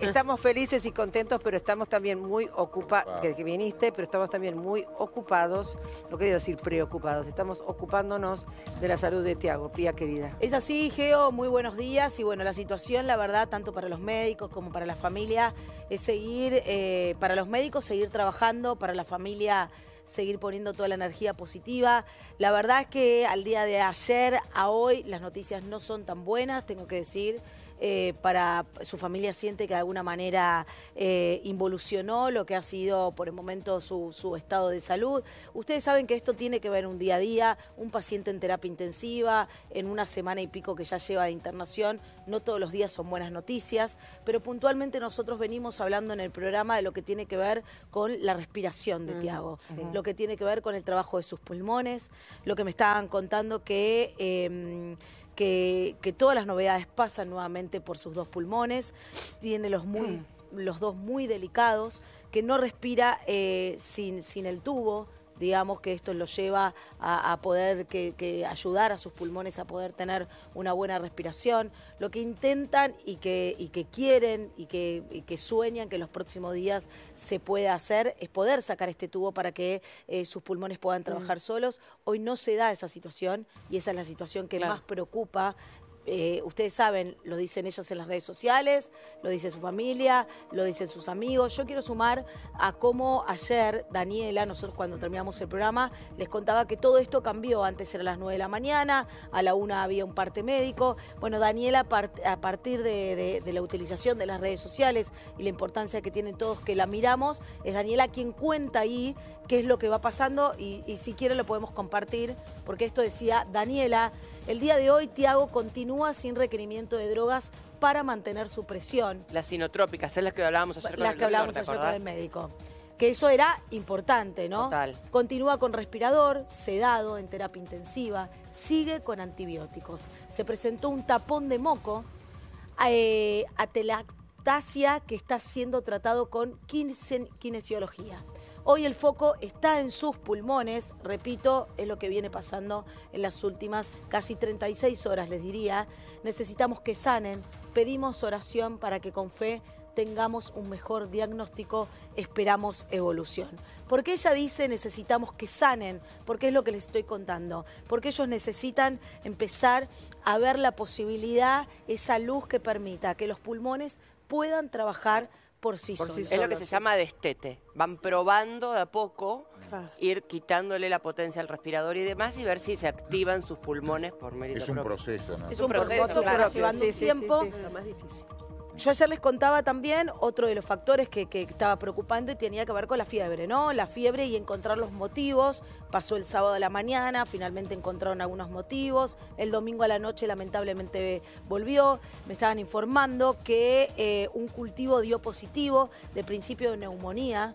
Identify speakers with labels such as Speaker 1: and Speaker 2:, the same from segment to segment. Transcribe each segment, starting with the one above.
Speaker 1: Estamos felices y contentos, pero estamos también muy ocupados, que viniste, pero estamos también muy ocupados, no quiero decir preocupados, estamos ocupándonos de la salud de Tiago, Pía querida.
Speaker 2: Es así, Geo, muy buenos días. Y bueno, la situación, la verdad, tanto para los médicos como para la familia, es seguir, para los médicos, seguir trabajando, para la familia, seguir poniendo toda la energía positiva. La verdad es que al día de ayer a hoy las noticias no son tan buenas, tengo que decir. Para su familia siente que de alguna manera involucionó lo que ha sido por el momento su estado de salud. Ustedes saben que esto tiene que ver un día a día, un paciente en terapia intensiva, en una semana y pico que ya lleva de internación, no todos los días son buenas noticias, pero puntualmente nosotros venimos hablando en el programa de lo que tiene que ver con la respiración de Tiago, lo que tiene que ver con el trabajo de sus pulmones, lo que me estaban contando que todas las novedades pasan nuevamente por sus dos pulmones, tiene los dos muy delicados, que no respira sin el tubo, digamos que esto lo lleva a poder ayudar a sus pulmones a poder tener una buena respiración. Lo que intentan y que quieren y que sueñan que en los próximos días se pueda hacer es poder sacar este tubo para que sus pulmones puedan trabajar solos. Hoy no se da esa situación y esa es la situación que más preocupa. Ustedes saben, lo dicen ellos en las redes sociales, lo dice su familia, lo dicen sus amigos. Yo quiero sumar a cómo ayer Daniela, nosotros cuando terminamos el programa, les contaba que todo esto cambió. Antes era a las 9 de la mañana, a la 1 había un parte médico. Bueno, Daniela, a partir de la utilización de las redes sociales y la importancia que tienen todos que la miramos, es Daniela quien cuenta ahí qué es lo que va pasando y si quiere lo podemos compartir, porque esto decía Daniela: el día de hoy Tiago continúa sin requerimiento de drogas para mantener su presión.
Speaker 3: Las sinotrópicas, es las que hablábamos ayer con
Speaker 2: las
Speaker 3: el
Speaker 2: que hablábamos ayer con el médico. Que eso era importante, ¿no? Total. Continúa con respirador, sedado, en terapia intensiva, sigue con antibióticos. Se presentó un tapón de moco, atelactasia, que está siendo tratado con kinesiología. Hoy el foco está en sus pulmones, repito, es lo que viene pasando en las últimas casi 36 horas, les diría. Necesitamos que sanen, pedimos oración para que con fe tengamos un mejor diagnóstico, esperamos evolución. Porque ella dice necesitamos que sanen, porque es lo que les estoy contando, porque ellos necesitan empezar a ver la posibilidad, esa luz que permita que los pulmones puedan trabajar por sí solos.
Speaker 3: Es lo que se llama destete. Van probando de a poco, ir quitándole la potencia al respirador y demás y ver si se activan sus pulmones por mérito propio.
Speaker 4: Es un proceso, ¿no?
Speaker 2: Es un proceso, pero llevando un tiempo.
Speaker 1: Lo más difícil.
Speaker 2: Yo ayer les contaba también otro de los factores que estaba preocupando y tenía que ver con la fiebre, ¿no? La fiebre y encontrar los motivos. Pasó el sábado a la mañana, finalmente encontraron algunos motivos. El domingo a la noche lamentablemente volvió. Me estaban informando que un cultivo dio positivo de principio de neumonía.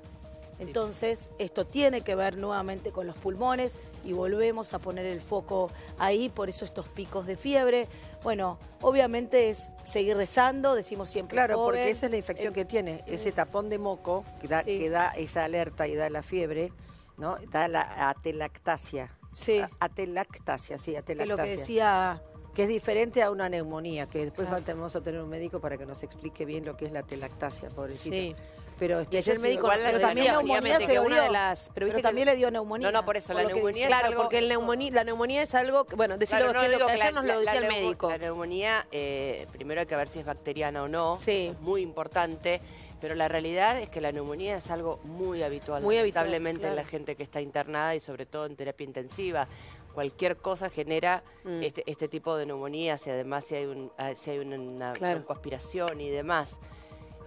Speaker 2: Entonces, esto tiene que ver nuevamente con los pulmones y volvemos a poner el foco ahí, por eso estos picos de fiebre. Bueno, obviamente es seguir rezando, decimos siempre.
Speaker 1: Claro, porque esa es la infección que tiene, ese tapón de moco que da esa alerta y da la fiebre, ¿no? Da la atelactasia.
Speaker 2: Sí.
Speaker 1: Atelactasia, sí, atelactasia.
Speaker 2: Es lo que decía.
Speaker 1: Que es diferente a una neumonía, que después vamos a tener un médico para que nos explique bien lo que es la atelactasia, pobrecito.
Speaker 5: Sí.
Speaker 1: Pero
Speaker 5: y ayer el médico
Speaker 2: pero también neumonía se
Speaker 5: una de las,
Speaker 2: pero también le dio neumonía.
Speaker 3: No, por eso la neumonía es
Speaker 5: claro,
Speaker 3: algo,
Speaker 5: porque la neumonía es algo, bueno, decirlo
Speaker 3: claro,
Speaker 5: que ayer nos lo decía el médico.
Speaker 3: La neumonía, primero hay que ver si es bacteriana o no, eso es muy importante, pero la realidad es que la neumonía es algo muy habitual, lamentablemente en la gente que está internada y sobre todo en terapia intensiva. Cualquier cosa genera este tipo de neumonías y además si hay una conspiración y demás.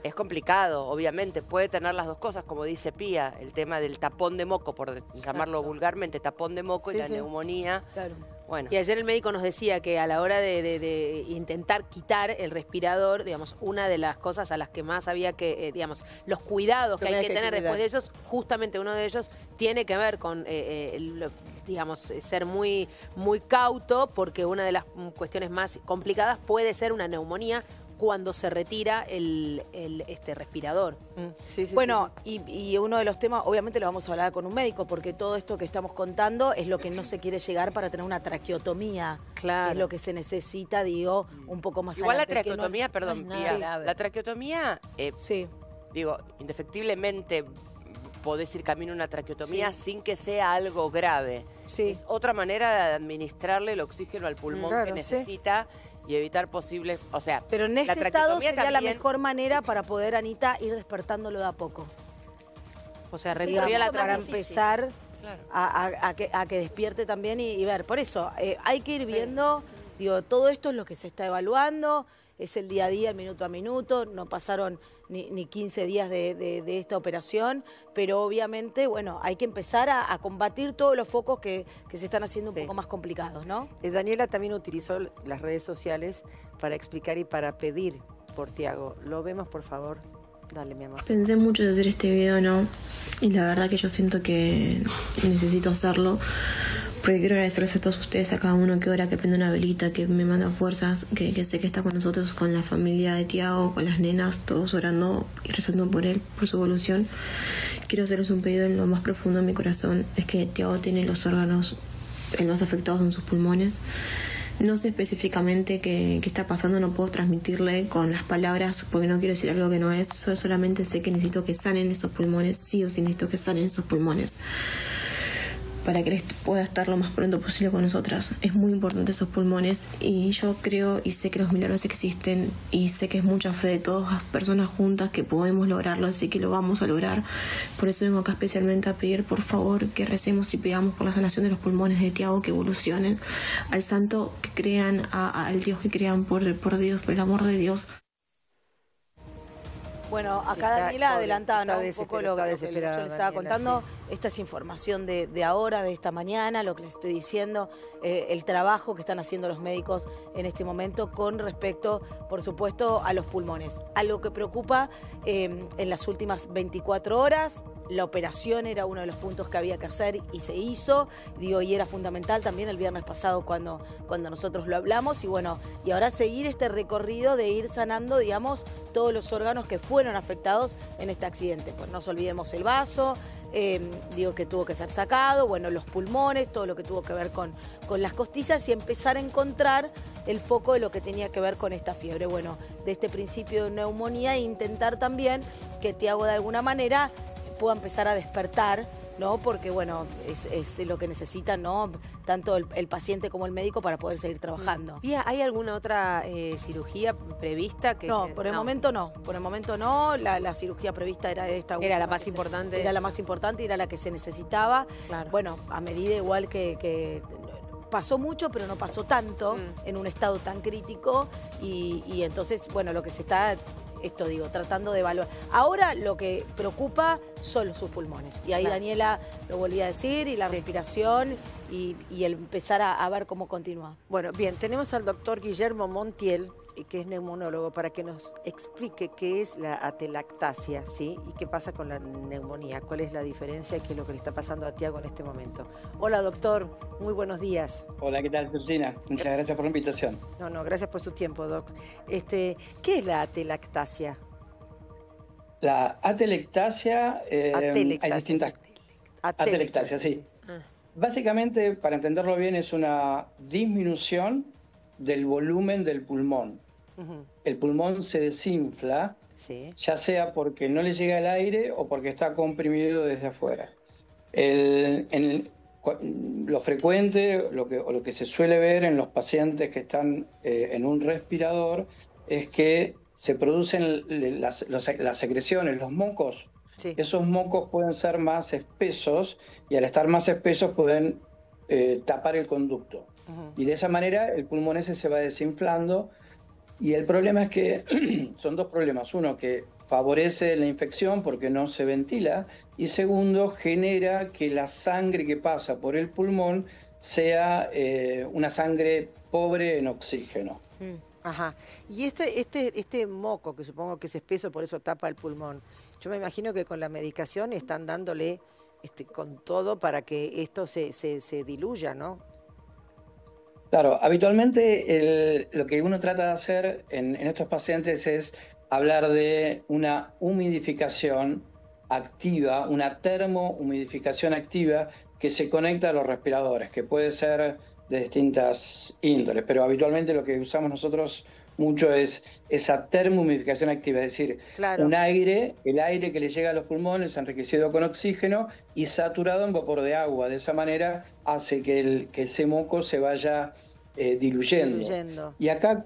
Speaker 3: Es complicado, obviamente, puede tener las dos cosas, como dice Pía, el tema del tapón de moco, por llamarlo vulgarmente, tapón de moco y la neumonía. Claro. Bueno.
Speaker 5: Y ayer el médico nos decía que a la hora de intentar quitar el respirador, digamos, una de las cosas a las que más había que, digamos, los cuidados que hay que tener después de ellos, justamente uno de ellos tiene que ver con, digamos, ser muy cauto, porque una de las cuestiones más complicadas puede ser una neumonía cuando se retira este respirador.
Speaker 2: Bueno, y uno de los temas, obviamente lo vamos a hablar con un médico, porque todo esto que estamos contando es lo que no se quiere llegar para tener una traqueotomía.
Speaker 5: Claro.
Speaker 2: Es lo que se necesita, digo, un poco más
Speaker 3: igual
Speaker 2: adelante.
Speaker 3: La traqueotomía, perdón, la traqueotomía, digo, indefectiblemente podés ir camino a una traqueotomía sin que sea algo grave. Es otra manera de administrarle el oxígeno al pulmón que necesita y evitar posibles... O sea,
Speaker 2: pero en este estado sería la mejor manera para poder, Anita, ir despertándolo de a poco.
Speaker 5: O sea, retirar la
Speaker 2: para empezar a que despierte también y ver. Por eso, hay que ir viendo, digo, todo esto es lo que se está evaluando, es el día a día, el minuto a minuto, no pasaron ni 15 días de esta operación, pero obviamente, bueno, hay que empezar a combatir todos los focos que se están haciendo un poco más complicados, ¿no?
Speaker 1: Daniela también utilizó las redes sociales para explicar y para pedir por Tiago. ¿Lo vemos, por favor? Dale, mi amor.
Speaker 4: Pensé mucho en hacer este video, ¿no? Y la verdad que yo siento que necesito hacerlo. Porque quiero agradecerles a todos ustedes, a cada uno que ora, que prende una velita, que me manda fuerzas, que sé que está con nosotros, con la familia de Tiago, con las nenas, todos orando y rezando por él, por su evolución. Quiero hacerles un pedido en lo más profundo de mi corazón. Es que Tiago tiene los órganos más afectados en sus pulmones. No sé específicamente qué está pasando, no puedo transmitirle con las palabras porque no quiero decir algo que no es. Solamente sé que necesito que sanen esos pulmones, sí o sí necesito que sanen esos pulmones, para que él pueda estar lo más pronto posible con nosotras. Es muy importante esos pulmones y yo creo y sé que los milagros existen y sé que es mucha fe de todas las personas juntas que podemos lograrlo, así que lo vamos a lograr. Por eso vengo acá especialmente a pedir, por favor, que recemos y pidamos por la sanación de los pulmones de Tiago, que evolucionen, al santo que crean, al Dios que crean, por Dios, por el amor de Dios.
Speaker 2: Bueno, acá Daniela adelantaba un poco lo que yo les estaba contando. Esta es información de ahora, de esta mañana, lo que les estoy diciendo, el trabajo que están haciendo los médicos en este momento con respecto, por supuesto, a los pulmones. Algo que preocupa en las últimas 24 horas, la operación era uno de los puntos que había que hacer y se hizo, digo, y era fundamental también el viernes pasado cuando nosotros lo hablamos, y bueno, y ahora seguir este recorrido de ir sanando, digamos, todos los órganos que fueron afectados en este accidente. Pues no nos olvidemos el vaso, digo que tuvo que ser sacado, bueno, los pulmones, todo lo que tuvo que ver con las costillas y empezar a encontrar el foco de lo que tenía que ver con esta fiebre. Bueno, de este principio de neumonía e intentar también que Tiago de alguna manera pueda empezar a despertar, ¿no? Porque, bueno, es lo que necesita, ¿no? Tanto el paciente como el médico para poder seguir trabajando.
Speaker 5: ¿Y hay alguna otra cirugía prevista?
Speaker 2: No, por el momento no. Por el momento no. La cirugía prevista era esta.
Speaker 5: Era la más importante.
Speaker 2: Era la más importante y era la que se necesitaba. Claro. Bueno, a medida igual que pasó mucho, pero no pasó tanto en un estado tan crítico. Y entonces, bueno, lo que se está... Esto digo, tratando de evaluar. Ahora lo que preocupa son sus pulmones. Y ahí Daniela lo volvía a decir, y la respiración y el empezar a ver cómo continúa.
Speaker 1: Bueno, bien, tenemos al doctor Guillermo Montiel, que es neumonólogo, para que nos explique qué es la atelectasia, ¿sí? Y qué pasa con la neumonía, cuál es la diferencia y qué es lo que le está pasando a Tiago en este momento. Hola, doctor, muy buenos días.
Speaker 6: Hola, ¿qué tal, Celestina? Muchas gracias por la invitación.
Speaker 1: No, gracias por su tiempo, doc. ¿Qué es la atelectasia?
Speaker 6: La atelectasia, hay distintas... Atelectasia, sí. Básicamente, para entenderlo bien, es una disminución del volumen del pulmón. El pulmón se desinfla, ya sea porque no le llega el aire o porque está comprimido desde afuera. Lo frecuente, lo que se suele ver en los pacientes que están en un respirador, es que se producen las secreciones, los mocos. Esos mocos pueden ser más espesos y al estar más espesos pueden tapar el conducto. Y de esa manera el pulmón ese se va desinflando, y el problema es que son dos problemas. Uno, que favorece la infección porque no se ventila, y segundo, genera que la sangre que pasa por el pulmón sea una sangre pobre en oxígeno.
Speaker 1: Ajá. Y este moco, que supongo que es espeso, por eso tapa el pulmón, yo me imagino que con la medicación están dándole con todo para que esto se diluya, ¿no?
Speaker 6: Claro, habitualmente lo que uno trata de hacer en estos pacientes es hablar de una humidificación activa, una termohumidificación activa que se conecta a los respiradores, que puede ser de distintas índoles, pero habitualmente lo que usamos nosotros mucho es esa termohumidificación activa, es decir, el aire que le llega a los pulmones enriquecido con oxígeno y saturado en vapor de agua. De esa manera hace que ese moco se vaya diluyendo. Y acá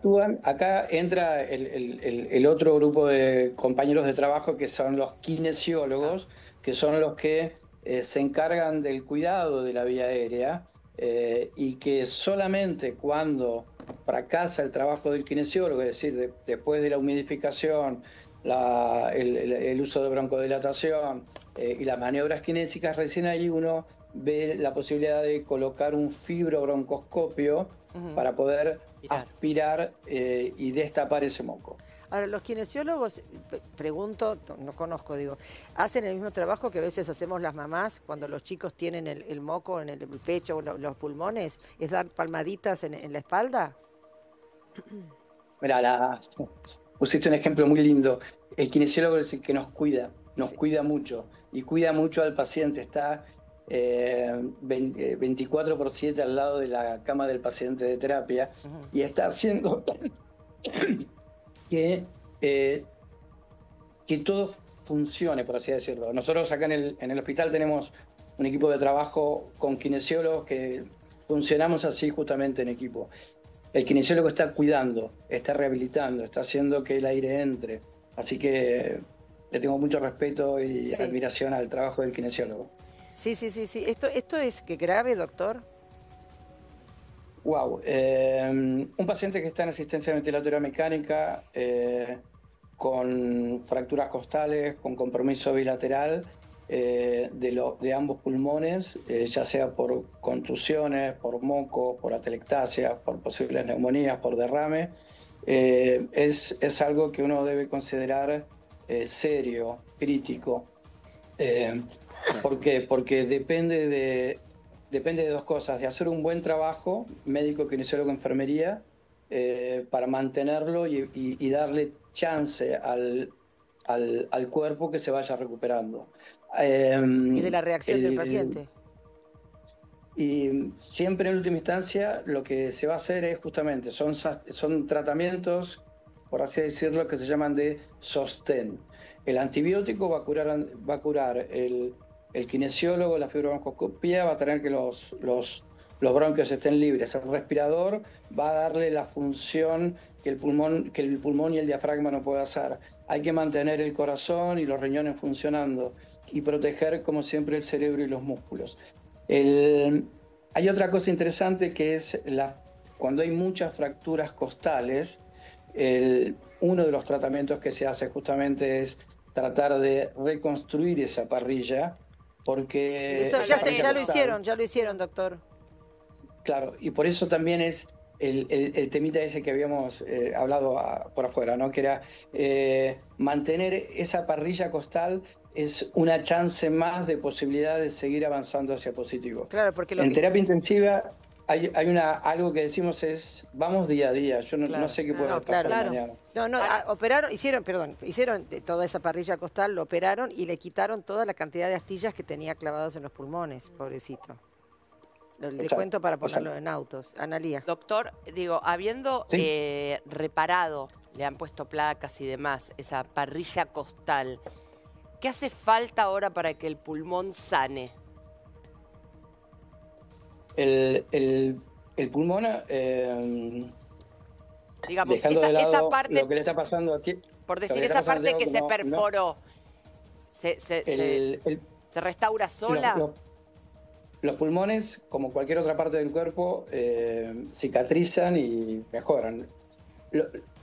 Speaker 6: entra el otro grupo de compañeros de trabajo, que son los kinesiólogos, que son los que se encargan del cuidado de la vía aérea, y que solamente cuando fracasa el trabajo del kinesiólogo, es decir, después de la humidificación, el uso de broncodilatación y las maniobras kinésicas, recién ahí uno ve la posibilidad de colocar un fibrobroncoscopio para poder aspirar y destapar ese moco.
Speaker 1: Ahora, los kinesiólogos, pregunto, no conozco, digo, ¿hacen el mismo trabajo que a veces hacemos las mamás cuando los chicos tienen el moco en el pecho o los pulmones? ¿Es dar palmaditas en la espalda?
Speaker 6: Mira, pusiste un ejemplo muy lindo. El kinesiólogo es el que nos cuida mucho y cuida mucho al paciente. Está 24/7 al lado de la cama del paciente de terapia y está haciendo que todo funcione, por así decirlo. Nosotros acá en el hospital tenemos un equipo de trabajo con kinesiólogos que funcionamos así justamente en equipo. El kinesiólogo está cuidando, está rehabilitando, está haciendo que el aire entre. Así que le tengo mucho respeto y admiración al trabajo del kinesiólogo.
Speaker 1: Sí. ¿Esto es grave, doctor?
Speaker 6: Wow. Un paciente que está en asistencia ventilatoria mecánica, con fracturas costales, con compromiso bilateral de ambos pulmones, ya sea por contusiones, por moco, por atelectasia, por posibles neumonías, por derrame, es algo que uno debe considerar serio, crítico. ¿Por qué? Porque depende de dos cosas: de hacer un buen trabajo, médico, kinesiólogo, enfermería, para mantenerlo y darle chance al cuerpo que se vaya recuperando.
Speaker 1: Y de la reacción del paciente.
Speaker 6: Y siempre en última instancia lo que se va a hacer es justamente, son tratamientos, por así decirlo, que se llaman de sostén. El antibiótico va a curar el kinesiólogo, la fibrobroncoscopía va a tener que los bronquios estén libres. El respirador va a darle la función que el pulmón y el diafragma no puede hacer. Hay que mantener el corazón y los riñones funcionando y proteger, como siempre, el cerebro y los músculos. Hay otra cosa interesante que es cuando hay muchas fracturas costales, uno de los tratamientos que se hace justamente es tratar de reconstruir esa parrilla, porque...
Speaker 1: Eso ya lo hicieron, doctor.
Speaker 6: Claro, y por eso también es el temita ese que habíamos hablado por afuera, ¿no? Que era mantener esa parrilla costal es una chance más de posibilidad de seguir avanzando hacia positivo.
Speaker 1: Claro, porque
Speaker 6: en terapia intensiva hay algo que decimos es vamos día a día. Yo no sé qué puede pasar mañana.
Speaker 1: Hicieron toda esa parrilla costal, lo operaron y le quitaron toda la cantidad de astillas que tenía clavados en los pulmones, pobrecito. Le cuento para ponerlo en autos. Analía.
Speaker 3: Doctor, habiendo reparado, le han puesto placas y demás, esa parrilla costal, ¿qué hace falta ahora para que el pulmón sane?
Speaker 6: El pulmón,
Speaker 3: digamos,
Speaker 6: dejando de lado
Speaker 3: esa parte,
Speaker 6: lo que le está pasando aquí.
Speaker 3: Por decir, esa parte que se perforó, ¿se restaura sola?
Speaker 6: Los pulmones, como cualquier otra parte del cuerpo, cicatrizan y mejoran.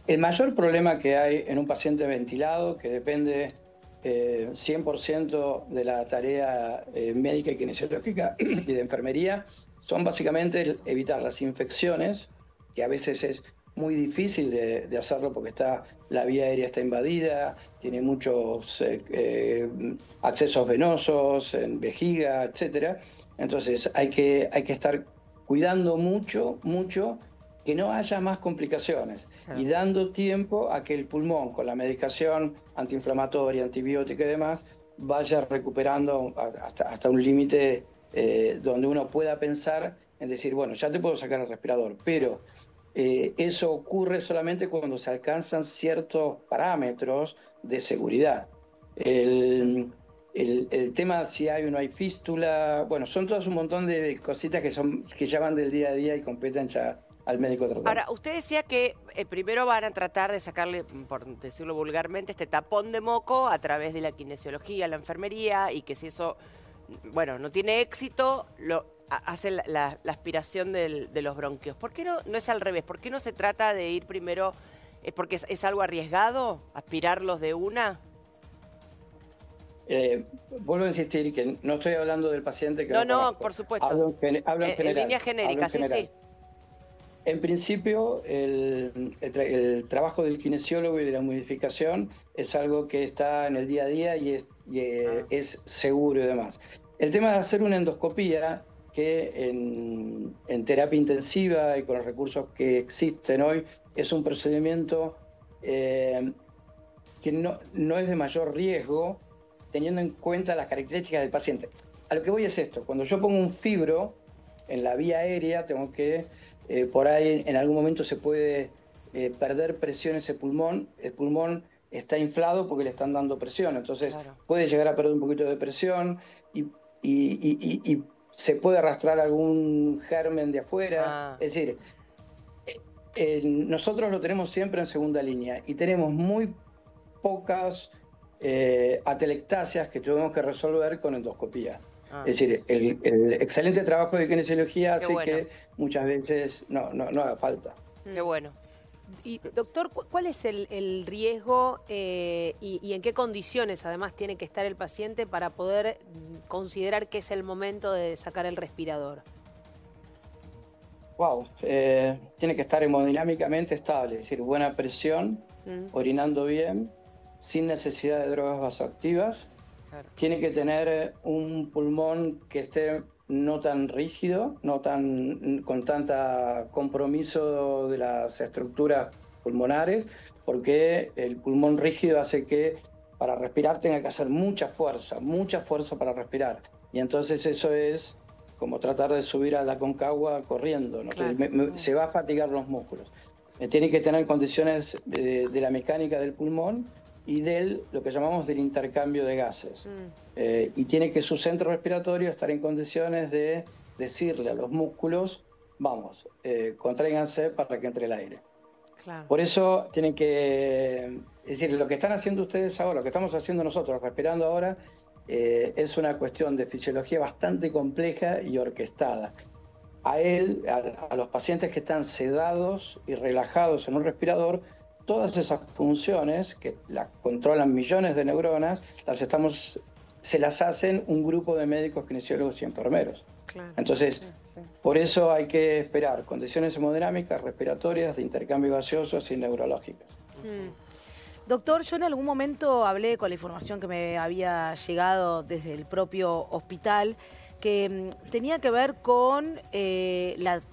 Speaker 6: El mayor problema que hay en un paciente ventilado, que depende 100% de la tarea médica y kinesiológica y de enfermería, son básicamente evitar las infecciones, que a veces es muy difícil de hacerlo porque la vía aérea está invadida, tiene muchos accesos venosos, en vejiga, etcétera. Entonces hay que estar cuidando mucho que no haya más complicaciones y dando tiempo a que el pulmón, con la medicación antiinflamatoria, antibiótica y demás, vaya recuperando hasta un límite donde uno pueda pensar en decir, bueno, ya te puedo sacar el respirador, pero eso ocurre solamente cuando se alcanzan ciertos parámetros de seguridad. El tema si hay o no hay fístula, bueno, son todos un montón de cositas que ya van del día a día y competen ya al médico tratante.
Speaker 3: Ahora, usted decía que primero van a tratar de sacarle, por decirlo vulgarmente, este tapón de moco a través de la kinesiología, la enfermería, y que si eso, bueno, no tiene éxito, hace la aspiración de los bronquios. ¿Por qué no es al revés? ¿Por qué no se trata de ir primero, porque es algo arriesgado, aspirarlos de una?
Speaker 6: Vuelvo a insistir que no estoy hablando del paciente que
Speaker 3: no, por supuesto.
Speaker 6: Hablo en general.
Speaker 3: En línea genérica, sí.
Speaker 6: En principio, el trabajo del kinesiólogo y de la modificación es algo que está en el día a día y es seguro y demás. El tema de hacer una endoscopía, que en terapia intensiva y con los recursos que existen hoy, es un procedimiento que no es de mayor riesgo, teniendo en cuenta las características del paciente. A lo que voy es esto: cuando yo pongo un fibro en la vía aérea, tengo que, por ahí en algún momento se puede perder presión ese pulmón. El pulmón está inflado porque le están dando presión, entonces puede llegar a perder un poquito de presión y se puede arrastrar algún germen de afuera. Es decir, nosotros lo tenemos siempre en segunda línea y tenemos muy pocas atelectasias que tuvimos que resolver con endoscopía. Es decir, el excelente trabajo de kinesiología hace que muchas veces no haga falta.
Speaker 3: Qué bueno.
Speaker 5: Y doctor, ¿cuál es el riesgo y en qué condiciones además tiene que estar el paciente para poder considerar que es el momento de sacar el respirador?
Speaker 6: Tiene que estar hemodinámicamente estable, es decir, buena presión, orinando bien, sin necesidad de drogas vasoactivas. Tiene que tener un pulmón que esté no tan rígido, con tanta compromiso de las estructuras pulmonares, porque el pulmón rígido hace que para respirar tenga que hacer mucha fuerza para respirar. Y entonces eso es como tratar de subir a la Aconcagua corriendo, ¿no? Se va a fatigar los músculos. Tiene que tener condiciones de la mecánica del pulmón y lo que llamamos del intercambio de gases. Y tiene que su centro respiratorio estar en condiciones de decirle a los músculos, vamos, contráiganse para que entre el aire. Por eso tienen que, es decir, lo que están haciendo ustedes ahora, lo que estamos haciendo nosotros, respirando ahora, es una cuestión de fisiología bastante compleja y orquestada. A los pacientes que están sedados y relajados en un respirador, todas esas funciones que las controlan millones de neuronas, se las hacen un grupo de médicos, kinesiólogos y enfermeros. Entonces, por eso hay que esperar condiciones hemodinámicas, respiratorias, de intercambio gaseoso y neurológicas.
Speaker 2: Doctor, yo en algún momento hablé con la información que me había llegado desde el propio hospital, que tenía que ver con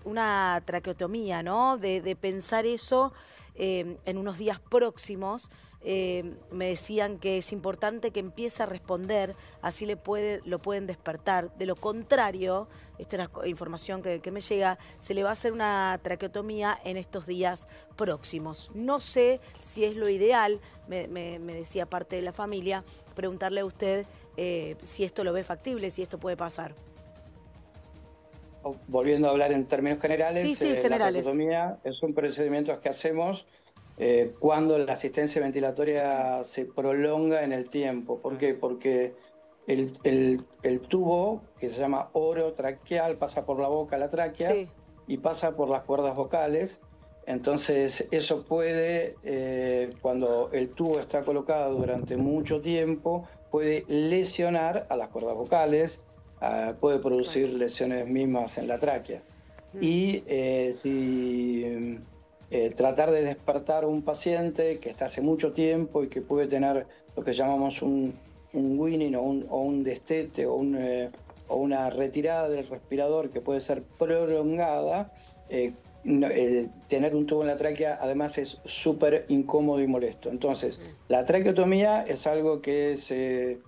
Speaker 2: una traqueotomía, ¿no? De pensar eso en unos días próximos. Me decían que es importante que empiece a responder, así lo pueden despertar. De lo contrario, esta es una información que me llega, se le va a hacer una traqueotomía en estos días próximos. No sé si es lo ideal, me decía parte de la familia, preguntarle a usted si esto lo ve factible, si esto puede pasar.
Speaker 6: Volviendo a hablar en términos generales,
Speaker 2: generales.
Speaker 6: La traqueotomía es un procedimiento que hacemos cuando la asistencia ventilatoria se prolonga en el tiempo. ¿Por qué? Porque el tubo, que se llama orotraqueal, pasa por la boca, la tráquea, y pasa por las cuerdas vocales. Entonces eso puede, cuando el tubo está colocado durante mucho tiempo, puede lesionar a las cuerdas vocales, puede producir lesiones mismas en la tráquea. Y tratar de despertar a un paciente que está hace mucho tiempo y que puede tener lo que llamamos un winning o un destete o o una retirada del respirador que puede ser prolongada, tener un tubo en la tráquea además es súper incómodo y molesto. Entonces, la traqueotomía es algo que se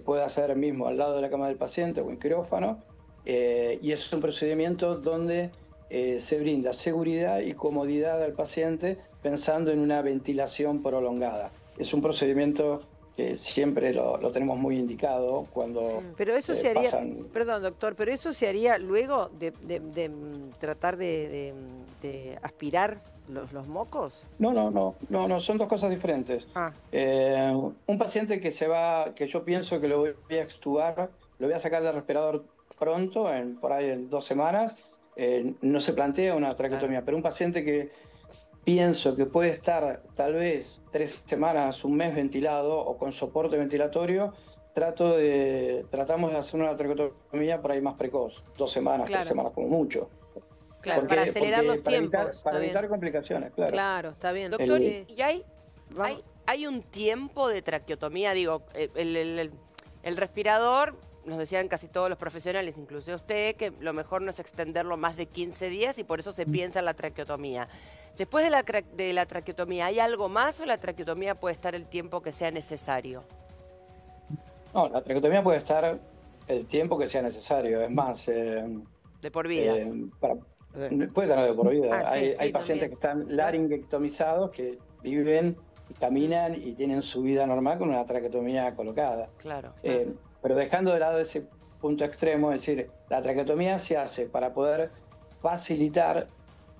Speaker 6: puede hacer mismo al lado de la cama del paciente o en quirófano, y es un procedimiento donde se brinda seguridad y comodidad al paciente pensando en una ventilación prolongada. Es un procedimiento que siempre lo tenemos muy indicado cuando
Speaker 1: pero eso se haría,
Speaker 6: pasan...
Speaker 1: Perdón, doctor, pero eso se haría luego de tratar de aspirar los mocos.
Speaker 6: No, son dos cosas diferentes. Un paciente que yo pienso que lo voy a extubar, lo voy a sacar del respirador pronto, por ahí en 2 semanas, no se plantea una traqueotomía, pero un paciente que pienso que puede estar tal vez 3 semanas, un mes ventilado o con soporte ventilatorio, tratamos de hacer una traqueotomía por ahí más precoz, 2 semanas, 3 semanas como mucho.
Speaker 5: Claro, para acelerar los tiempos.
Speaker 6: Para evitar complicaciones, claro.
Speaker 5: Claro, está bien.
Speaker 3: Doctor, ¿y hay un tiempo de traqueotomía? Digo, el respirador, nos decían casi todos los profesionales, incluso usted, que lo mejor no es extenderlo más de 15 días y por eso se piensa en la traqueotomía. Después de la traqueotomía, ¿hay algo más o la traqueotomía puede estar el tiempo que sea necesario?
Speaker 6: No, la traqueotomía puede estar el tiempo que sea necesario. Es más...
Speaker 3: de por vida.
Speaker 6: Puede estar de por vida.
Speaker 1: Sí,
Speaker 6: hay pacientes que están laringectomizados, que viven, caminan y tienen su vida normal con una traqueotomía colocada.
Speaker 3: Claro.
Speaker 6: Pero dejando de lado ese punto extremo, es decir, la traqueotomía se hace para poder facilitar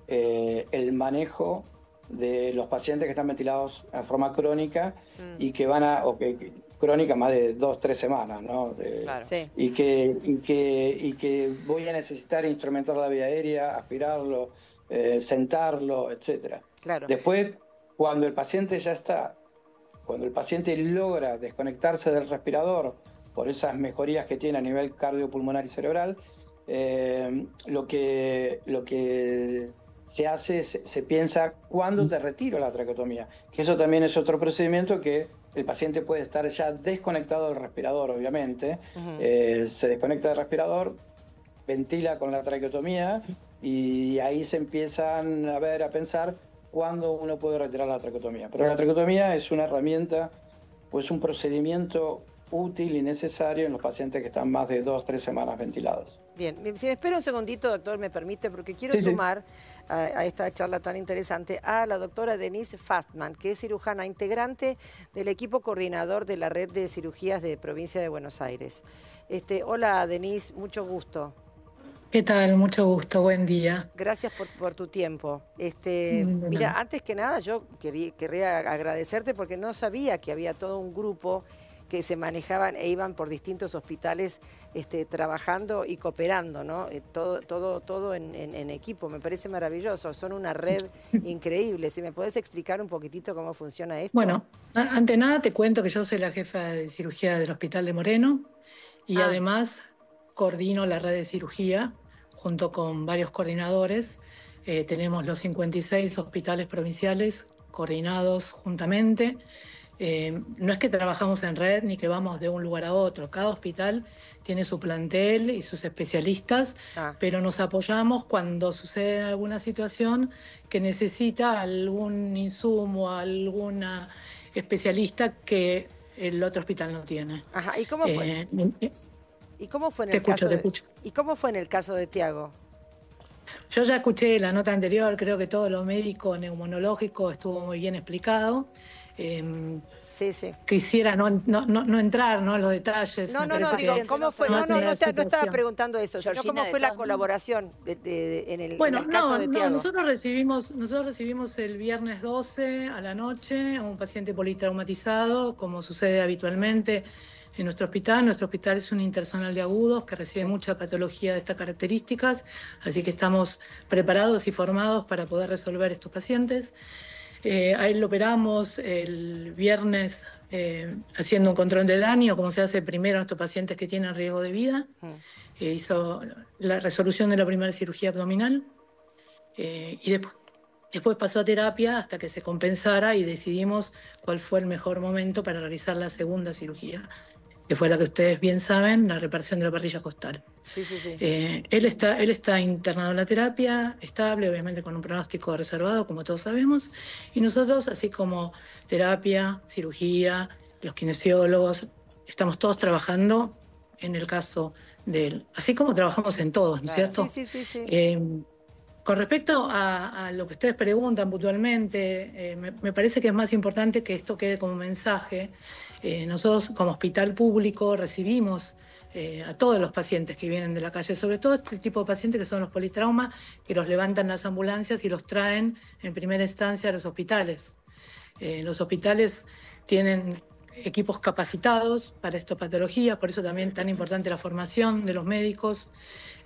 Speaker 6: el manejo de los pacientes que están ventilados en forma crónica y que crónica más de 2-3 semanas, ¿no?
Speaker 3: Claro.
Speaker 1: Sí.
Speaker 6: Y que voy a necesitar instrumentar la vía aérea, aspirarlo, sentarlo, etcétera.
Speaker 1: Claro.
Speaker 6: Después, cuando el paciente logra desconectarse del respirador por esas mejorías que tiene a nivel cardiopulmonar y cerebral, lo que se hace, se piensa cuándo te retiro la traqueotomía, que eso también es otro procedimiento que el paciente puede estar ya desconectado del respirador, obviamente, se desconecta del respirador, ventila con la traqueotomía y ahí se empiezan a pensar cuándo uno puede retirar la traqueotomía. Pero la traqueotomía es una herramienta, pues un procedimiento útil y necesario en los pacientes que están más de 2-3 semanas ventilados.
Speaker 1: Bien, si me espera un segundito, doctor, me permite, porque quiero sumar a esta charla tan interesante a la doctora Denise Fastman, que es cirujana integrante del equipo coordinador de la red de cirugías de provincia de Buenos Aires. Hola, Denise, mucho gusto.
Speaker 7: ¿Qué tal? Mucho gusto, buen día.
Speaker 1: Gracias por tu tiempo. Mira, antes que nada yo querría agradecerte porque no sabía que había todo un grupo que se manejaban e iban por distintos hospitales trabajando y cooperando, ¿no? Todo en equipo, me parece maravilloso, son una red increíble. Si me podés explicar un poquitito cómo funciona esto.
Speaker 7: Bueno, ante nada te cuento que yo soy la jefa de cirugía del Hospital de Moreno y además coordino la red de cirugía junto con varios coordinadores. Tenemos los 56 hospitales provinciales coordinados juntamente. No es que trabajamos en red ni que vamos de un lugar a otro. Cada hospital tiene su plantel y sus especialistas, pero nos apoyamos cuando sucede alguna situación que necesita algún insumo, alguna especialista que el otro hospital no tiene.
Speaker 1: Ajá. ¿Y cómo fue? ¿Y cómo fue en el caso de Tiago?
Speaker 7: Yo ya escuché la nota anterior, creo que todo lo médico neumonológico estuvo muy bien explicado. Quisiera no entrar en los detalles.
Speaker 1: Digo, ¿cómo fue? No estaba preguntando eso, sino cómo fue la colaboración en el caso de Tiago.
Speaker 7: Nosotros recibimos el viernes 12 a la noche a un paciente politraumatizado, como sucede habitualmente en nuestro hospital. Nuestro hospital es un interzonal de agudos que recibe mucha patología de estas características, así que estamos preparados y formados para poder resolver estos pacientes. A él lo operamos el viernes haciendo un control de daño, como se hace primero a estos pacientes que tienen riesgo de vida. Hizo la resolución de la primera cirugía abdominal y después pasó a terapia hasta que se compensara y decidimos cuál fue el mejor momento para realizar la segunda cirugía. que fue la que ustedes bien saben, la reparación de la parrilla costal.
Speaker 2: Sí.
Speaker 7: Él está internado en la terapia, estable, obviamente con un pronóstico reservado, como todos sabemos, y nosotros, así como terapia, cirugía, los kinesiólogos, estamos todos trabajando en el caso de él, así como trabajamos en todos, ¿no es cierto?
Speaker 2: Sí.
Speaker 7: Con respecto a lo que ustedes preguntan puntualmente, me parece que es más importante que esto quede como mensaje. Nosotros como hospital público recibimos a todos los pacientes que vienen de la calle, sobre todo este tipo de pacientes que son los politraumas, que los levantan las ambulancias y los traen en primera instancia a los hospitales. Los hospitales tienen equipos capacitados para esta patología, por eso también tan importante la formación de los médicos.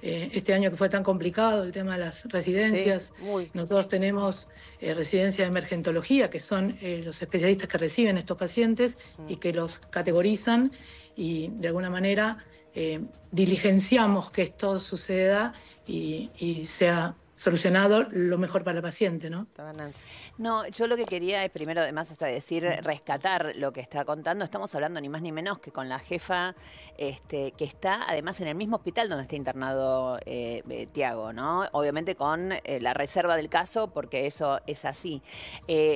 Speaker 7: Este año que fue tan complicado el tema de las residencias, nosotros tenemos residencia de emergentología, que son los especialistas que reciben estos pacientes y que los categorizan y de alguna manera diligenciamos que esto suceda y sea solucionado lo mejor para el paciente, ¿no?
Speaker 8: No, yo lo que quería es primero, además, hasta decir, rescatar lo que está contando. Estamos hablando ni más ni menos que con la jefa que está, además, en el mismo hospital donde está internado Tiago, ¿no? Obviamente con la reserva del caso, porque eso es así.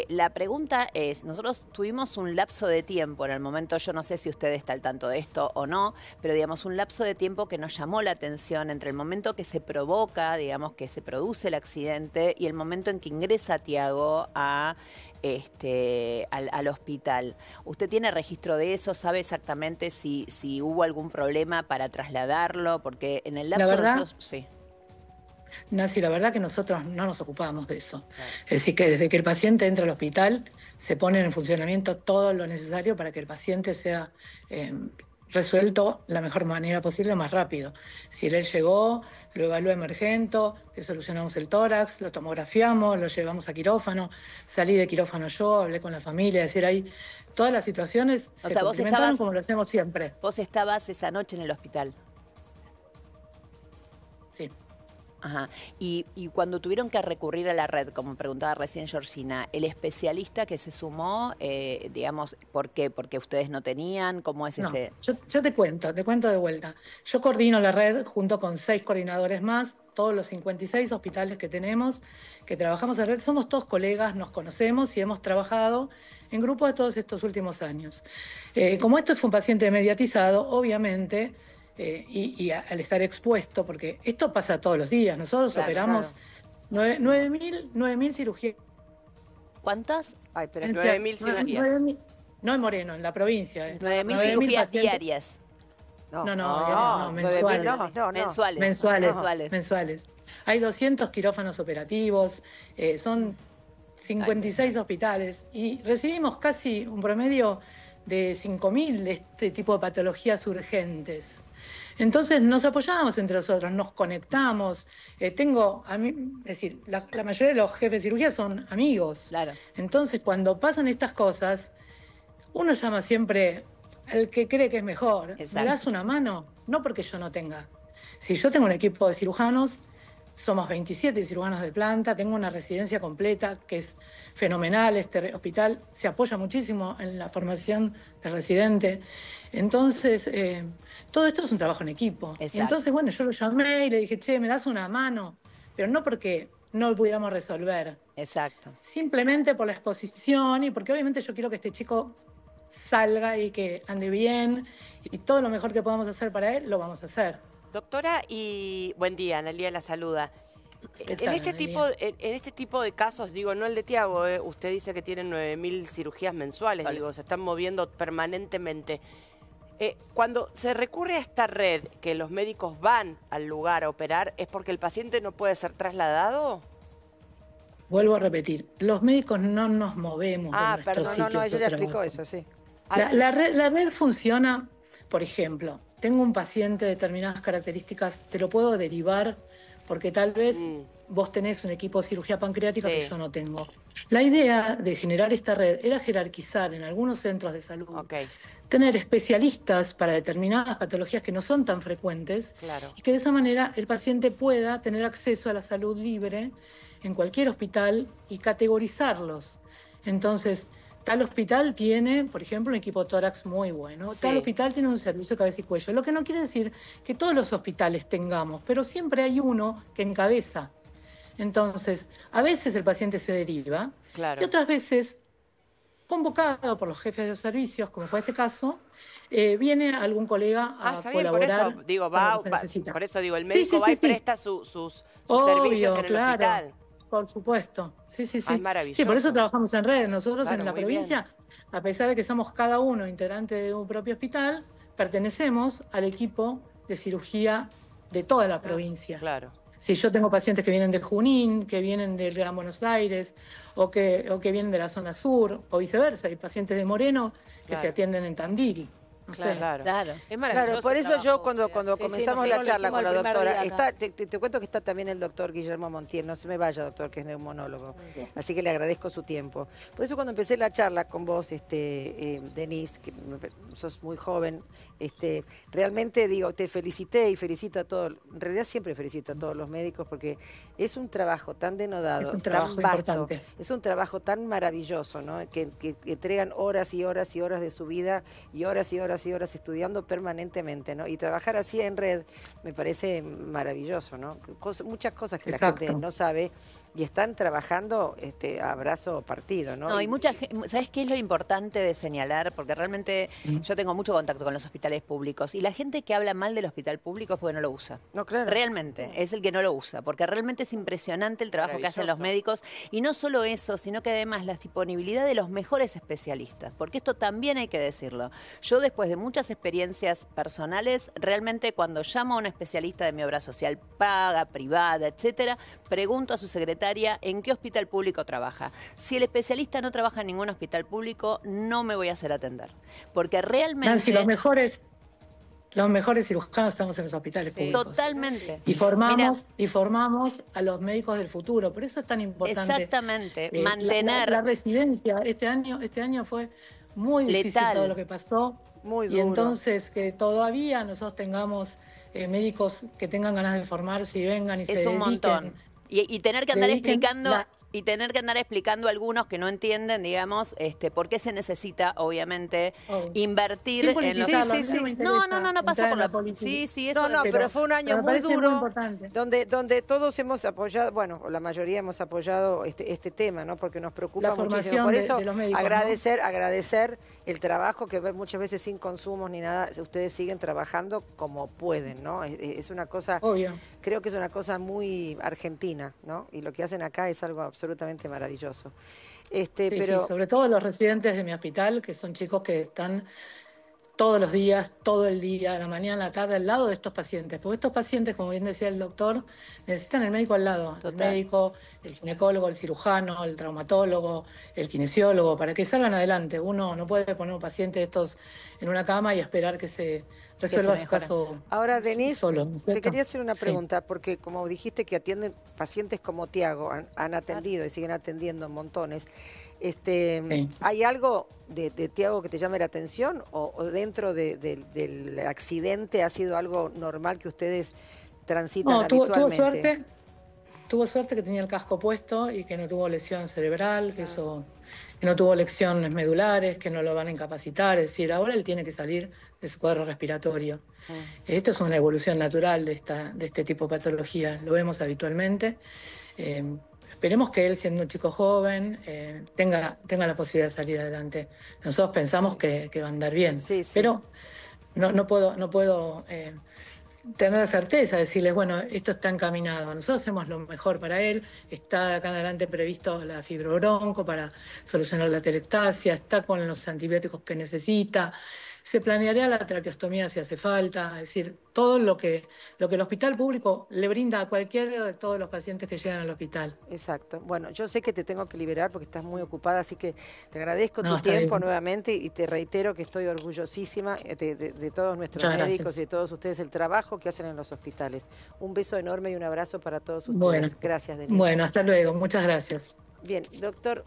Speaker 8: La pregunta es, nosotros tuvimos un lapso de tiempo en el momento, yo no sé si usted está al tanto de esto o no, pero digamos un lapso de tiempo que nos llamó la atención entre el momento que se provoca, digamos, que se produce el accidente y el momento en que ingresa Tiago al hospital. ¿Usted tiene registro de eso? ¿Sabe exactamente si hubo algún problema para trasladarlo? Porque en el lapso...
Speaker 7: La verdad,
Speaker 8: nosotros, sí.
Speaker 7: Nancy, la verdad que nosotros no nos ocupamos de eso. Es decir, que desde que el paciente entra al hospital se pone en funcionamiento todo lo necesario para que el paciente sea resuelto la mejor manera posible, más rápido. Si él llegó, lo evaluó emergento, le solucionamos el tórax, lo tomografiamos, lo llevamos a quirófano, salí de quirófano yo, hablé con la familia, es decir, ahí todas las situaciones se complementaron como lo hacemos siempre.
Speaker 8: Vos estabas esa noche en el hospital.
Speaker 7: Sí.
Speaker 8: Ajá. Y cuando tuvieron que recurrir a la red, como preguntaba recién Georgina, el especialista que se sumó, digamos, ¿por qué? ¿Porque ustedes no tenían? ¿Cómo es ese...?
Speaker 7: Yo te cuento de vuelta. Yo coordino la red junto con 6 coordinadores más, todos los 56 hospitales que tenemos, que trabajamos en red, somos todos colegas, nos conocemos y hemos trabajado en grupo de todos estos últimos años. Como esto fue un paciente mediatizado, obviamente... y al estar expuesto, porque esto pasa todos los días, nosotros operamos 9.000 cirugías.
Speaker 8: ¿Cuántas?
Speaker 3: Ay, pero 9.000 cirugías.
Speaker 7: No en Moreno, en la provincia.
Speaker 8: 9.000 cirugías diarias.
Speaker 7: No, mensuales. Hay 200 quirófanos operativos, son 56 hospitales y recibimos casi un promedio de 5.000 de este tipo de patologías urgentes. Entonces nos apoyamos entre nosotros, nos conectamos. Es decir, la mayoría de los jefes de cirugía son amigos.
Speaker 8: Claro.
Speaker 7: Entonces cuando pasan estas cosas, uno llama siempre al que cree que es mejor.
Speaker 8: Exacto.
Speaker 7: ¿Me das una mano? No porque yo no tenga. Si yo tengo un equipo de cirujanos, somos 27 cirujanos de planta, tengo una residencia completa que es fenomenal, este hospital se apoya muchísimo en la formación del residente. Entonces, todo esto es un trabajo en equipo.
Speaker 8: Exacto.
Speaker 7: Y entonces, bueno, yo lo llamé y le dije, che, ¿me das una mano? Pero no porque no lo pudiéramos resolver.
Speaker 8: Exacto.
Speaker 7: Simplemente por la exposición y porque obviamente yo quiero que este chico salga y que ande bien y todo lo mejor que podamos hacer para él, lo vamos a hacer.
Speaker 3: Doctora, y buen día, Analía la saluda. En este tipo de casos, digo, no el de Tiago, usted dice que tienen 9.000 cirugías mensuales, digo, se están moviendo permanentemente. Cuando se recurre a esta red, que los médicos van al lugar a operar, ¿es porque el paciente no puede ser trasladado?
Speaker 7: Vuelvo a repetir, los médicos no nos movemos de nuestro sitio de trabajo.
Speaker 1: Ella explicó eso, sí.
Speaker 7: La red funciona, por ejemplo, tengo un paciente de determinadas características, te lo puedo derivar porque tal vez vos tenés un equipo de cirugía pancreática que yo no tengo. La idea de generar esta red era jerarquizar en algunos centros de salud, tener especialistas para determinadas patologías que no son tan frecuentes y que de esa manera el paciente pueda tener acceso a la salud libre en cualquier hospital y categorizarlos. Entonces, tal hospital tiene, por ejemplo, un equipo tórax muy bueno.
Speaker 5: Sí.
Speaker 7: Tal hospital tiene un servicio de cabeza y cuello. Lo que no quiere decir que todos los hospitales tengamos, pero siempre hay uno que encabeza. Entonces, a veces el paciente se deriva
Speaker 3: Claro.
Speaker 7: y otras veces, convocado por los jefes de los servicios, como fue este caso, viene algún colega a
Speaker 3: está bien,
Speaker 7: colaborar.
Speaker 3: por eso digo, por eso digo, el
Speaker 7: Sí,
Speaker 3: médico
Speaker 7: sí,
Speaker 3: va
Speaker 7: sí,
Speaker 3: y
Speaker 7: sí.
Speaker 3: presta sus
Speaker 7: Obvio,
Speaker 3: servicios en el
Speaker 7: claro,
Speaker 3: hospital.
Speaker 7: por supuesto. Sí, sí, sí.
Speaker 3: Es maravilloso.
Speaker 7: Sí, por eso trabajamos en red. Nosotros
Speaker 3: Claro,
Speaker 7: en la
Speaker 3: muy
Speaker 7: provincia, a pesar de que somos cada uno integrante de un propio hospital, pertenecemos al equipo de cirugía de toda la provincia.
Speaker 3: Claro.
Speaker 7: Si yo tengo pacientes que vienen de Junín, que vienen del Gran Buenos Aires, o que vienen de la zona sur, o viceversa. Hay pacientes de Moreno que se atienden en Tandil. No sé.
Speaker 3: Claro.
Speaker 5: Es maravilloso.
Speaker 1: Claro, por eso yo cuando
Speaker 2: Sí,
Speaker 1: comenzamos
Speaker 2: sí,
Speaker 1: la
Speaker 2: nosotros
Speaker 1: charla
Speaker 2: lo
Speaker 1: con la
Speaker 2: dijimos el
Speaker 1: doctora,
Speaker 2: primer día
Speaker 1: está, te cuento que está también el doctor Guillermo Montiel, no se me vaya, doctor, que es neumonólogo, así que le agradezco su tiempo. Por eso cuando empecé la charla con vos, Denise, que sos muy joven, realmente digo, te felicité y felicito a todos, en realidad siempre felicito a todos los médicos porque es un trabajo tan denodado,
Speaker 7: Es un trabajo
Speaker 1: tan vasto,
Speaker 7: importante.
Speaker 1: es un trabajo tan maravilloso, ¿no? Que entregan horas y horas y horas de su vida y horas y horas y horas estudiando permanentemente, ¿no? Y trabajar así en red me parece maravilloso, ¿no? Muchas cosas que
Speaker 7: Exacto.
Speaker 1: la gente no sabe y están trabajando a brazo partido, ¿no?
Speaker 8: No, y mucha gente, ¿sabes qué es lo importante de señalar? Porque realmente yo tengo mucho contacto con los hospitales públicos y la gente que habla mal del hospital público es porque no lo usa.
Speaker 1: No, claro.
Speaker 8: Realmente, es el que no lo usa, porque realmente es impresionante el trabajo que hacen los médicos y no solo eso, sino que además la disponibilidad de los mejores especialistas, porque esto también hay que decirlo. Yo después de muchas experiencias personales, realmente cuando llamo a un especialista de mi obra social, paga, privada, etcétera, pregunto a su secretaria en qué hospital público trabaja. Si el especialista no trabaja en ningún hospital público, no me voy a hacer atender, porque realmente...
Speaker 7: Nancy, los mejores cirujanos estamos en los hospitales públicos.
Speaker 8: Totalmente.
Speaker 7: Y formamos a los médicos del futuro. Por eso es tan importante.
Speaker 8: Exactamente. Mantener
Speaker 7: la residencia. Este año fue muy difícil
Speaker 8: letal.
Speaker 7: todo lo que pasó.
Speaker 1: Muy duro.
Speaker 7: Y entonces que todavía nosotros tengamos médicos que tengan ganas de formarse y vengan y se dediquen.
Speaker 8: Es un montón. Y tener que andar
Speaker 7: dediquen
Speaker 8: explicando a algunos que no entienden, digamos, por qué se necesita, obviamente, invertir en los... No pasa por la política. Sí, eso
Speaker 1: pero fue un año muy duro
Speaker 7: muy
Speaker 1: donde todos hemos apoyado, bueno, la mayoría hemos apoyado este tema, ¿no? Porque nos preocupa
Speaker 7: la
Speaker 1: muchísimo. Por eso
Speaker 7: de los médicos,
Speaker 1: agradecer el trabajo que muchas veces sin consumos ni nada, ustedes siguen trabajando como pueden, ¿no? Es una cosa,
Speaker 7: obvio.
Speaker 1: Creo que es una cosa muy argentina, ¿no? Y lo que hacen acá es algo absolutamente maravilloso.
Speaker 7: Pero sí, sobre todo los residentes de mi hospital, que son chicos que están todos los días, todo el día, a la mañana, a la tarde, al lado de estos pacientes. Porque estos pacientes, como bien decía el doctor, necesitan el médico al lado.
Speaker 8: Total.
Speaker 7: El médico, el ginecólogo, el cirujano, el traumatólogo, el kinesiólogo, para que salgan adelante. Uno no puede poner un paciente de estos en una cama y esperar que se resuelva su caso.
Speaker 1: Ahora, Denise,
Speaker 7: solo,
Speaker 1: te quería hacer una pregunta, porque como dijiste que atienden pacientes como Tiago, han atendido y siguen atendiendo montones. ¿Hay algo de Tiago que te llame la atención o dentro del accidente ha sido algo normal que ustedes transitan habitualmente?
Speaker 7: Tuvo suerte que tenía el casco puesto y que no tuvo lesión cerebral, que no tuvo lesiones medulares, que no lo van a incapacitar. Es decir, ahora él tiene que salir de su cuadro respiratorio. Esto es una evolución natural de este tipo de patologías. Lo vemos habitualmente. Esperemos que él, siendo un chico joven, tenga la posibilidad de salir adelante. Nosotros pensamos que va a andar bien, pero no puedo tener la certeza de decirles, bueno, esto está encaminado. Nosotros hacemos lo mejor para él. Está acá adelante previsto la fibrobronco para solucionar la atelectasia, está con los antibióticos que necesita. Se planearía la traqueostomía si hace falta, es decir, todo lo que el hospital público le brinda a cualquiera de todos los pacientes que llegan al hospital.
Speaker 1: Exacto. Bueno, yo sé que te tengo que liberar porque estás muy ocupada, así que te agradezco tu tiempo nuevamente y te reitero que estoy orgullosísima de todos nuestros médicos y de todos ustedes, el trabajo que hacen en los hospitales. Un beso enorme y un abrazo para todos ustedes.
Speaker 7: Bueno,
Speaker 1: gracias, Denise.
Speaker 7: Bueno, hasta luego. Muchas gracias.
Speaker 1: Bien, doctor.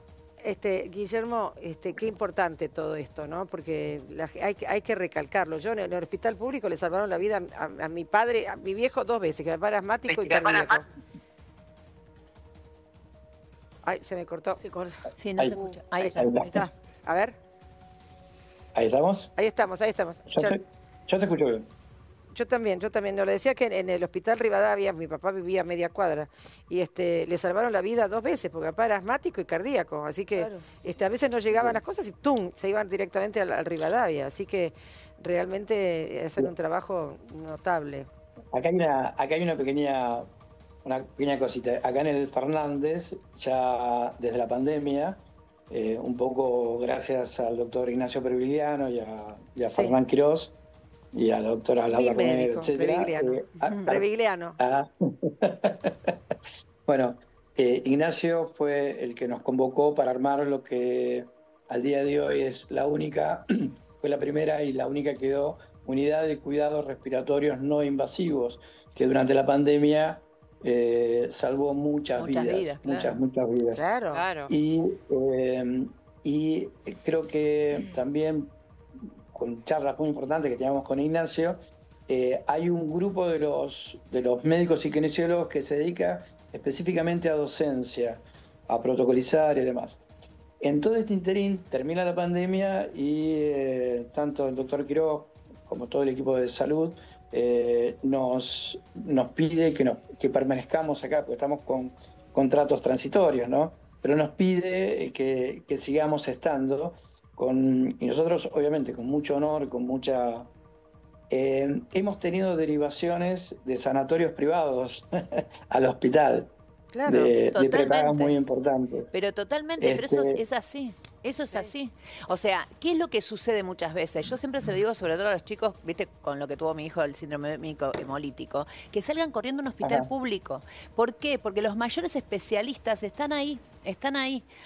Speaker 1: Guillermo, qué importante todo esto, ¿no? Porque hay que recalcarlo. Yo en el hospital público le salvaron la vida a mi padre, a mi viejo 2 veces, que mi padre asmático y cardíaco. Ay, se me cortó.
Speaker 8: Sí, no se escucha. Ahí está.
Speaker 1: A ver.
Speaker 6: ¿Ahí estamos?
Speaker 1: Ahí estamos.
Speaker 6: Yo te escucho bien.
Speaker 1: Yo también. No, le decía que en el hospital Rivadavia, mi papá vivía a media cuadra, y le salvaron la vida 2 veces, porque mi papá era asmático y cardíaco, así que claro, a veces no llegaban las cosas y ¡tum!, se iban directamente al Rivadavia, así que realmente hacen un trabajo notable.
Speaker 6: Acá hay una pequeña cosita. Acá en el Fernández, ya desde la pandemia, un poco gracias al doctor Ignacio Pervigliano y a Fernán Quirós, y a la doctora Laura Romero, etcétera.
Speaker 1: Pervigliano.
Speaker 6: Bueno, Ignacio fue el que nos convocó para armar lo que al día de hoy es fue la primera y la única que quedó, unidad de cuidados respiratorios no invasivos, que durante la pandemia salvó muchas vidas. Muchas vidas.
Speaker 1: Claro.
Speaker 6: Y creo que también, con charlas muy importantes que teníamos con Ignacio, hay un grupo de los médicos y kinesiólogos que se dedica específicamente a docencia, a protocolizar y demás. En todo este interín termina la pandemia y tanto el doctor Quirós como todo el equipo de salud nos pide que permanezcamos acá, porque estamos con contratos transitorios, ¿no? Pero nos pide que sigamos estando. Y nosotros, obviamente, con mucho honor, hemos tenido derivaciones de sanatorios privados al hospital,
Speaker 8: claro,
Speaker 6: de prepagas muy importantes.
Speaker 8: Pero totalmente, pero eso es así. Eso es así. O sea, ¿qué es lo que sucede muchas veces? Yo siempre se lo digo, sobre todo a los chicos, viste, con lo que tuvo mi hijo del síndrome hemolítico, que salgan corriendo a un hospital público. ¿Por qué? Porque los mayores especialistas están ahí,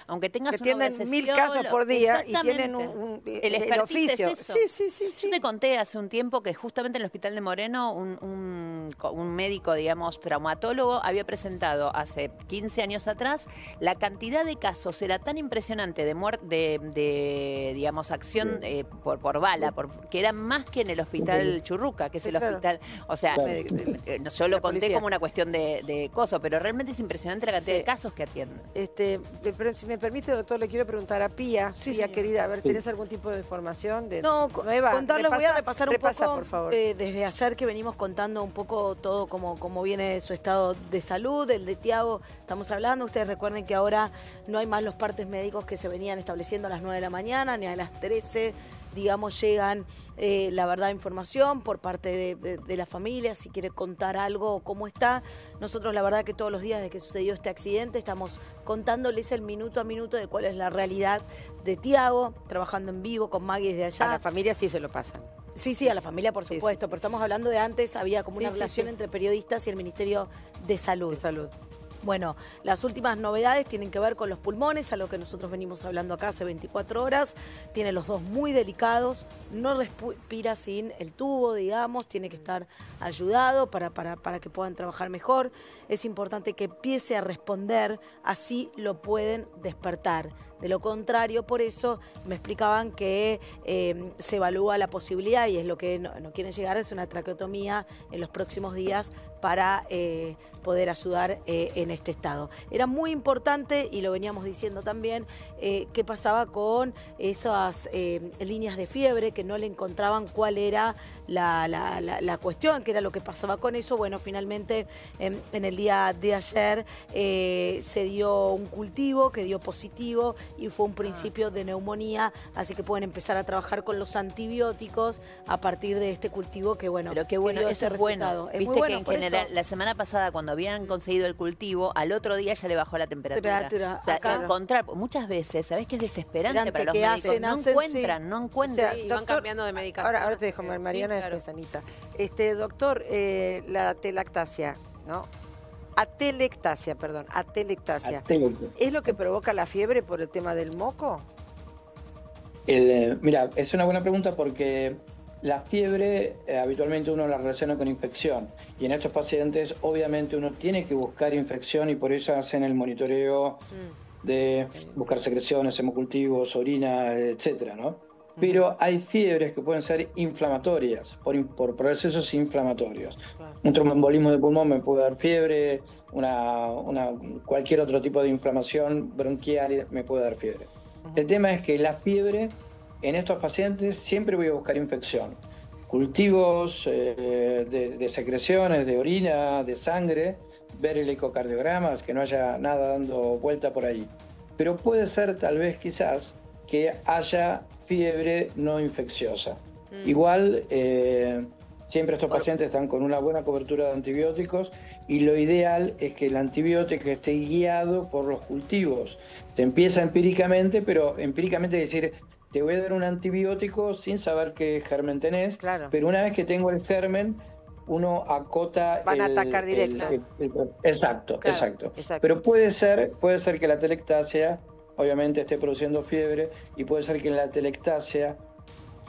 Speaker 8: aunque tengas
Speaker 1: que
Speaker 8: una
Speaker 1: tienen 1000 casos por día y tienen el oficio.
Speaker 8: Es eso. Sí. Yo te conté hace un tiempo que justamente en el Hospital de Moreno un médico, digamos, traumatólogo, había presentado hace 15 años atrás, la cantidad de casos era tan impresionante de muerte, de digamos, acción por bala, que era más que en el Hospital Churruca, que es el hospital, o sea, yo lo conté como una cuestión de coso, pero realmente es impresionante la cantidad de casos que atienden.
Speaker 1: Si me permite, doctor, le quiero preguntar a Pía, Pía querida, a ver, ¿tenés algún tipo de información
Speaker 2: nueva? Contarles, voy a repasar un poco,
Speaker 1: por favor.
Speaker 2: Desde ayer que venimos contando un poco todo cómo viene su estado de salud, el de Tiago, estamos hablando, ustedes recuerden que ahora no hay más los partes médicos que se venían estableciendo a las 9 de la mañana, ni a las 13, digamos, llegan la verdad, información por parte de la familia, si quiere contar algo, cómo está. Nosotros la verdad que todos los días desde que sucedió este accidente estamos contándoles el minuto a minuto de cuál es la realidad de Tiago, trabajando en vivo con Maggie desde allá.
Speaker 1: A la familia sí se lo pasan.
Speaker 2: Sí, a la familia por supuesto, pero estamos hablando de antes, había como una relación entre periodistas y el Ministerio de Salud. Bueno, las últimas novedades tienen que ver con los pulmones, a lo que nosotros venimos hablando acá hace 24 horas. Tiene los dos muy delicados, no respira sin el tubo, digamos, tiene que estar ayudado para que puedan trabajar mejor. Es importante que empiece a responder, así lo pueden despertar. De lo contrario, por eso me explicaban que se evalúa la posibilidad, y es lo que no quieren llegar, es una traqueotomía en los próximos días para poder ayudar en este estado. Era muy importante, y lo veníamos diciendo también, qué pasaba con esas líneas de fiebre, que no le encontraban cuál era la cuestión, qué era lo que pasaba con eso. Bueno, finalmente en el día de ayer se dio un cultivo que dio positivo y fue un principio de neumonía, así que pueden empezar a trabajar con los antibióticos a partir de este cultivo que, bueno,
Speaker 8: pero qué bueno, eso es bueno. Viste que en general, la semana pasada cuando habían conseguido el cultivo, al otro día ya le bajó la temperatura. O sea, encontrar, muchas veces, ¿sabés qué es desesperante para los médicos? No encuentran.
Speaker 5: O sea, van cambiando de medicación.
Speaker 1: Ahora te dejo, Mariana, después Anita. Doctor, la atelactasia, ¿no? Atelectasia. ¿Es lo que provoca la fiebre por el tema del moco?
Speaker 6: Mira, es una buena pregunta porque la fiebre habitualmente uno la relaciona con infección, y en estos pacientes obviamente uno tiene que buscar infección, y por eso hacen el monitoreo de buscar secreciones, hemocultivos, orina, etcétera, ¿no? Pero hay fiebres que pueden ser inflamatorias, por procesos inflamatorios. Un tromboembolismo de pulmón me puede dar fiebre, cualquier otro tipo de inflamación bronquial me puede dar fiebre. El tema es que la fiebre en estos pacientes siempre voy a buscar infección. Cultivos de secreciones, de orina, de sangre, ver el ecocardiograma, que no haya nada dando vuelta por ahí. Pero puede ser tal vez quizás que haya fiebre no infecciosa. Igual, siempre estos pacientes están con una buena cobertura de antibióticos y lo ideal es que el antibiótico esté guiado por los cultivos. Se empieza empíricamente, pero empíricamente es decir, te voy a dar un antibiótico sin saber qué germen tenés, pero una vez que tengo el germen, uno acota...
Speaker 1: Van a atacar directo.
Speaker 6: Exacto. Pero puede ser que la telectasia, obviamente, esté produciendo fiebre, y puede ser que la telectasia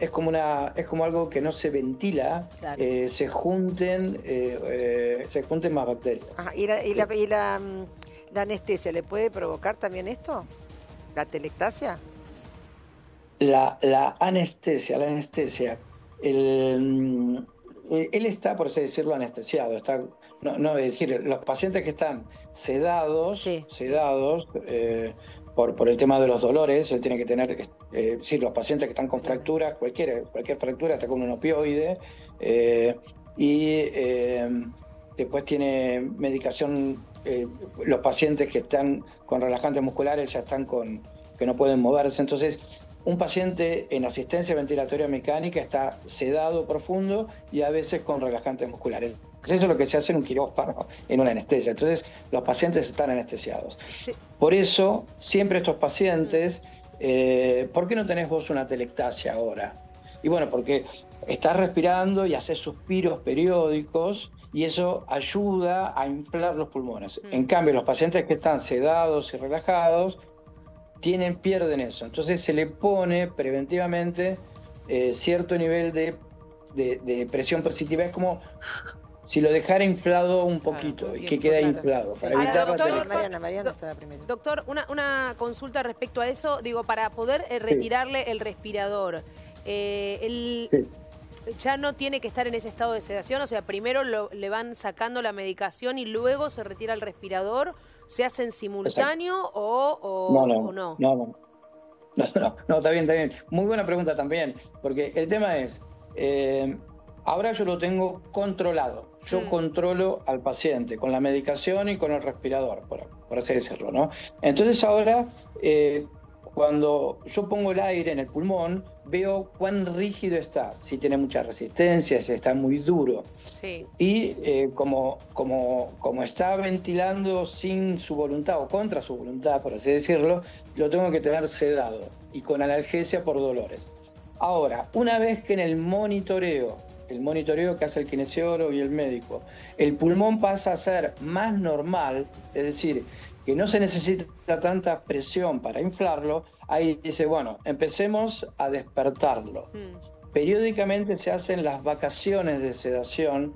Speaker 6: es como algo que no se ventila, se junten más bacterias.
Speaker 1: Ajá. ¿Y la anestesia le puede provocar también esto? ¿La telectasia?
Speaker 6: La anestesia, él está, por así decirlo, anestesiado. No, es decir, los pacientes que están sedados, por el tema de los dolores, él tiene que tener, los pacientes que están con fracturas, cualquier fractura está con un opioide, después tiene medicación, los pacientes que están con relajantes musculares ya están que no pueden moverse. Entonces, un paciente en asistencia ventilatoria mecánica está sedado profundo y a veces con relajantes musculares. Eso es lo que se hace en un quirófano, en una anestesia. Entonces, los pacientes están anestesiados. Sí. Por eso, siempre estos pacientes, ¿por qué no tenés vos una telectasia ahora? Y bueno, porque estás respirando y haces suspiros periódicos y eso ayuda a inflar los pulmones. En cambio, los pacientes que están sedados y relajados pierden eso. Entonces se le pone preventivamente cierto nivel de presión positiva. Es como si lo dejara inflado un poquito y que queda inflado. Para evitar
Speaker 5: Mariana estaba primero. Doctor, una consulta respecto a eso. Digo, para poder retirarle el respirador, ya no tiene que estar en ese estado de sedación. O sea, primero le van sacando la medicación y luego se retira el respirador. ¿Se hace en simultáneo o no?
Speaker 6: No, está bien. Muy buena pregunta también, porque el tema es, ahora yo lo tengo controlado. Yo controlo al paciente con la medicación y con el respirador, por así decirlo, ¿no? Entonces ahora, cuando yo pongo el aire en el pulmón, veo cuán rígido está, si tiene mucha resistencia, si está muy duro. Sí. Y como está ventilando sin su voluntad o contra su voluntad, por así decirlo, lo tengo que tener sedado y con analgesia por dolores. Ahora, una vez que en el monitoreo que hace el kinesiólogo y el médico, el pulmón pasa a ser más normal, es decir, que no se necesita tanta presión para inflarlo, ahí dice, bueno, empecemos a despertarlo. Periódicamente se hacen las vacaciones de sedación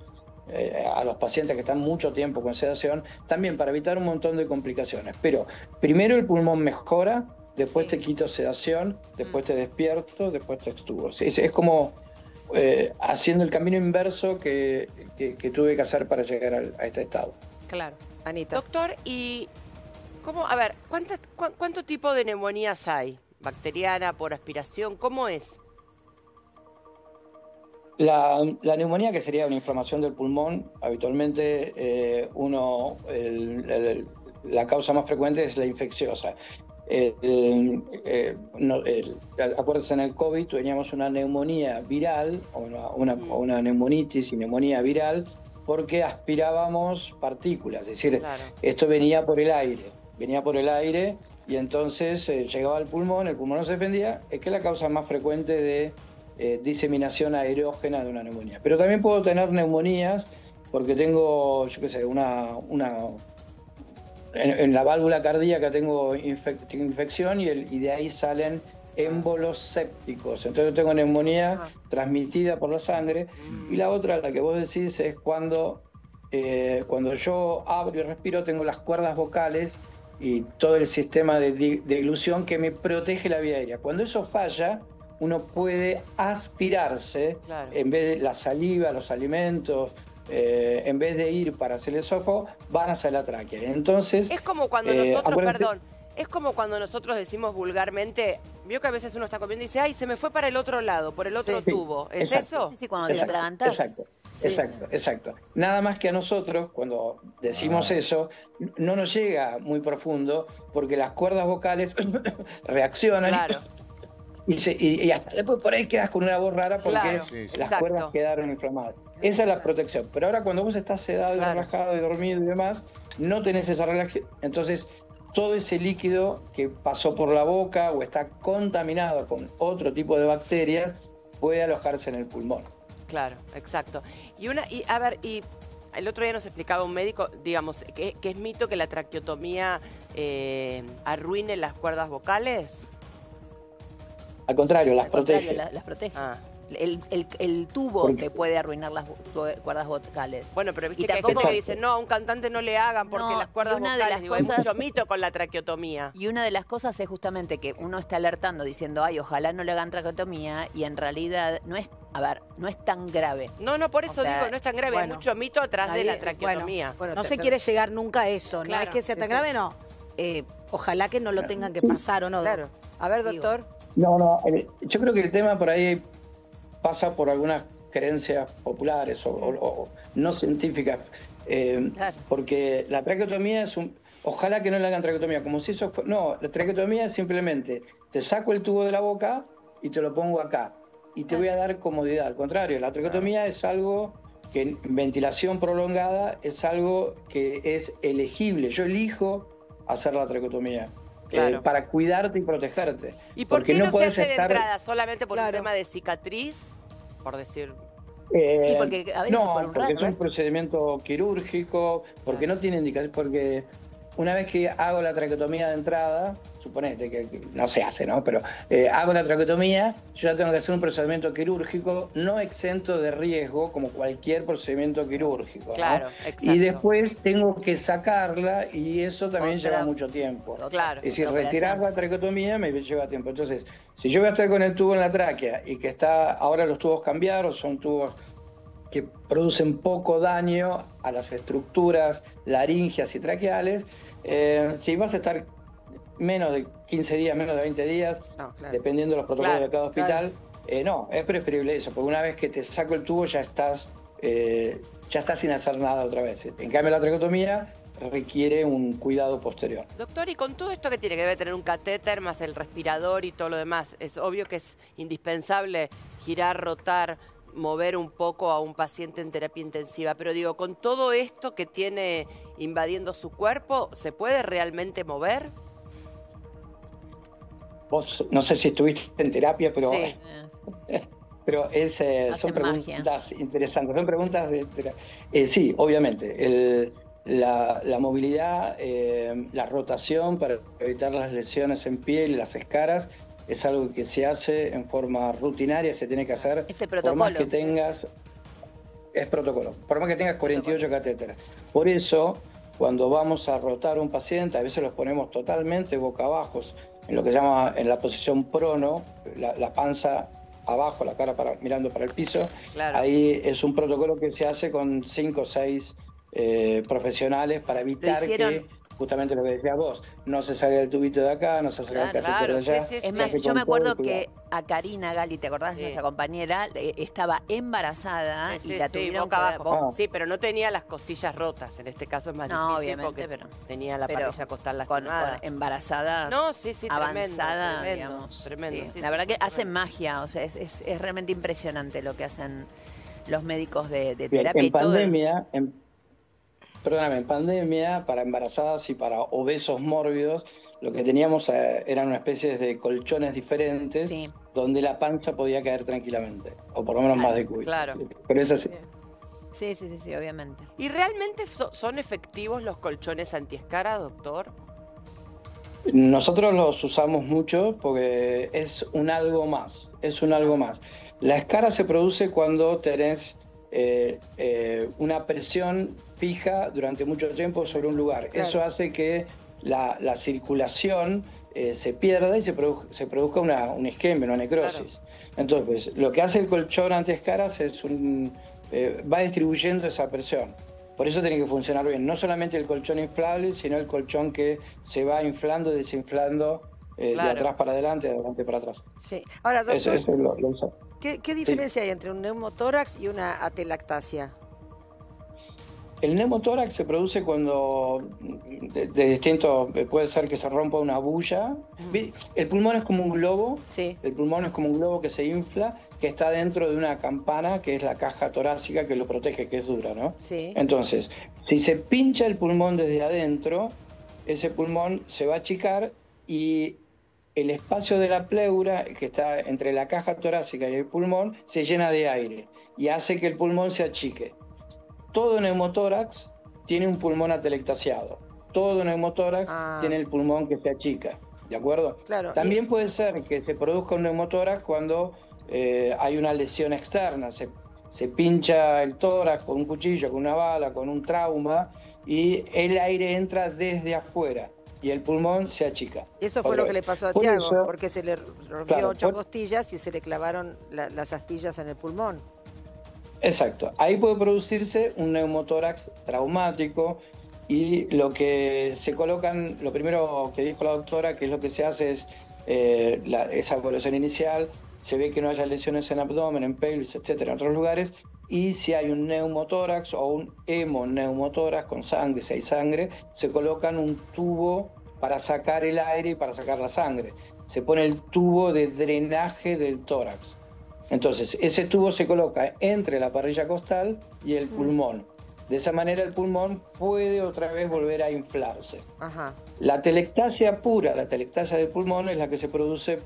Speaker 6: a los pacientes que están mucho tiempo con sedación, también para evitar un montón de complicaciones. Pero primero el pulmón mejora, después te quito sedación, después te despierto, después te extubo. Es como haciendo el camino inverso que tuve que hacer para llegar a este estado.
Speaker 5: Claro.
Speaker 1: Anita.
Speaker 3: Doctor, y ¿cuánto tipo de neumonías hay? ¿Bacteriana, por aspiración? ¿Cómo es?
Speaker 6: La neumonía, que sería una inflamación del pulmón, habitualmente la causa más frecuente es la infecciosa. Acuérdense, en el COVID teníamos una neumonía viral, o una neumonitis y neumonía viral, porque aspirábamos partículas, es decir, esto venía por el aire y entonces llegaba al pulmón, el pulmón no se defendía, es que es la causa más frecuente de diseminación aerógena de una neumonía. Pero también puedo tener neumonías porque tengo, en la válvula cardíaca tengo infección y de ahí salen émbolos sépticos. Entonces yo tengo neumonía transmitida por la sangre. Y la otra, la que vos decís, es cuando yo abro y respiro, tengo las cuerdas vocales y todo el sistema de dilución que me protege la vía aérea. Cuando eso falla, uno puede aspirarse, en vez de la saliva, los alimentos, en vez de ir para hacer el esófago, van hacia la tráquea. Entonces,
Speaker 3: es como cuando nosotros, Es como cuando nosotros decimos vulgarmente, vio que a veces uno está comiendo y dice, ay, se me fue para el otro lado, por el otro tubo. ¿Es eso?
Speaker 8: Sí, cuando te atragantas.
Speaker 6: Exacto. Nada más que a nosotros, cuando decimos eso, no nos llega muy profundo porque las cuerdas vocales reaccionan.
Speaker 3: Claro.
Speaker 6: Y hasta después por ahí quedas con una voz rara porque las cuerdas quedaron inflamadas. Esa es la protección. Pero ahora cuando vos estás sedado y relajado y dormido y demás, no tenés esa relajación. Entonces, todo ese líquido que pasó por la boca o está contaminado con otro tipo de bacterias puede alojarse en el pulmón.
Speaker 3: Claro, exacto. Y el otro día nos explicaba un médico, digamos, que es mito que la traqueotomía arruine las cuerdas vocales.
Speaker 6: Al contrario, las protege.
Speaker 8: Las protege. El tubo te puede arruinar las cuerdas vocales.
Speaker 3: Bueno, pero viste que hay gente que dice, no, a un cantante no le hagan porque las cuerdas vocales, hay mucho mito con la traqueotomía.
Speaker 8: Y una de las cosas es justamente que uno está alertando diciendo, ay, ojalá no le hagan traqueotomía, y en realidad no es, no es tan grave.
Speaker 3: No, por eso digo, no es tan grave, hay mucho mito atrás de la traqueotomía.
Speaker 2: Bueno, no se quiere llegar nunca a eso, no es que sea tan grave, no. Ojalá que no lo tengan que pasar o no.
Speaker 1: Claro. A ver, doctor.
Speaker 6: No, yo creo que el tema por ahí pasa por algunas creencias populares o no científicas, porque la traqueotomía es ojalá que no le hagan traqueotomía, como si eso no, la traqueotomía es simplemente, te saco el tubo de la boca y te lo pongo acá, y te voy a dar comodidad. Al contrario, la traqueotomía es algo que en ventilación prolongada es algo que es elegible. Yo elijo hacer la traqueotomía. Para cuidarte y protegerte.
Speaker 3: ¿Y por qué no se hace de entrada? ¿Solamente por un tema de cicatriz? Por decir...
Speaker 8: y porque a veces
Speaker 6: porque es un procedimiento quirúrgico, porque no tiene indicación, porque una vez que hago la traqueotomía de entrada, suponete que no se hace, ¿no? Pero hago la traqueotomía, yo ya tengo que hacer un procedimiento quirúrgico no exento de riesgo, como cualquier procedimiento quirúrgico, ¿no?
Speaker 3: Claro, exacto.
Speaker 6: Y después tengo que sacarla y eso también lleva mucho tiempo.
Speaker 3: Claro.
Speaker 6: Es decir, retirar la traqueotomía me lleva tiempo. Entonces, si yo voy a estar con el tubo en la tráquea y que ahora los tubos cambiaron, son tubos que producen poco daño a las estructuras laringeas y traqueales, si vas a estar menos de 15 días, menos de 20 días, dependiendo de los protocolos de cada hospital, no, es preferible eso, porque una vez que te saco el tubo ya estás sin hacer nada otra vez. En cambio, la traqueotomía requiere un cuidado posterior.
Speaker 3: Doctor, y con todo esto que tiene que debe tener un catéter, más el respirador y todo lo demás, es obvio que es indispensable girar, rotar, mover un poco a un paciente en terapia intensiva, pero digo, con todo esto que tiene invadiendo su cuerpo, ¿se puede realmente mover?
Speaker 6: Vos, no sé si estuviste en terapia, pero...
Speaker 3: Sí.
Speaker 6: Pero son preguntas interesantes, son preguntas de... sí, obviamente, la movilidad, la rotación para evitar las lesiones en piel y las escaras es algo que se hace en forma rutinaria, se tiene que hacer por más que tengas... Es protocolo, por más que tengas 48 catéteres. Por eso, cuando vamos a rotar un paciente, a veces los ponemos totalmente boca abajo, en lo que se llama en la posición prono, la panza abajo, la cara mirando para el piso. Claro. Ahí es un protocolo que se hace con 5 o 6 profesionales para evitar que, justamente lo que decías vos, no se salga el tubito de acá, no se salga el catéter de allá.
Speaker 8: Es más, yo me acuerdo que a Karina Gali, ¿te acordás de nuestra compañera? Estaba embarazada y la tuvieron
Speaker 3: boca abajo. Sí, pero no tenía las costillas rotas. En este caso es más difícil
Speaker 8: obviamente,
Speaker 3: porque tenía la parilla costal lastimada.
Speaker 8: Embarazada, avanzada, tremendo. La verdad que hacen magia, o sea, es realmente impresionante lo que hacen los médicos de terapia.
Speaker 6: En pandemia... Perdóname, en pandemia, para embarazadas y para obesos mórbidos, lo que teníamos eran una especie de colchones diferentes donde la panza podía caer tranquilamente, o por lo menos más de cúbito.
Speaker 3: Claro.
Speaker 6: Pero es así.
Speaker 8: Sí, obviamente.
Speaker 3: ¿Y realmente son efectivos los colchones antiescara, doctor?
Speaker 6: Nosotros los usamos mucho porque es un algo más, La escara se produce cuando tenés una presión fija durante mucho tiempo sobre un lugar. Claro. Eso hace que la circulación se pierda y se produzca una isquemia, una necrosis. Claro. Entonces, lo que hace el colchón antiescaras es va distribuyendo esa presión. Por eso tiene que funcionar bien, no solamente el colchón inflable, sino el colchón que se va inflando y desinflando de atrás para adelante, de adelante para atrás.
Speaker 1: Sí. Ahora, doctor,
Speaker 6: eso lo usa.
Speaker 1: ¿Qué diferencia hay entre un neumotórax y una atelactasia?
Speaker 6: El neumotórax se produce cuando de distinto, puede ser que se rompa una bulla. El pulmón es como un globo, el pulmón es como un globo que se infla, que está dentro de una campana, que es la caja torácica que lo protege, que es dura, ¿no?
Speaker 1: Sí.
Speaker 6: Entonces, si se pincha el pulmón desde adentro, ese pulmón se va a achicar y el espacio de la pleura, que está entre la caja torácica y el pulmón, se llena de aire y hace que el pulmón se achique. Todo neumotórax tiene un pulmón atelectasiado. Todo neumotórax tiene el pulmón que se achica, ¿de acuerdo?
Speaker 1: Claro.
Speaker 6: También puede ser que se produzca un neumotórax cuando hay una lesión externa. Se pincha el tórax con un cuchillo, con una bala, con un trauma, y el aire entra desde afuera y el pulmón se achica.
Speaker 1: Eso fue lo que le pasó a Tiago, porque se le rompió 8 costillas y se le clavaron las astillas en el pulmón.
Speaker 6: Exacto. Ahí puede producirse un neumotórax traumático y lo que se colocan, lo primero que dijo la doctora, que es lo que se hace es esa evaluación inicial, se ve que no haya lesiones en abdomen, en pelvis, etcétera, en otros lugares, y si hay un neumotórax o un hemoneumotórax con sangre, si hay sangre, se colocan un tubo para sacar el aire y para sacar la sangre. Se pone el tubo de drenaje del tórax. Entonces, ese tubo se coloca entre la parrilla costal y el pulmón. De esa manera el pulmón puede otra vez volver a inflarse.
Speaker 1: Ajá.
Speaker 6: La atelectasia pura, la atelectasia del pulmón, es la que se produce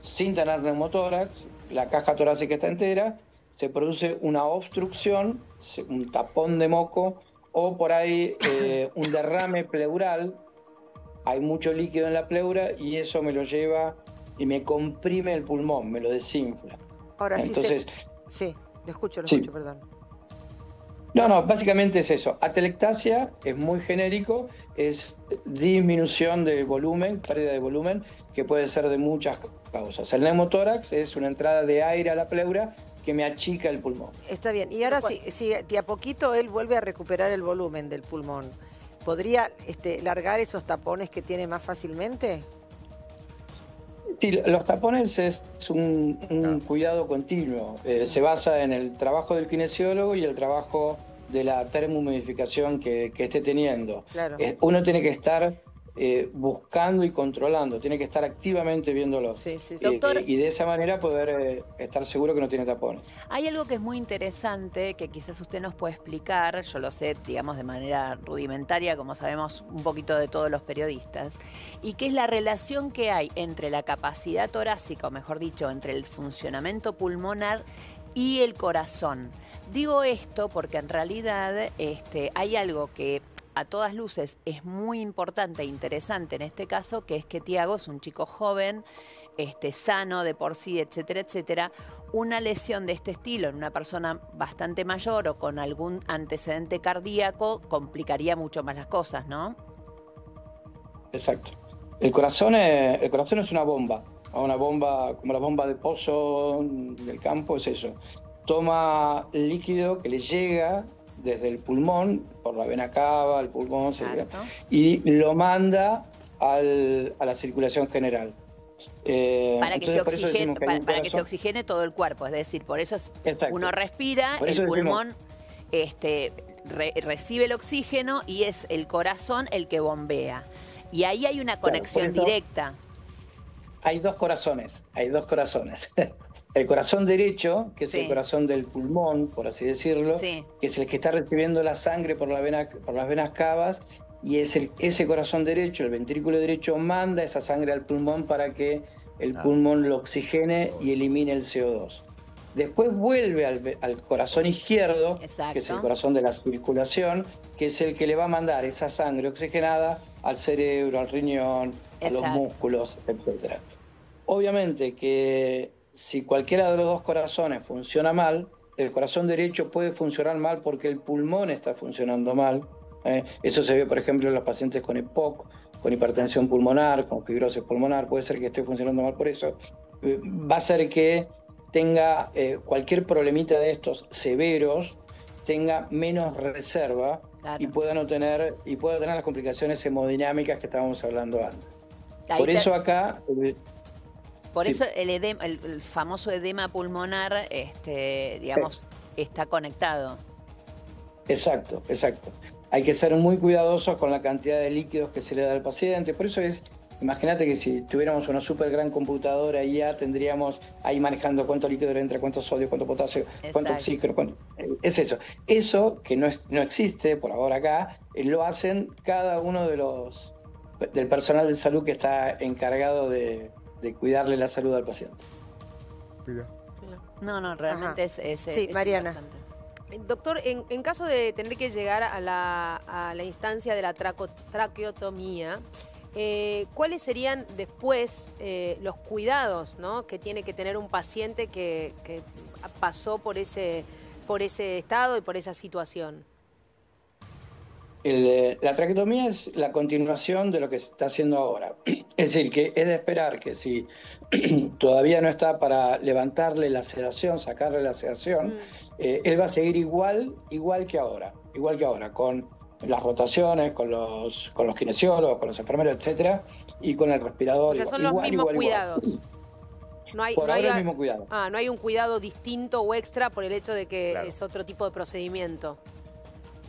Speaker 6: sin tener neumotórax, la caja torácica está entera, se produce una obstrucción, un tapón de moco, o por ahí un derrame pleural, hay mucho líquido en la pleura y eso me lo lleva y me comprime el pulmón, me lo desinfla.
Speaker 1: Ahora
Speaker 6: entonces,
Speaker 1: sí, lo escucho, perdón.
Speaker 6: No, básicamente es eso. Atelectasia es muy genérico, es disminución de volumen, pérdida de volumen, que puede ser de muchas causas. El neumotórax es una entrada de aire a la pleura que me achica el pulmón.
Speaker 1: Está bien. Y ahora si de a poquito él vuelve a recuperar el volumen del pulmón, ¿podría largar esos tapones que tiene más fácilmente?
Speaker 6: Sí, los tapones es un cuidado continuo. Se basa en el trabajo del kinesiólogo y el trabajo de la termohumidificación que esté teniendo.
Speaker 1: Claro.
Speaker 6: Uno tiene que estar buscando y controlando, tiene que estar activamente viéndolo.
Speaker 8: Sí. Doctor,
Speaker 6: y de esa manera poder estar seguro que no tiene tapones.
Speaker 8: Hay algo que es muy interesante que quizás usted nos puede explicar, yo lo sé, digamos, de manera rudimentaria, como sabemos un poquito de todos los periodistas, y que es la relación que hay entre la capacidad torácica, o mejor dicho, entre el funcionamiento pulmonar y el corazón. Digo esto porque en realidad hay algo que a todas luces es muy importante e interesante en este caso, que es que Tiago es un chico joven, sano de por sí, etcétera, etcétera. Una lesión de este estilo en una persona bastante mayor o con algún antecedente cardíaco complicaría mucho más las cosas, ¿no?
Speaker 6: Exacto. El corazón es una bomba como la bomba de pozo del campo, es eso. Toma líquido que le llega desde el pulmón, por la vena cava, al pulmón, y lo manda a la circulación general.
Speaker 8: Para que se oxigene todo el cuerpo, es decir, por eso uno respira, el pulmón recibe el oxígeno y es el corazón el que bombea. Y ahí hay una conexión directa.
Speaker 6: Hay dos corazones. El corazón derecho, que es el corazón del pulmón, por así decirlo, que es el que está recibiendo la sangre por las venas cavas, y es ese corazón derecho, el ventrículo derecho, manda esa sangre al pulmón para que el pulmón lo oxigene y elimine el CO2. Después vuelve al corazón izquierdo, que es el corazón de la circulación, que es el que le va a mandar esa sangre oxigenada al cerebro, al riñón, a los músculos, etc. Obviamente que si cualquiera de los dos corazones funciona mal, el corazón derecho puede funcionar mal porque el pulmón está funcionando mal. Eso se ve, por ejemplo, en los pacientes con EPOC, con hipertensión pulmonar, con fibrosis pulmonar. Puede ser que esté funcionando mal por eso. Va a ser que tenga cualquier problemita de estos severos, tenga menos reserva y pueda tener las complicaciones hemodinámicas que estábamos hablando antes. Por eso acá...
Speaker 8: Por eso el famoso edema pulmonar, digamos, está conectado.
Speaker 6: Exacto. Hay que ser muy cuidadosos con la cantidad de líquidos que se le da al paciente. Por eso imagínate que si tuviéramos una súper gran computadora y ya tendríamos ahí manejando cuánto líquido le entra, cuánto sodio, cuánto potasio, cuánto oxígeno. Es eso. Eso que no existe por ahora acá, lo hacen cada uno del personal de salud que está encargado de cuidarle la salud al paciente.
Speaker 8: No, realmente
Speaker 1: sí, Mariana.
Speaker 8: Importante.
Speaker 5: Doctor, en caso de tener que llegar a la instancia de la traqueotomía, ¿cuáles serían después los cuidados, ¿no?, que tiene que tener un paciente que pasó por ese estado y por esa situación?
Speaker 6: La traqueotomía es la continuación de lo que se está haciendo ahora. Es decir, que es de esperar que si todavía no está para levantarle la sedación, sacarle la sedación, él va a seguir igual que ahora, con las rotaciones, con los kinesiólogos, con los enfermeros, etcétera, y con el respirador.
Speaker 5: O sea, son los mismos cuidados.
Speaker 6: Por ahora el mismo cuidado.
Speaker 5: No hay un cuidado distinto o extra por el hecho de que es otro tipo de procedimiento.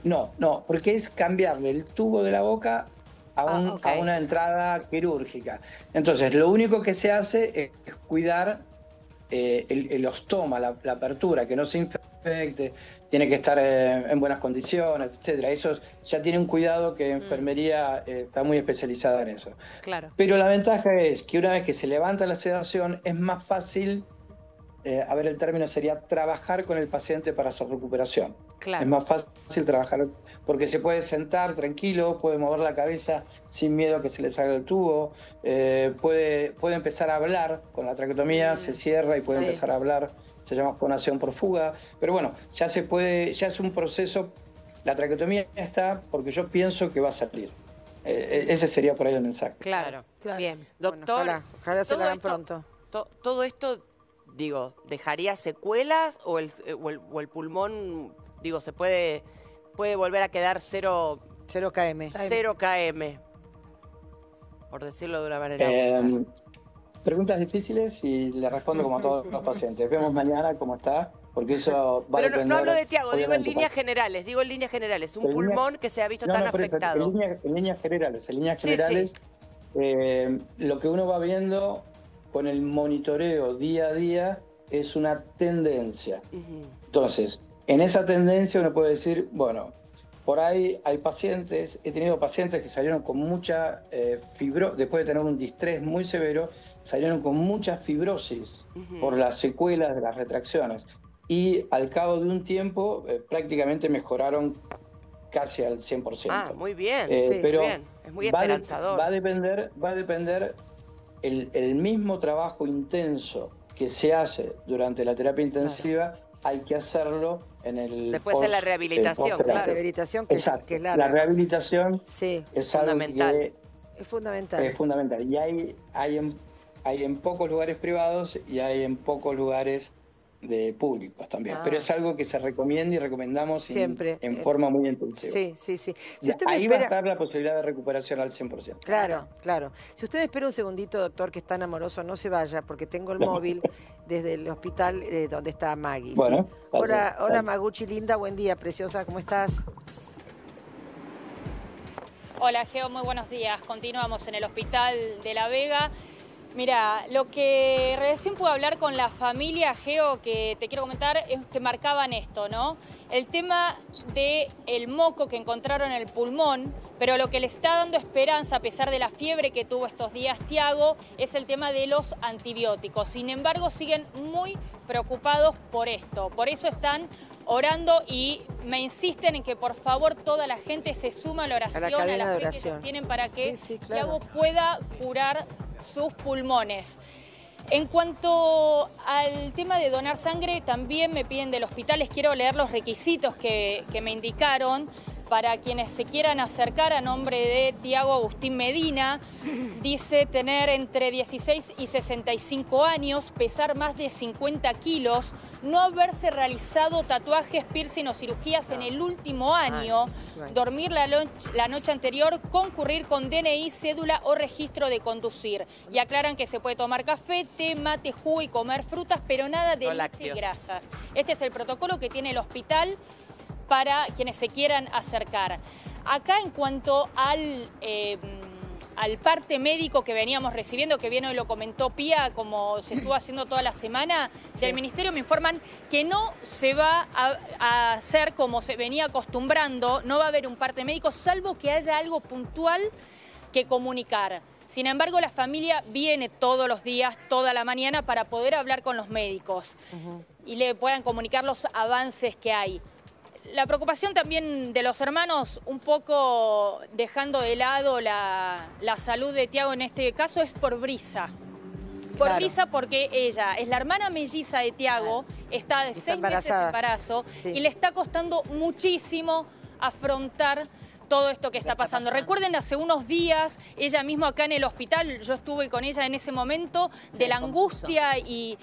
Speaker 6: No, porque es cambiarle el tubo de la boca a una entrada quirúrgica. Entonces, lo único que se hace es cuidar el ostoma, la apertura, que no se infecte, tiene que estar en buenas condiciones, etcétera. Eso ya tiene un cuidado que enfermería está muy especializada en eso.
Speaker 5: Claro.
Speaker 6: Pero la ventaja es que una vez que se levanta la sedación, es más fácil, el término sería trabajar con el paciente para su recuperación.
Speaker 5: Claro.
Speaker 6: Es más fácil trabajar porque se puede sentar tranquilo, puede mover la cabeza sin miedo a que se le salga el tubo, puede empezar a hablar con la traqueotomía, se cierra y puede empezar a hablar, se llama fonación por fuga, pero bueno, ya es un proceso, la traqueotomía está porque yo pienso que va a salir. Ese sería por ahí el mensaje.
Speaker 5: Claro. Bien.
Speaker 3: Doctor,
Speaker 1: bueno, ojalá se lo hagan pronto.
Speaker 3: Todo esto, digo, ¿dejaría secuelas o el pulmón, digo, se puede volver a quedar 0 km? 0 km, por decirlo de una manera.
Speaker 6: Preguntas difíciles y le respondo como a todos los pacientes. Vemos mañana cómo está, porque eso va a depender.
Speaker 3: Pero no hablo de Tiago, digo en líneas generales. Un pulmón que se ha visto tan afectado.
Speaker 6: En líneas generales, lo que uno va viendo con el monitoreo día a día es una tendencia. Entonces, en esa tendencia uno puede decir, bueno, por ahí hay pacientes, he tenido pacientes que salieron con mucha fibrosis, después de tener un distrés muy severo, salieron con mucha fibrosis por las secuelas de las retracciones. Y al cabo de un tiempo prácticamente mejoraron casi al 100%.
Speaker 3: Ah, muy bien,
Speaker 6: pero
Speaker 3: muy bien. Es muy esperanzador.
Speaker 6: Va a depender el mismo trabajo intenso que se hace durante la terapia intensiva, hay que hacerlo en el
Speaker 3: después de la rehabilitación,
Speaker 1: La rehabilitación que es larga.
Speaker 6: La rehabilitación es algo
Speaker 3: fundamental.
Speaker 6: Que
Speaker 1: es fundamental.
Speaker 6: Es fundamental. Y hay en pocos lugares privados y hay en pocos lugares de públicos también. Pero es algo que se recomienda y recomendamos
Speaker 1: siempre
Speaker 6: en forma muy intensiva.
Speaker 1: Sí. Si
Speaker 6: ahí va a estar la posibilidad de recuperación al 100%.
Speaker 1: Claro. Si usted me espera un segundito, doctor, que es tan amoroso, no se vaya, porque tengo el móvil desde el hospital donde está Maggie.
Speaker 6: Bueno,
Speaker 1: Hola Maguchi, linda, buen día, preciosa, ¿cómo estás?
Speaker 9: Hola, Geo, muy buenos días. Continuamos en el Hospital de La Vega. Mira, lo que recién pude hablar con la familia, Geo, que te quiero comentar, es que marcaban esto, ¿no? El tema del moco que encontraron en el pulmón, pero lo que le está dando esperanza, a pesar de la fiebre que tuvo estos días Tiago, es el tema de los antibióticos. Sin embargo, siguen muy preocupados por esto. Por eso están orando y me insisten en que por favor toda la gente se suma a la oración, a la fe que ellos tienen para que Tiago pueda curar sus pulmones. En cuanto al tema de donar sangre, también me piden del hospital, les quiero leer los requisitos que me indicaron. para quienes se quieran acercar, a nombre de Tiago Agustín Medina. Dice tener entre 16 y 65 años, pesar más de 50 kilos, no haberse realizado tatuajes, piercing o cirugías en el último año, dormir la noche anterior, concurrir con DNI, cédula o registro de conducir. Y aclaran que se puede tomar café, té, mate, jugo y comer frutas, pero nada de leche y grasas. Este es el protocolo que tiene el hospital para quienes se quieran acercar. Acá, en cuanto al parte médico que veníamos recibiendo, que bien hoy lo comentó Pía, como se estuvo haciendo toda la semana, del Ministerio me informan que no se va a hacer como se venía acostumbrando, no va a haber un parte médico, salvo que haya algo puntual que comunicar. Sin embargo, la familia viene todos los días, toda la mañana, para poder hablar con los médicos y le puedan comunicar los avances que hay. La preocupación también de los hermanos, un poco dejando de lado la salud de Tiago en este caso, es por Brisa. Por Brisa, porque ella es la hermana melliza de Tiago, está de 6 meses de embarazo y le está costando muchísimo afrontar todo esto que está pasando. Recuerden, hace unos días, ella misma acá en el hospital, yo estuve con ella en ese momento, de la angustia y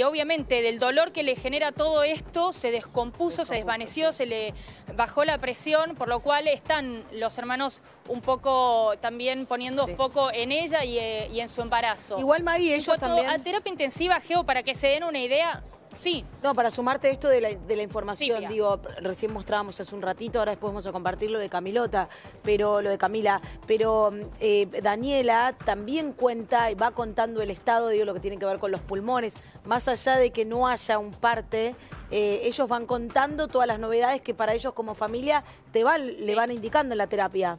Speaker 9: obviamente del dolor que le genera todo esto, se descompuso, se desvaneció, se le bajó la presión, por lo cual están los hermanos un poco también poniendo foco en ella y en su embarazo.
Speaker 2: Igual, Maggie, ellos también...
Speaker 9: A terapia intensiva, Geo, para que se den una idea... Sí.
Speaker 2: No, para sumarte esto de la información, sí, digo, recién mostrábamos hace un ratito, ahora después vamos a compartir lo de Camila, pero Daniela también cuenta y va contando el estado, digo, lo que tiene que ver con los pulmones, más allá de que no haya un parte, ellos van contando todas las novedades que para ellos como familia le van indicando en la terapia.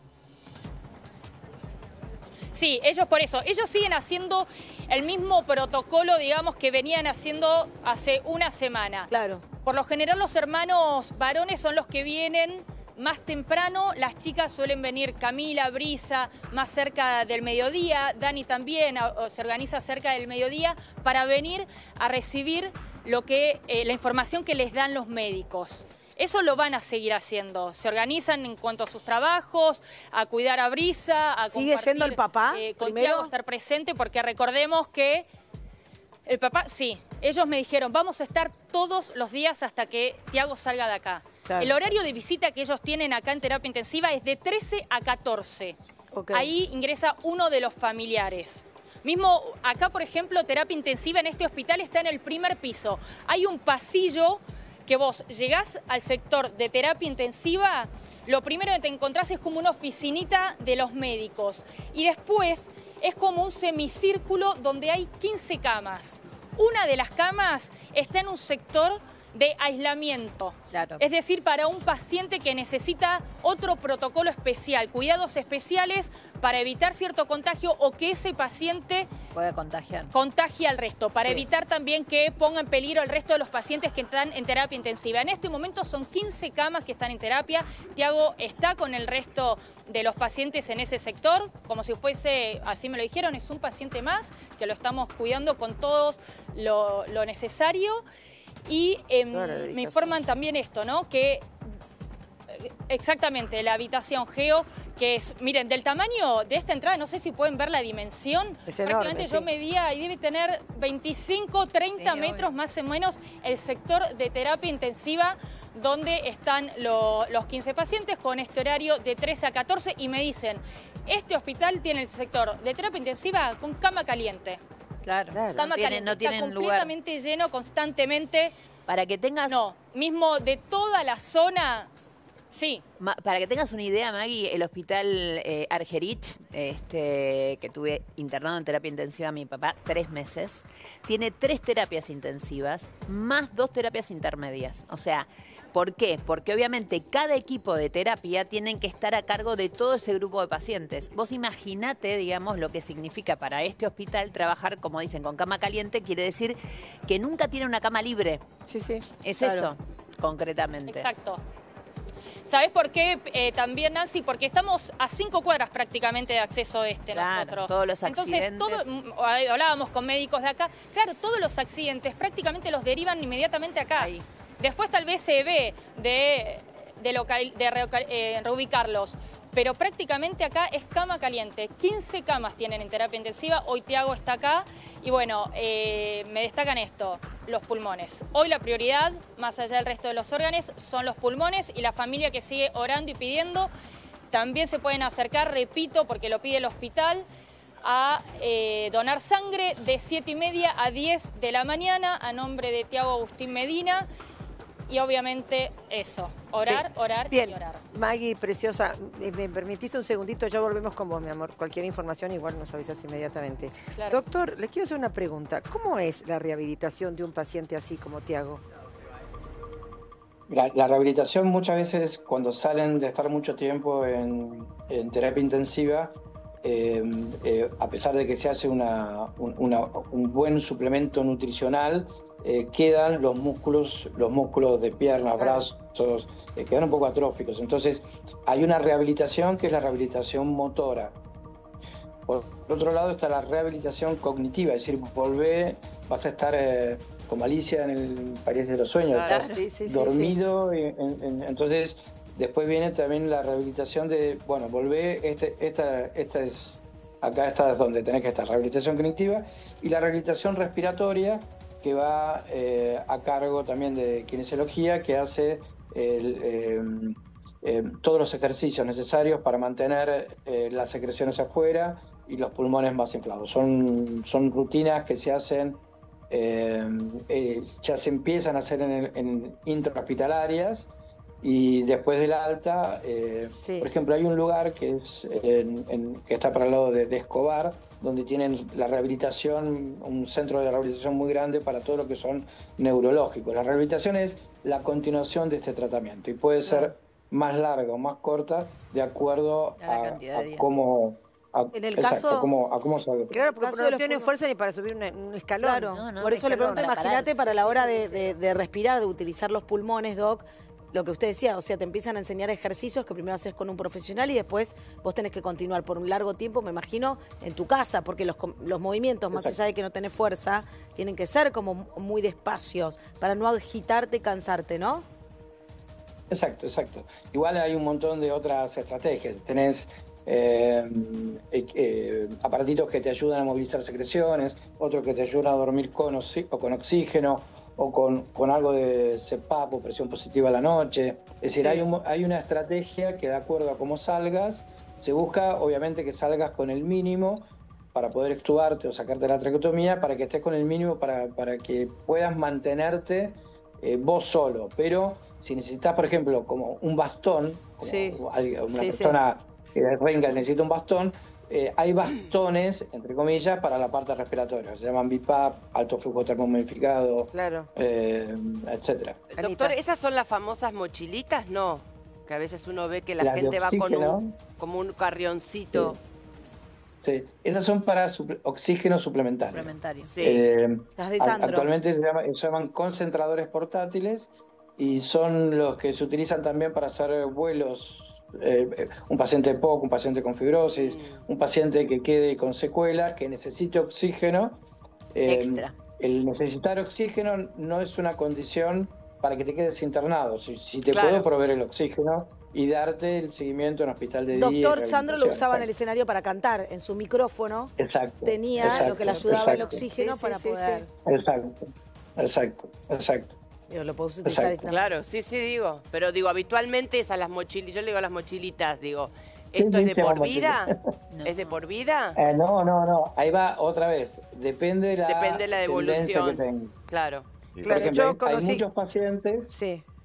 Speaker 9: Sí, ellos por eso, ellos siguen haciendo el mismo protocolo, digamos, que venían haciendo hace una semana.
Speaker 2: Claro.
Speaker 9: Por lo general los hermanos varones son los que vienen más temprano, las chicas suelen venir, Camila, Brisa, más cerca del mediodía, Dani también se organiza cerca del mediodía para venir a recibir la información que les dan los médicos. Eso lo van a seguir haciendo. Se organizan en cuanto a sus trabajos, a cuidar a Brisa, a
Speaker 2: ¿sigue siendo el papá
Speaker 9: con Tiago, estar presente, porque recordemos que el papá, sí, ellos me dijeron, vamos a estar todos los días hasta que Tiago salga de acá. Claro. El horario de visita que ellos tienen acá en terapia intensiva es de 13 a 14. Okay. Ahí ingresa uno de los familiares. Mismo acá, por ejemplo, terapia intensiva en este hospital está en el primer piso. Hay un pasillo que vos llegás al sector de terapia intensiva, lo primero que te encontrás es como una oficinita de los médicos. Y después es como un semicírculo donde hay 15 camas. Una de las camas está en un sector de aislamiento. Claro. Es decir, para un paciente que necesita otro protocolo especial, cuidados especiales para evitar cierto contagio o que ese paciente
Speaker 8: pueda contagiar.
Speaker 9: Contagie al resto, para evitar también que ponga en peligro el resto de los pacientes que están en terapia intensiva. En este momento son 15 camas que están en terapia. Tiago está con el resto de los pacientes en ese sector, como si fuese, así me lo dijeron, es un paciente más que lo estamos cuidando con todo lo necesario. Y me informan también esto, ¿no? Que exactamente, la habitación Geo, que es, miren, del tamaño de esta entrada, no sé si pueden ver la dimensión. Es enorme, prácticamente yo medía y debe tener 25, 30 metros más o menos el sector de terapia intensiva donde están los 15 pacientes con este horario de 13 a 14 y me dicen, este hospital tiene el sector de terapia intensiva con cama caliente.
Speaker 8: Claro,
Speaker 9: no tienen está completamente lugar. Lleno constantemente.
Speaker 8: Para que tengas...
Speaker 9: No, mismo de toda la zona, sí.
Speaker 8: Para que tengas una idea, Maggie, el hospital Argerich, que tuve internado en terapia intensiva a mi papá 3 meses, tiene 3 terapias intensivas más 2 terapias intermedias. O sea, ¿por qué? Porque obviamente cada equipo de terapia tienen que estar a cargo de todo ese grupo de pacientes. Vos imaginate, digamos, lo que significa para este hospital trabajar, como dicen, con cama caliente, quiere decir que nunca tiene una cama libre.
Speaker 2: Sí, sí.
Speaker 8: Es claro. Eso, concretamente.
Speaker 9: Exacto. ¿Sabés por qué también, Nancy? Porque estamos a 5 cuadras prácticamente de acceso nosotros.
Speaker 8: Todos los accidentes.
Speaker 9: Entonces, hablábamos con médicos de acá. Claro, todos los accidentes prácticamente los derivan inmediatamente acá. Ahí. Después tal vez se ve de reubicarlos. Pero prácticamente acá es cama caliente. 15 camas tienen en terapia intensiva. Hoy Tiago está acá y bueno, me destacan esto, los pulmones. Hoy la prioridad, más allá del resto de los órganos, son los pulmones y la familia que sigue orando y pidiendo. También se pueden acercar, repito, porque lo pide el hospital, a donar sangre de 7:30 a 10 de la mañana a nombre de Tiago Agustín Medina. Y obviamente eso, orar, orar y orar.
Speaker 1: Maggie, preciosa, ¿me permitís un segundito? Ya volvemos con vos, mi amor. Cualquier información igual nos avisas inmediatamente. Claro. Doctor, le quiero hacer una pregunta. ¿Cómo es la rehabilitación de un paciente así como Tiago?
Speaker 6: La rehabilitación muchas veces cuando salen de estar mucho tiempo en terapia intensiva, a pesar de que se hace un buen suplemento nutricional, quedan los músculos de piernas, brazos, quedan un poco atróficos. Entonces hay una rehabilitación que es la rehabilitación motora. Por otro lado está la rehabilitación cognitiva, es decir, vas a estar como Alicia en el País de los Sueños, estás dormido. Entonces después viene también la rehabilitación de, bueno, acá está donde tenés que estar, rehabilitación cognitiva, y la rehabilitación respiratoria, que va a cargo también de kinesiología, que hace todos los ejercicios necesarios para mantener las secreciones afuera y los pulmones más inflados. Son rutinas que se hacen, ya se empiezan a hacer en intrahospitalarias, y después del alta, por ejemplo, hay un lugar que está para el lado de Escobar, donde tienen la rehabilitación, un centro de rehabilitación muy grande para todo lo que son neurológicos. La rehabilitación es la continuación de este tratamiento y puede ser más larga o más corta de acuerdo a cómo...
Speaker 2: En el caso,
Speaker 6: a cómo salga.
Speaker 1: Claro, porque no tienen fuerza ni para subir un escalón.
Speaker 2: Claro, por eso le pregunto, imagínate para la hora de respirar, de utilizar los pulmones, Doc, lo que usted decía, o sea, te empiezan a enseñar ejercicios que primero haces con un profesional y después vos tenés que continuar por un largo tiempo, me imagino, en tu casa, porque los movimientos, más allá de que no tenés fuerza, tienen que ser como muy despacios, para no agitarte y cansarte, ¿no?
Speaker 6: Exacto. Igual hay un montón de otras estrategias. Tenés aparatitos que te ayudan a movilizar secreciones, otros que te ayudan a dormir con oxígeno, o con algo de CPAP o presión positiva a la noche. Es decir, hay una estrategia que de acuerdo a cómo salgas, se busca obviamente que salgas con el mínimo para poder extubarte o sacarte la traqueotomía, para que estés con el mínimo para que puedas mantenerte vos solo. Pero si necesitas, por ejemplo, como un bastón, una persona que necesita un bastón, hay bastones, entre comillas, para la parte respiratoria. Se llaman BiPAP, alto flujo termomodificado, etcétera.
Speaker 3: Doctor, ¿esas son las famosas mochilitas? No, que a veces uno ve que la gente va con como un carrioncito.
Speaker 6: Sí, esas son para oxígeno suplementario.
Speaker 2: Las de Sandro.
Speaker 6: Actualmente se llaman concentradores portátiles y son los que se utilizan también para hacer vuelos. Un paciente de POC, un paciente con fibrosis, un paciente que quede con secuelas, que necesite oxígeno.
Speaker 8: Extra.
Speaker 6: El necesitar oxígeno no es una condición para que te quedes internado. Si te puedo proveer el oxígeno y darte el seguimiento en hospital de día.
Speaker 2: Doctor Sandro lo usaba en el escenario para cantar, en su micrófono. Tenía lo que le ayudaba el oxígeno para poder.
Speaker 6: Exacto.
Speaker 2: Pero lo puedo utilizar.
Speaker 3: Claro, sí, digo. Pero digo, habitualmente esas las mochilitas, yo le digo a las mochilitas, digo, ¿esto es de por vida? ¿Es de por vida?
Speaker 6: No. Ahí va otra vez. Depende de la
Speaker 3: devolución
Speaker 6: que tenga.
Speaker 3: Claro.
Speaker 6: Por ejemplo,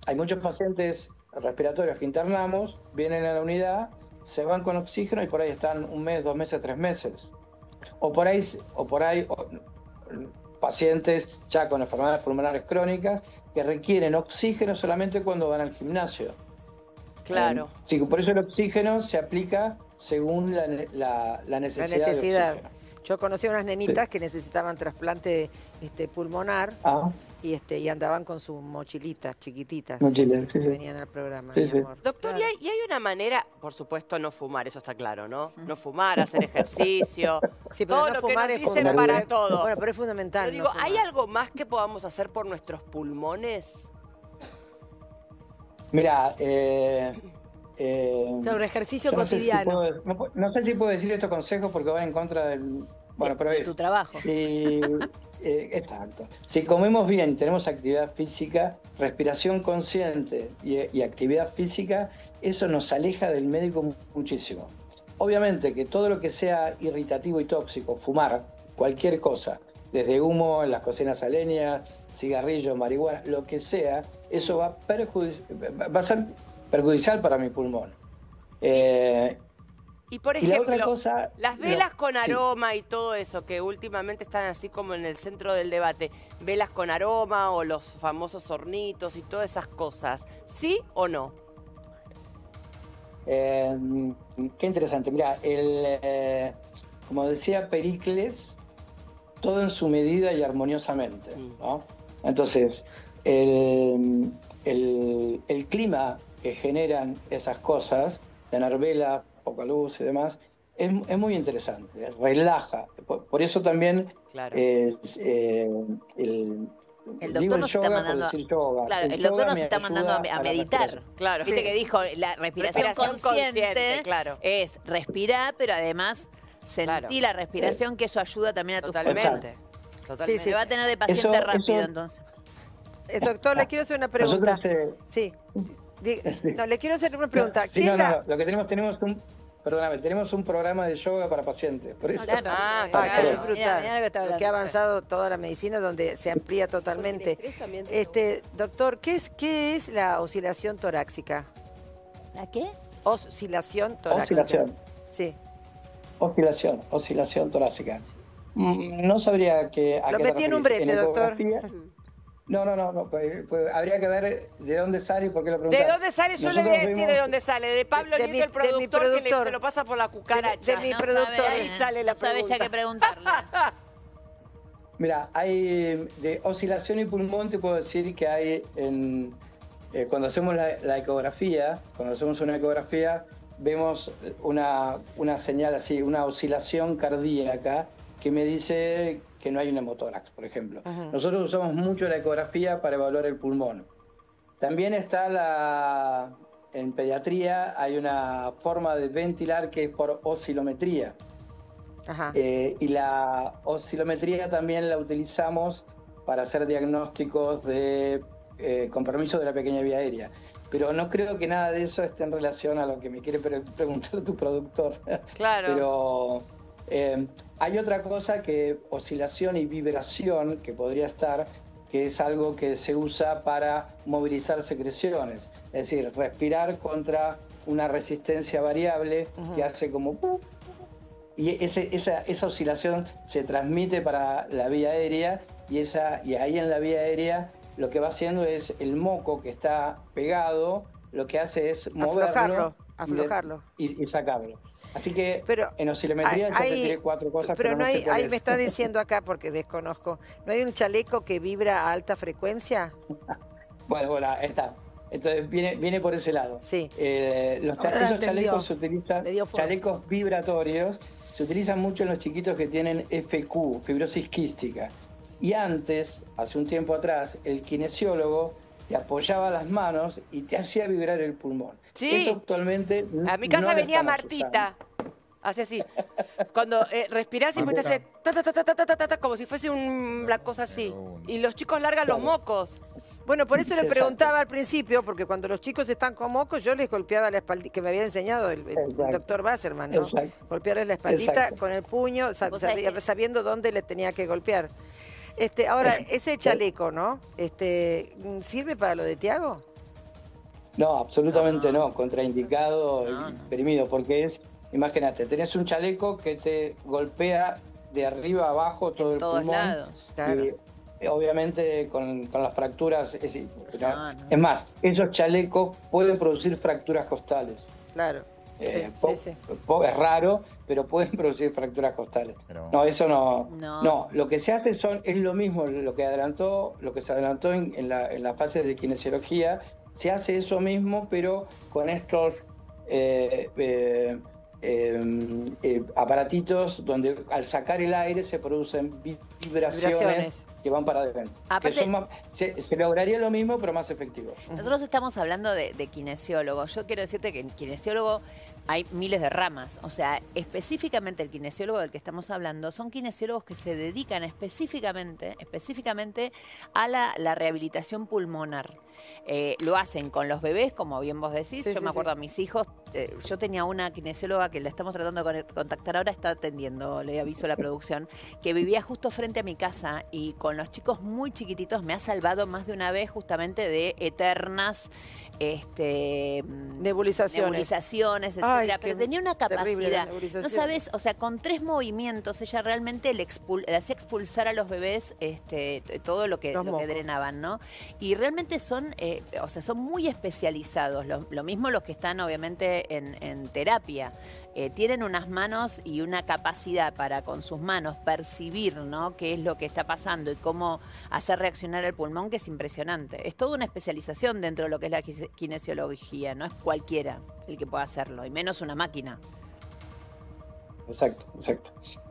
Speaker 6: hay muchos pacientes respiratorios que internamos, vienen a la unidad, se van con oxígeno y por ahí están 1 mes, 2 meses, 3 meses. O por ahí pacientes ya con enfermedades pulmonares crónicas que requieren oxígeno solamente cuando van al gimnasio.
Speaker 3: Claro.
Speaker 6: Sí, por eso el oxígeno se aplica según la necesidad de oxígeno.
Speaker 1: Yo conocí a unas nenitas que necesitaban trasplante pulmonar y andaban con sus mochilitas chiquititas que venían al programa.
Speaker 3: Doctor, y hay una manera, por supuesto, no fumar, eso está claro, ¿no? No fumar, hacer ejercicio,
Speaker 1: pero
Speaker 3: todo
Speaker 1: no
Speaker 3: lo
Speaker 1: fumar
Speaker 3: que nos
Speaker 1: es
Speaker 3: dicen para todo.
Speaker 1: Bueno, pero es fundamental.
Speaker 3: Pero digo, ¿hay algo más que podamos hacer por nuestros pulmones?
Speaker 6: Mira,
Speaker 2: un ejercicio cotidiano.
Speaker 6: No sé si puedo decir estos consejos porque van en contra del... Bueno, pero
Speaker 8: de tu trabajo.
Speaker 6: Exacto. Si comemos bien, tenemos actividad física, respiración consciente y actividad física, eso nos aleja del médico muchísimo. Obviamente que todo lo que sea irritativo y tóxico, fumar, cualquier cosa, desde humo en las cocinas a leña, cigarrillos, marihuana, lo que sea, eso va a ser perjudicial para mi pulmón.
Speaker 3: Y por ejemplo,
Speaker 6: la otra cosa,
Speaker 3: las velas con aroma y todo eso, que últimamente están así como en el centro del debate, velas con aroma o los famosos hornitos y todas esas cosas, ¿sí o no?
Speaker 6: Qué interesante. Mira, como decía Pericles, todo en su medida y armoniosamente, ¿no? Entonces, el clima que generan esas cosas, tener velas, poca luz y demás, es muy interesante, relaja. Por eso también
Speaker 3: claro.
Speaker 6: El
Speaker 8: doctor nos está mandando claro, el doctor nos está mandando a meditar.
Speaker 3: Claro.
Speaker 8: Viste que dijo, la respiración consciente
Speaker 3: claro.
Speaker 8: es respirar, pero además sentir la respiración, que eso ayuda también a tu
Speaker 3: Totalmente.
Speaker 8: Sí, se va a tener de paciente rápido entonces.
Speaker 1: Doctor, le quiero hacer una pregunta. Sí. No, le quiero hacer una pregunta.
Speaker 6: Lo que tenemos un programa de yoga para pacientes. Por eso.
Speaker 1: Claro.
Speaker 8: Claro.
Speaker 1: Mirá lo que ha avanzado toda la medicina, donde se amplía totalmente. Doctor, ¿qué es la oscilación torácica?
Speaker 8: ¿La qué?
Speaker 1: Oscilación torácica.
Speaker 6: Oscilación.
Speaker 1: Sí.
Speaker 6: Oscilación torácica. No sabría qué.
Speaker 1: Lo metí en un brete, doctor.
Speaker 6: No, pues habría que ver de dónde sale y por qué lo preguntas.
Speaker 3: ¿De dónde sale? Yo le voy a decir de dónde sale. De Pablo Nieto, el productor, que se lo pasa por la cucaracha.
Speaker 1: De mi productor.
Speaker 3: Ahí sale la pregunta.
Speaker 8: No sabe ya qué preguntarle.
Speaker 6: Mira, hay de oscilación y pulmón, te puedo decir que hay cuando hacemos la ecografía, vemos una señal así, una oscilación cardíaca que me dice que no hay un hemotórax, por ejemplo. Nosotros usamos mucho la ecografía para evaluar el pulmón. También está en pediatría hay una forma de ventilar que es por oscilometría. Y la oscilometría también la utilizamos para hacer diagnósticos de compromiso de la pequeña vía aérea. Pero no creo que nada de eso esté en relación a lo que me quiere preguntar tu productor.
Speaker 3: Claro.
Speaker 6: Pero hay otra cosa que oscilación y vibración que podría estar, que es algo que se usa para movilizar secreciones. Es decir, respirar contra una resistencia variable que hace como... Y esa oscilación se transmite para la vía aérea y ahí en la vía aérea lo que va haciendo es el moco que está pegado, lo que hace es moverlo,
Speaker 1: aflojarlo
Speaker 6: y sacarlo. Así que en oscilometría yo te tiré 4 cosas.
Speaker 1: Pero no hay, ahí me está diciendo acá, porque desconozco, ¿no hay un chaleco que vibra a alta frecuencia?
Speaker 6: Bueno, está. Entonces viene por ese lado.
Speaker 1: Sí.
Speaker 6: Esos chalecos se utilizan, chalecos vibratorios, se utilizan mucho en los chiquitos que tienen FQ, fibrosis quística. Y antes, hace un tiempo atrás, el kinesiólogo te apoyaba las manos y te hacía vibrar el pulmón.
Speaker 3: Sí.
Speaker 6: Eso actualmente
Speaker 3: a mi casa venía Martita. Hace así. Cuando respirás y te hace como si fuese una cosa así. Y los chicos largan los mocos.
Speaker 1: Bueno, por eso le preguntaba al principio, porque cuando los chicos están con mocos, yo les golpeaba la espaldita, que me había enseñado el doctor Wasserman, ¿no? Golpearles la espaldita con el puño, sabiendo dónde le tenía que golpear. Ahora, ese chaleco, ¿no? ¿Sirve para lo de Tiago?
Speaker 6: No, absolutamente no, contraindicado, perimido, porque imagínate, tenés un chaleco que te golpea de arriba a abajo todo el pulmón. En todos lados. Claro. Obviamente con las fracturas, es más, esos chalecos pueden producir fracturas costales.
Speaker 1: Claro.
Speaker 6: Es raro, pero pueden producir fracturas costales. No, eso no. Lo que se hace es lo mismo, lo que se adelantó en la fase de kinesiología, se hace eso mismo, pero con estos aparatitos donde al sacar el aire se producen vibraciones que van para adentro. Aparte, se lograría lo mismo, pero más efectivo.
Speaker 8: Nosotros estamos hablando de kinesiólogos. Yo quiero decirte que en kinesiólogo hay miles de ramas. O sea, específicamente el kinesiólogo del que estamos hablando son kinesiólogos que se dedican específicamente a la rehabilitación pulmonar. Lo hacen con los bebés, como bien vos decís. Yo me acuerdo a mis hijos, yo tenía una kinesióloga que la estamos tratando de contactar ahora, está atendiendo, le aviso a la producción, que vivía justo frente a mi casa y con los chicos muy chiquititos me ha salvado más de una vez justamente de eternas nebulizaciones, etcétera. Ay, pero tenía una capacidad, no sabes, o sea, con 3 movimientos ella realmente le hacía expulsar a los bebés todo lo que drenaban, ¿no? Y realmente son, o sea, son muy especializados, lo mismo los que están obviamente en terapia. Tienen unas manos y una capacidad para con sus manos percibir, ¿no?, qué es lo que está pasando y cómo hacer reaccionar el pulmón, que es impresionante. Es toda una especialización dentro de lo que es la kinesiología, no es cualquiera el que pueda hacerlo, y menos una máquina.
Speaker 6: Exacto.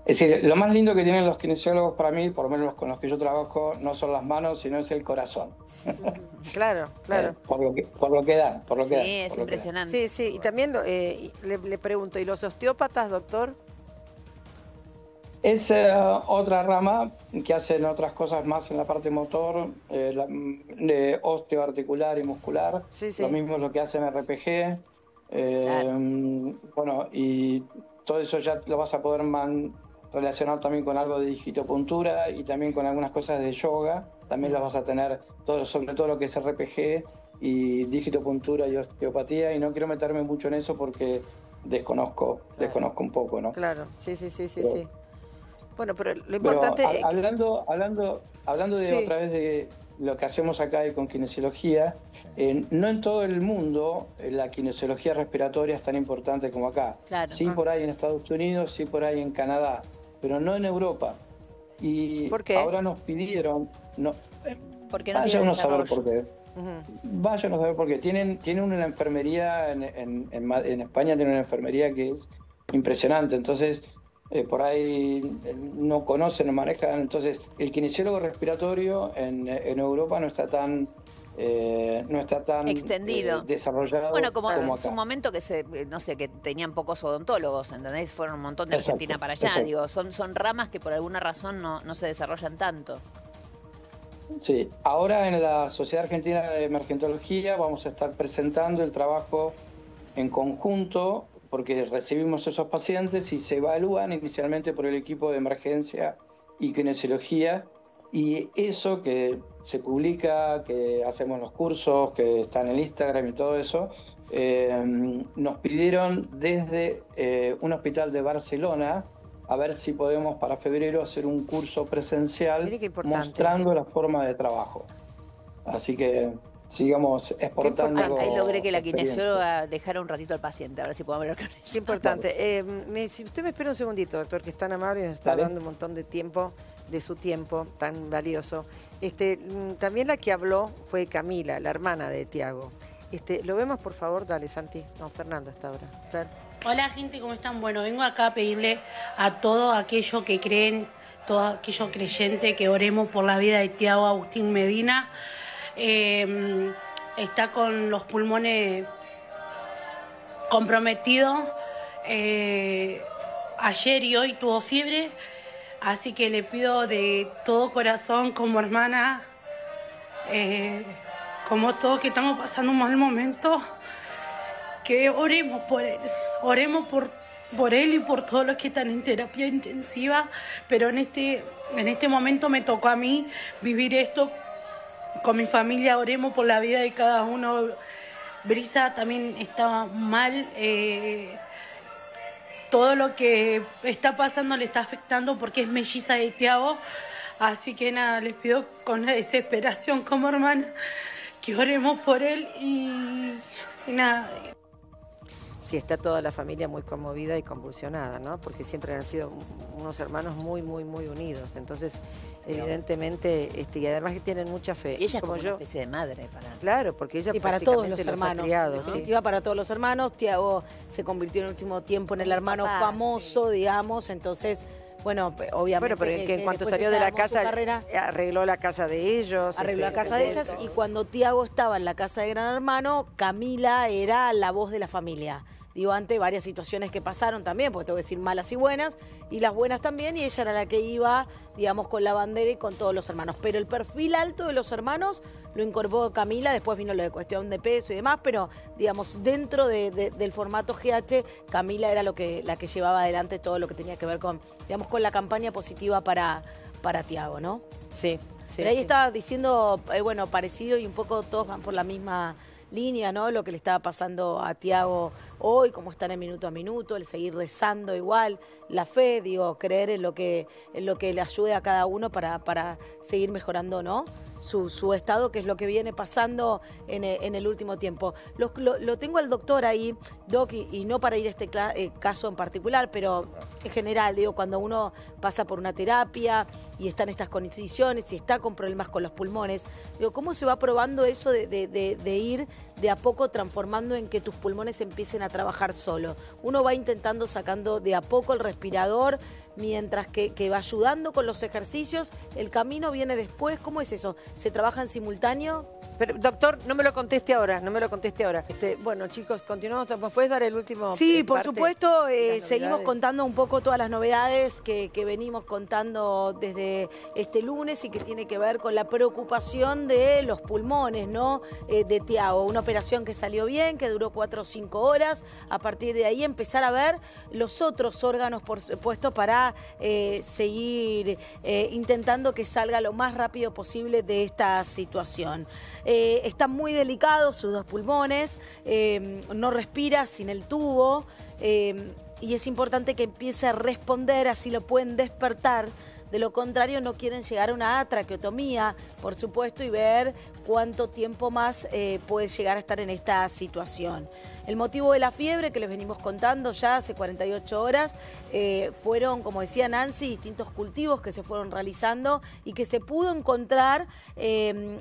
Speaker 6: Es decir, lo más lindo que tienen los kinesiólogos para mí, por lo menos con los que yo trabajo, no son las manos, sino es el corazón.
Speaker 1: Claro.
Speaker 6: Por lo que dan.
Speaker 8: Sí, es impresionante.
Speaker 1: Sí. Y también le pregunto, ¿y los osteópatas, doctor?
Speaker 6: Es otra rama que hacen otras cosas más en la parte motor, osteoarticular y muscular. Lo mismo es lo que hacen RPG. Bueno, y todo eso ya lo vas a poder relacionar también con algo de digitopuntura y también con algunas cosas de yoga. También las vas a tener, sobre todo lo que es RPG y digitopuntura y osteopatía, y no quiero meterme mucho en eso porque desconozco un poco, ¿no?
Speaker 1: Claro, sí. Bueno, pero lo importante es
Speaker 6: hablando de otra vez de lo que hacemos acá y con kinesiología, no en todo el mundo la kinesiología respiratoria es tan importante como acá.
Speaker 8: Claro.
Speaker 6: Sí por ahí en Estados Unidos, sí por ahí en Canadá, pero no en Europa. Y
Speaker 1: ¿por qué?
Speaker 6: Ahora nos pidieron...
Speaker 8: ¿Por qué no
Speaker 6: vayan a saber por qué. Vayan a saber por qué. Tienen una enfermería, en España tienen una enfermería que es impresionante, entonces... por ahí no conocen, no manejan. Entonces, el kinesiólogo respiratorio en Europa no está tan
Speaker 8: extendido,
Speaker 6: desarrollado.
Speaker 8: Bueno, como en
Speaker 6: acá.
Speaker 8: su momento que tenían pocos odontólogos, ¿entendés? Fueron un montón de Argentina para allá. Digo, son ramas que por alguna razón no se desarrollan tanto.
Speaker 6: Sí, ahora en la Sociedad Argentina de Emergentología vamos a estar presentando el trabajo en conjunto, porque recibimos esos pacientes y se evalúan inicialmente por el equipo de emergencia y kinesiología, y eso que se publica, que hacemos los cursos, que está en el Instagram y todo eso, nos pidieron desde un hospital de Barcelona a ver si podemos para febrero hacer un curso presencial mostrando la forma de trabajo. Así que sigamos exportando.
Speaker 8: Ahí logré que la kinesióloga dejara un ratito al paciente, a ver si podemos hablar con ella.
Speaker 1: Es importante. Si usted me espera un segundito, doctor, que es tan amable y nos está dando un montón de tiempo, de su tiempo tan valioso. También la que habló fue Camila, la hermana de Tiago. ¿Lo vemos, por favor? Dale, Santi. No, Fernando hasta ahora. Fer.
Speaker 10: Hola, gente, ¿cómo están? Bueno, vengo acá a pedirle a todos aquellos que creen, todos aquellos creyentes, que oremos por la vida de Tiago Agustín Medina. Está con los pulmones comprometidos. Ayer y hoy tuvo fiebre, así que le pido de todo corazón, como hermana, como todos que estamos pasando un mal momento, que oremos por él. Oremos por él y por todos los que están en terapia intensiva, pero en este momento me tocó a mí vivir esto con mi familia. Oremos por la vida de cada uno. Brisa también estaba mal, todo lo que está pasando le está afectando porque es melliza de Tiago, así que nada, les pido con la desesperación como hermana que oremos por él y nada.
Speaker 1: Sí, está toda la familia muy conmovida y convulsionada, ¿no? Porque siempre han sido unos hermanos muy, muy, muy unidos. Entonces, evidentemente, y además que tienen mucha fe.
Speaker 8: Y ella es como una especie de madre para...
Speaker 1: Claro, porque ella
Speaker 2: y para todos los
Speaker 1: hermanos.
Speaker 2: En definitiva, para todos los hermanos. Tiago se convirtió en el último tiempo en el hermano famoso, digamos. Entonces, bueno, obviamente...
Speaker 1: Bueno, pero que en cuanto salió de la casa, arregló la casa de ellos.
Speaker 2: Arregló la casa de ellas y cuando Tiago estaba en la casa de Gran Hermano, Camila era la voz de la familia. Digo, ante varias situaciones que pasaron también, porque tengo que decir malas y buenas, y las buenas también, y ella era la que iba, digamos, con la bandera y con todos los hermanos. Pero el perfil alto de los hermanos lo incorporó Camila, después vino lo de cuestión de peso y demás, pero, digamos, dentro del formato GH, Camila era la que llevaba adelante todo lo que tenía que ver con, digamos, con la campaña positiva para Tiago, ¿no?
Speaker 1: Sí.
Speaker 2: Pero ahí estaba diciendo, bueno, parecido y un poco todos van por la misma línea, ¿no? Lo que le estaba pasando a Tiago hoy, cómo está en el minuto a minuto, el seguir rezando igual, la fe, digo, creer en lo que le ayude a cada uno para seguir mejorando, ¿no? Su estado, que es lo que viene pasando en el último tiempo. Lo tengo al doctor ahí, Doc, y no para ir a este caso en particular, pero en general, digo, cuando uno pasa por una terapia y está en estas condiciones y está con problemas con los pulmones, digo, ¿cómo se va probando eso de ir de a poco transformando en que tus pulmones empiecen a trabajar solo? Uno va intentando sacando de a poco el respirador, mientras que va ayudando con los ejercicios, el camino viene después. ¿Cómo es eso? ¿Se trabaja en simultáneo?
Speaker 1: Pero, doctor, no me lo conteste ahora, bueno, chicos, continuamos. ¿Nos puedes dar el último?
Speaker 2: Sí, por supuesto, seguimos contando un poco todas las novedades que venimos contando desde este lunes y que tiene que ver con la preocupación de los pulmones, ¿no? De Tiago, una operación que salió bien, que duró 4 o 5 horas. A partir de ahí empezar a ver los otros órganos, por supuesto, para seguir intentando que salga lo más rápido posible de esta situación. Están muy delicados sus 2 pulmones, no respira sin el tubo y es importante que empiece a responder, así lo pueden despertar. De lo contrario, no quieren llegar a una traqueotomía, por supuesto, y ver cuánto tiempo más puede llegar a estar en esta situación. El motivo de la fiebre que les venimos contando ya hace 48 horas fueron, como decía Nancy, distintos cultivos que se fueron realizando y que se pudo encontrar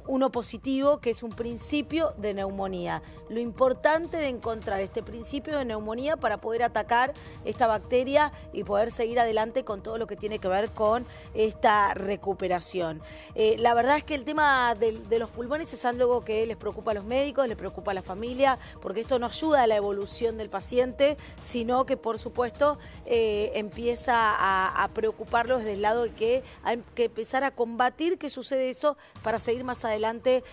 Speaker 2: uno positivo, que es un principio de neumonía. Lo importante de encontrar este principio de neumonía para poder atacar esta bacteria y poder seguir adelante con todo lo que tiene que ver con esta recuperación. La verdad es que el tema de los pulmones es algo que les preocupa a los médicos, les preocupa a la familia, porque esto no ayuda a la evolución del paciente, sino que por supuesto empieza a preocuparlos desde el lado de que hay que empezar a combatir que sucede eso para seguir más adelante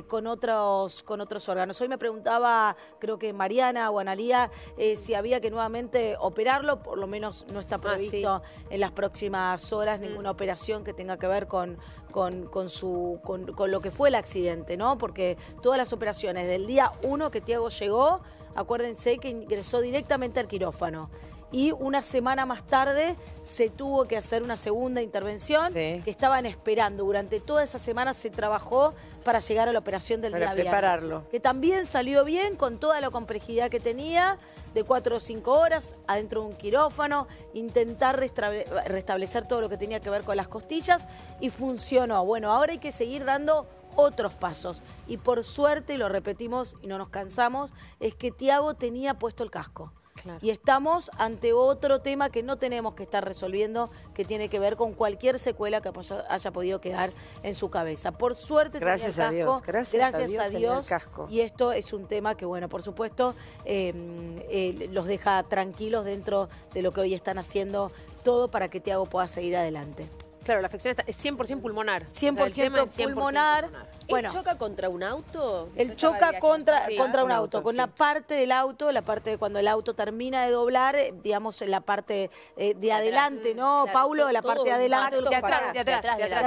Speaker 2: con otros órganos. Hoy me preguntaba, creo que Mariana o Analía, si había que nuevamente operarlo, por lo menos no está previsto en las próximas horas ninguna operación que tenga que ver con lo que fue el accidente, ¿no? Porque todas las operaciones del día 1 que Tiago llegó, acuérdense que ingresó directamente al quirófano. Y una semana más tarde se tuvo que hacer una segunda intervención que estaban esperando. Durante toda esa semana se trabajó para llegar a la operación del día viernes. Para prepararlo. Que también salió bien con toda la complejidad que tenía, de 4 o 5 horas adentro de un quirófano, intentar restablecer todo lo que tenía que ver con las costillas y funcionó. Bueno, ahora hay que seguir dando otros pasos. Y por suerte, lo repetimos y no nos cansamos, es que Tiago tenía puesto el casco. Claro. Y estamos ante otro tema que no tenemos que estar resolviendo, que tiene que ver con cualquier secuela que haya podido quedar en su cabeza. Por suerte,
Speaker 1: gracias tenía el casco.
Speaker 2: Gracias a Dios. Y esto es un tema que, bueno, por supuesto, los deja tranquilos dentro de lo que hoy están haciendo todo para que Tiago pueda seguir adelante.
Speaker 5: Claro, la afección es 100% pulmonar.
Speaker 2: 100% pulmonar.
Speaker 11: Bueno, ¿él choca contra un auto?
Speaker 2: Él choca contra un auto, con la parte del auto, la parte de cuando el auto termina de doblar, digamos, en la parte de adelante, ¿no, claro, Paulo? La parte de adelante.
Speaker 5: De atrás,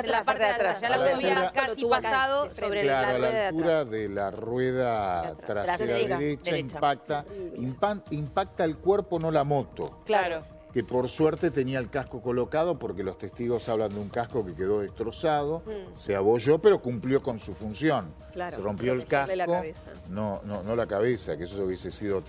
Speaker 5: la parte de atrás. Ya el auto había casi pasado sobre la rueda de atrás.
Speaker 12: A la altura de la rueda trasera derecha impacta el cuerpo, no la moto.
Speaker 5: Claro.
Speaker 12: Que por suerte tenía el casco colocado, porque los testigos hablan de un casco que quedó destrozado, se abolló, pero cumplió con su función. Claro, se rompió el casco, no la cabeza, que eso hubiese sido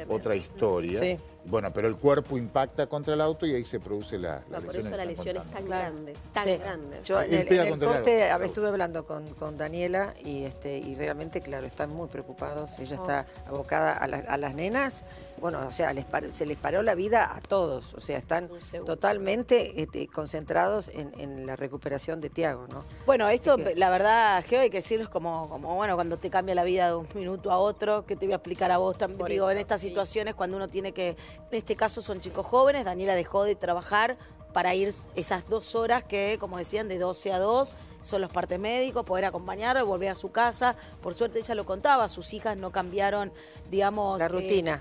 Speaker 12: otra historia. Sí. Bueno, pero el cuerpo impacta contra el auto y ahí se produce la lesión.
Speaker 11: Por eso la lesión es tan grande, tan grande.
Speaker 1: Yo en el corte estuve hablando con Daniela y realmente, claro, están muy preocupados. Ella está abocada a las nenas. Bueno, o sea, se les paró la vida a todos. O sea, están totalmente concentrados en la recuperación de Tiago, ¿no?
Speaker 2: Bueno, esto, la verdad, Geo, hay que decirlo, es como bueno, cuando te cambia la vida de un minuto a otro, que te voy a explicar a vos también. Digo, en estas situaciones, cuando uno tiene que, en este caso son chicos jóvenes, Daniela dejó de trabajar para ir esas 2 horas que, como decían, de 12 a 2, son los partes médicos, poder acompañar, volver a su casa. Por suerte ella lo contaba, sus hijas no cambiaron, digamos...
Speaker 1: La rutina.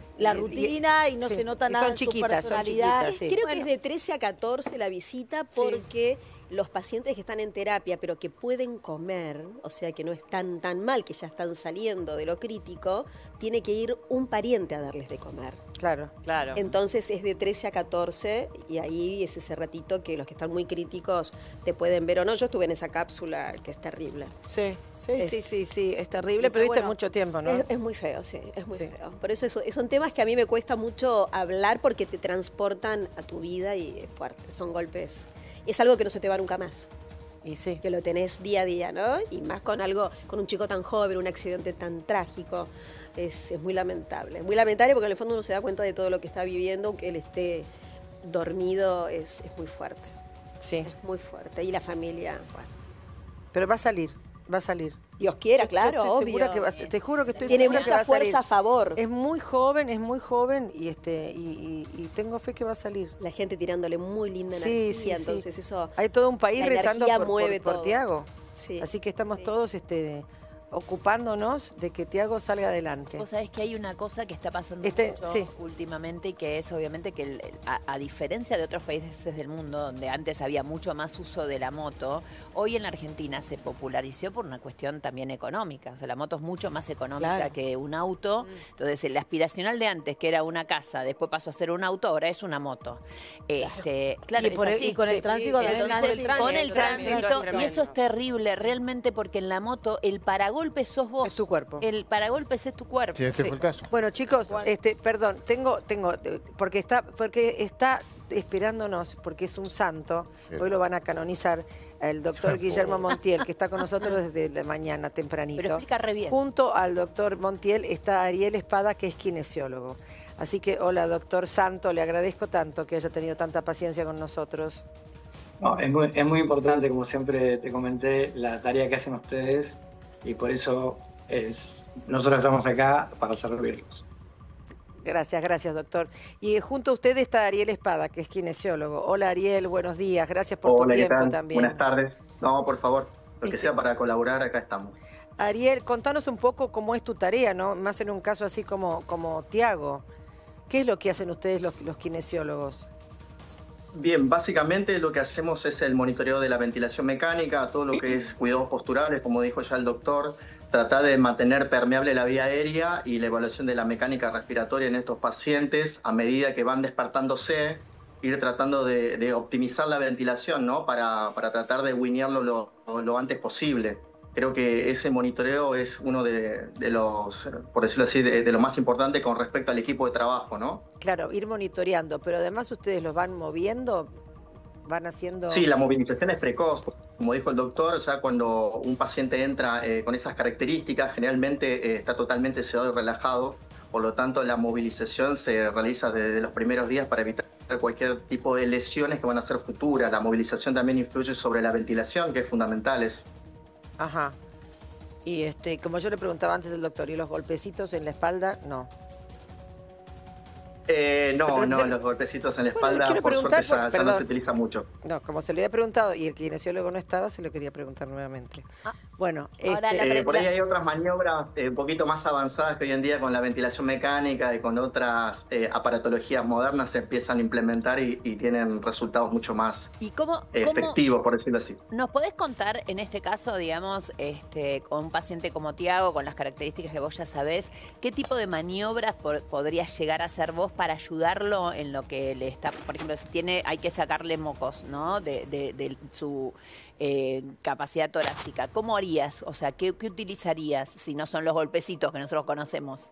Speaker 2: Y no se nota nada en su personalidad.
Speaker 11: Creo que es de 13 a 14 la visita porque... los pacientes que están en terapia, pero que pueden comer, o sea, que no están tan mal, que ya están saliendo de lo crítico, tiene que ir un pariente a darles de comer.
Speaker 1: Claro.
Speaker 11: Entonces es de 13 a 14 y ahí es ese ratito que los que están muy críticos te pueden ver o no. Yo estuve en esa cápsula que es terrible.
Speaker 2: Sí, es terrible, pero
Speaker 1: estuviste mucho tiempo, ¿no?
Speaker 11: Es muy feo, es muy feo. Por eso son temas que a mí me cuesta mucho hablar porque te transportan a tu vida y es fuerte, son golpes. Es algo que no se te va nunca más.
Speaker 1: Y sí.
Speaker 11: Que lo tenés día a día, ¿no? Y más con un chico tan joven, un accidente tan trágico. Es muy lamentable. Muy lamentable porque en el fondo uno se da cuenta de todo lo que está viviendo, aunque él esté dormido, es muy fuerte.
Speaker 1: Sí.
Speaker 11: Es muy fuerte. Y la familia, bueno.
Speaker 1: Pero va a salir.
Speaker 11: Dios quiera, claro,
Speaker 1: estoy
Speaker 11: obvio.
Speaker 1: Segura que te juro que estoy
Speaker 11: Tiene
Speaker 1: segura que va a salir.
Speaker 11: fuerza a favor.
Speaker 1: Es muy joven y tengo fe que va a salir.
Speaker 11: La gente tirándole muy linda energía, entonces eso...
Speaker 1: Hay todo un país rezando por
Speaker 11: Tiago.
Speaker 1: Sí. Así que estamos todos ocupándonos de que Tiago salga adelante.
Speaker 8: Vos sabés que hay una cosa que está pasando mucho últimamente y que es obviamente que a diferencia de otros países del mundo donde antes había mucho más uso de la moto, hoy en la Argentina se popularizó por una cuestión también económica. O sea, la moto es mucho más económica que un auto. Entonces, el aspiracional de antes, que era una casa, después pasó a ser un auto, ahora es una moto. Claro,
Speaker 2: y con el tránsito,
Speaker 8: con el tránsito, y eso es terrible realmente porque en la moto el paragolpe sos vos.
Speaker 1: Es tu cuerpo.
Speaker 8: El paragolpes es tu cuerpo.
Speaker 12: Sí, fue el caso.
Speaker 1: Bueno, chicos, perdón, tengo, porque está esperándonos, porque es un santo, hoy lo van a canonizar, el doctor Guillermo Montiel, que está con nosotros desde mañana tempranito.
Speaker 8: Pero explica re bien.
Speaker 1: Junto al doctor Montiel está Ariel Espada, que es kinesiólogo. Así que, hola, doctor Santo, le agradezco tanto que haya tenido tanta paciencia con nosotros.
Speaker 6: No, es muy importante, como siempre te comenté, la tarea que hacen ustedes. Y por eso nosotros estamos acá para servirlos.
Speaker 1: Gracias, doctor. Y junto a usted está Ariel Espada, que es kinesiólogo. Hola, Ariel, buenos días. Gracias por tu tiempo también.
Speaker 13: Buenas tardes. No, por favor, lo que sea para colaborar, acá estamos.
Speaker 1: Ariel, contanos un poco cómo es tu tarea, ¿no? Más en un caso así como Tiago. ¿Qué es lo que hacen ustedes los kinesiólogos?
Speaker 13: Bien, básicamente lo que hacemos es el monitoreo de la ventilación mecánica, todo lo que es cuidados posturales, como dijo ya el doctor, tratar de mantener permeable la vía aérea y la evaluación de la mecánica respiratoria en estos pacientes a medida que van despertándose, ir tratando de optimizar la ventilación, ¿no? Para tratar de winearlo lo antes posible. Creo que ese monitoreo es uno de los, por decirlo así, de lo más importante con respecto al equipo de trabajo, ¿no?
Speaker 1: Claro, ir monitoreando, pero además ustedes los van moviendo, van haciendo...
Speaker 13: Sí, la movilización es precoz. Como dijo el doctor, ya cuando un paciente entra con esas características, generalmente está totalmente sedado y relajado. Por lo tanto, la movilización se realiza desde los primeros días para evitar cualquier tipo de lesiones que van a ser futuras. La movilización también influye sobre la ventilación, que es fundamental.
Speaker 1: Ajá. Y como yo le preguntaba antes al doctor, ¿y los golpecitos en la espalda? No.
Speaker 13: No, los golpecitos en la espalda, por suerte ya no se utiliza mucho.
Speaker 1: No, como se le había preguntado y el kinesiólogo no estaba, se lo quería preguntar nuevamente. Bueno,
Speaker 13: por ahí hay otras maniobras un poquito más avanzadas que hoy en día con la ventilación mecánica y con otras aparatologías modernas se empiezan a implementar y tienen resultados mucho más efectivos, por decirlo así.
Speaker 8: ¿Nos podés contar, en este caso, digamos, con un paciente como Tiago, con las características que vos ya sabés, qué tipo de maniobras podrías llegar a hacer vos para ayudarlo en lo que le está, por ejemplo, si hay que sacarle mocos, ¿no? De su capacidad torácica. ¿Cómo harías? O sea, ¿qué utilizarías si no son los golpecitos que nosotros conocemos?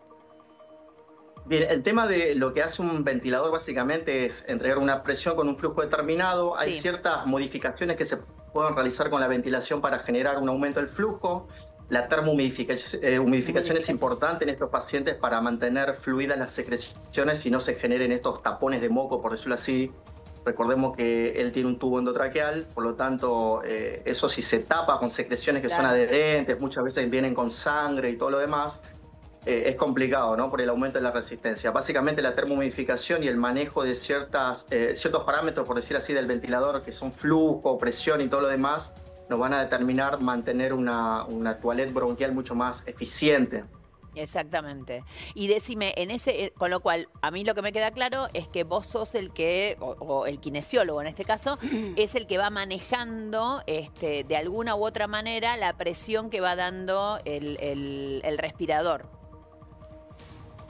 Speaker 13: Bien, el tema de lo que hace un ventilador básicamente es entregar una presión con un flujo determinado. Hay ciertas modificaciones que se pueden realizar con la ventilación para generar un aumento del flujo. La termohumidificación es importante en estos pacientes para mantener fluidas las secreciones y no se generen estos tapones de moco, por decirlo así. Recordemos que él tiene un tubo endotraqueal, por lo tanto, eso si se tapa con secreciones que son adherentes, muchas veces vienen con sangre y todo lo demás, es complicado, ¿no? Por el aumento de la resistencia. Básicamente la termohumidificación y el manejo de ciertos parámetros, por decir así, del ventilador, que son flujo, presión y todo lo demás, nos van a determinar mantener una toilette bronquial mucho más eficiente.
Speaker 8: Exactamente. Y decime, con lo cual, a mí lo que me queda claro es que vos sos el que, o el kinesiólogo en este caso, es el que va manejando de alguna u otra manera la presión que va dando el respirador.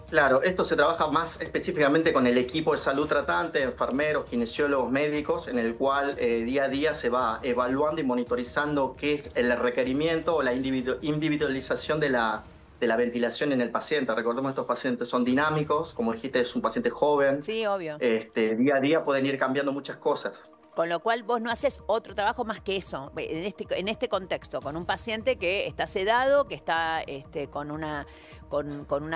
Speaker 13: Claro, esto se trabaja más específicamente con el equipo de salud tratante, enfermeros, kinesiólogos, médicos, en el cual día a día se va evaluando y monitorizando qué es el requerimiento o la individualización de la ventilación en el paciente. Recordemos que estos pacientes son dinámicos, como dijiste, es un paciente joven.
Speaker 8: Sí, obvio.
Speaker 13: Día a día pueden ir cambiando muchas cosas.
Speaker 8: Con lo cual vos no haces otro trabajo más que eso, en este contexto, con un paciente que está sedado, que está con una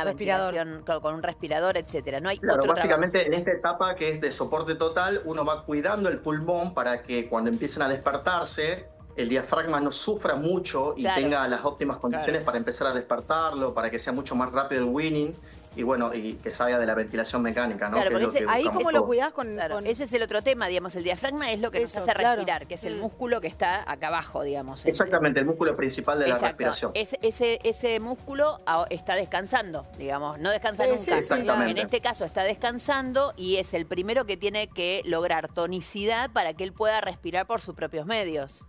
Speaker 8: ventilación, con un respirador, etcétera. No hay otro
Speaker 13: básicamente
Speaker 8: trabajo.
Speaker 13: En esta etapa que es de soporte total, uno va cuidando el pulmón para que cuando empiecen a despertarse, el diafragma no sufra mucho y tenga las óptimas condiciones para empezar a despertarlo, para que sea mucho más rápido el weaning y que salga de la ventilación mecánica, ¿no?
Speaker 2: Claro, porque ahí cómo lo cuidás con...
Speaker 8: Ese es el otro tema, digamos, el diafragma es lo que nos hace respirar, que es el músculo que está acá abajo, digamos.
Speaker 13: Exactamente, el músculo principal de la respiración.
Speaker 8: Ese músculo está descansando, digamos, no descansa nunca. En este caso está descansando y es el primero que tiene que lograr tonicidad para que él pueda respirar por sus propios medios.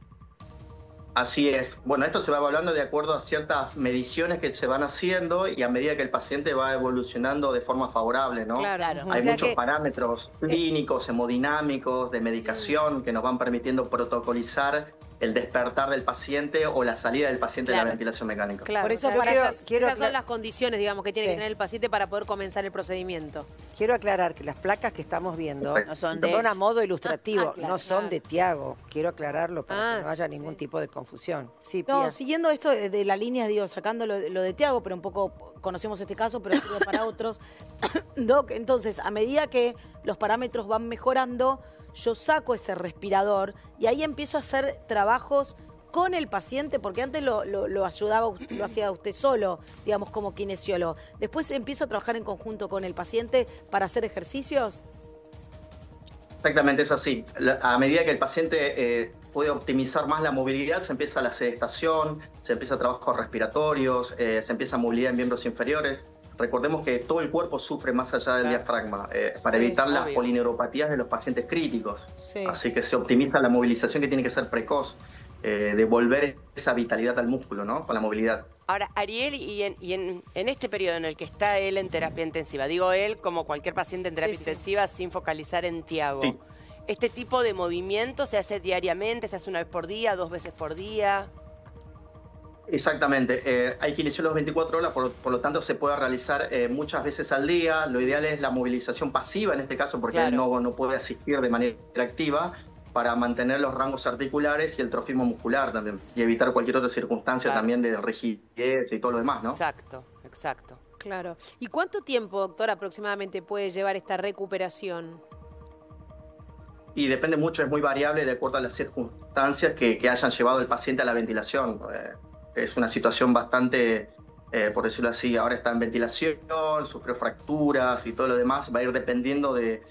Speaker 13: Así es. Bueno, esto se va evaluando de acuerdo a ciertas mediciones que se van haciendo y a medida que el paciente va evolucionando de forma favorable, ¿no?
Speaker 8: Claro.
Speaker 13: Hay muchos parámetros clínicos, hemodinámicos, de medicación que nos van permitiendo protocolizar el despertar del paciente o la salida del paciente de la ventilación mecánica.
Speaker 5: Claro, por eso esas son las condiciones, digamos, que tiene que tener el paciente para poder comenzar el procedimiento.
Speaker 1: Quiero aclarar que las placas que estamos viendo son a modo ilustrativo, no son de Tiago. Quiero aclararlo para que no haya ningún tipo de confusión. Sí, Pía.
Speaker 2: Siguiendo esto de la línea, sacando lo de Tiago, pero un poco conocemos este caso, pero sirve para otros. Doc, entonces, a medida que los parámetros van mejorando, yo saco ese respirador y ahí empiezo a hacer trabajos con el paciente, porque antes lo hacía usted solo, digamos, como kinesiólogo. Después empiezo a trabajar en conjunto con el paciente para hacer ejercicios.
Speaker 13: Exactamente, es así. A medida que el paciente puede optimizar más la movilidad, se empieza la sedestación, se empieza trabajos respiratorios, se empieza movilidad en miembros inferiores. Recordemos que todo el cuerpo sufre más allá del diafragma para evitar las polineuropatías de los pacientes críticos. Así que se optimiza la movilización, que tiene que ser precoz, devolver esa vitalidad al músculo, ¿no? Con la movilidad.
Speaker 3: Ahora, Ariel, en este periodo en el que está él en terapia intensiva, digo él como cualquier paciente en terapia intensiva sin focalizar en Tiago, ¿este tipo de movimiento se hace diariamente, se hace una vez por día, 2 veces por día?
Speaker 13: Exactamente, hay kinesiólogos 24 horas, por lo tanto se puede realizar muchas veces al día. Lo ideal es la movilización pasiva en este caso, porque él no puede asistir de manera activa, para mantener los rangos articulares y el trofismo muscular también, y evitar cualquier otra circunstancia también de rigidez y todo lo demás, ¿no?
Speaker 3: Exacto.
Speaker 5: Claro. ¿Y cuánto tiempo, doctor, aproximadamente puede llevar esta recuperación?
Speaker 13: Y depende mucho, es muy variable de acuerdo a las circunstancias que hayan llevado el paciente a la ventilación. Es una situación bastante, por decirlo así, ahora está en ventilación, sufrió fracturas y todo lo demás, va a ir dependiendo de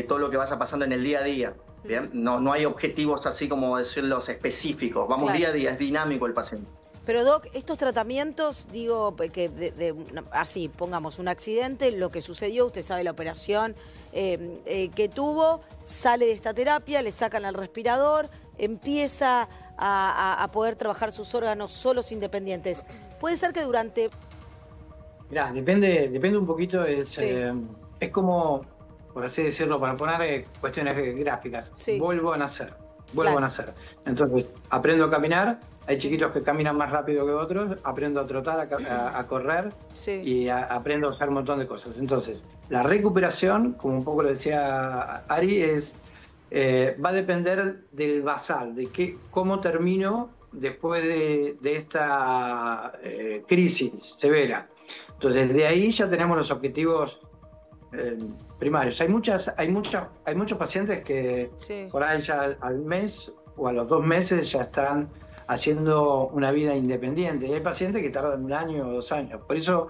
Speaker 13: todo lo que vaya pasando en el día a día. ¿Bien? No hay objetivos así como decirlos específicos, vamos día a día, es dinámico el paciente.
Speaker 2: Pero Doc, estos tratamientos, digo, que así, pongamos un accidente, lo que sucedió, usted sabe la operación que tuvo, sale de esta terapia, le sacan el respirador, empieza a poder trabajar sus órganos solos independientes. Puede ser que durante...
Speaker 6: Mirá, depende un poquito, es como, por así decirlo, para poner cuestiones gráficas, vuelvo a nacer. vuelvo a nacer. Entonces, aprendo a caminar, hay chiquitos que caminan más rápido que otros, aprendo a trotar, a correr y aprendo a usar un montón de cosas. Entonces, la recuperación, como un poco lo decía Ari, va a depender del basal, de cómo termino después de esta crisis severa. Entonces, de ahí ya tenemos los objetivos primarios. Hay muchos pacientes que por ahí ya al mes o a los 2 meses ya están haciendo una vida independiente. Y hay pacientes que tardan 1 año o 2 años. Por eso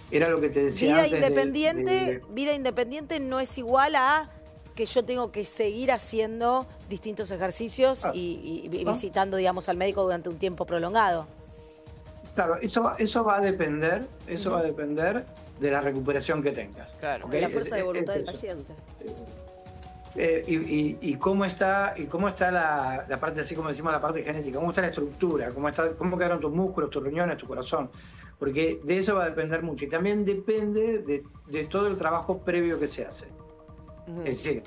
Speaker 6: era lo que te decía antes.
Speaker 2: Vida independiente no es igual a que yo tengo que seguir haciendo distintos ejercicios y visitando, digamos, al médico durante un tiempo prolongado.
Speaker 6: Claro, eso va a depender, de la recuperación que tengas.
Speaker 11: Claro. De la fuerza de voluntad del paciente.
Speaker 6: Y cómo está la parte, así como decimos, la parte genética, cómo está la estructura, cómo quedaron tus músculos, tus riñones, tu corazón, porque de eso va a depender mucho. Y también depende de todo el trabajo previo que se hace. Es decir,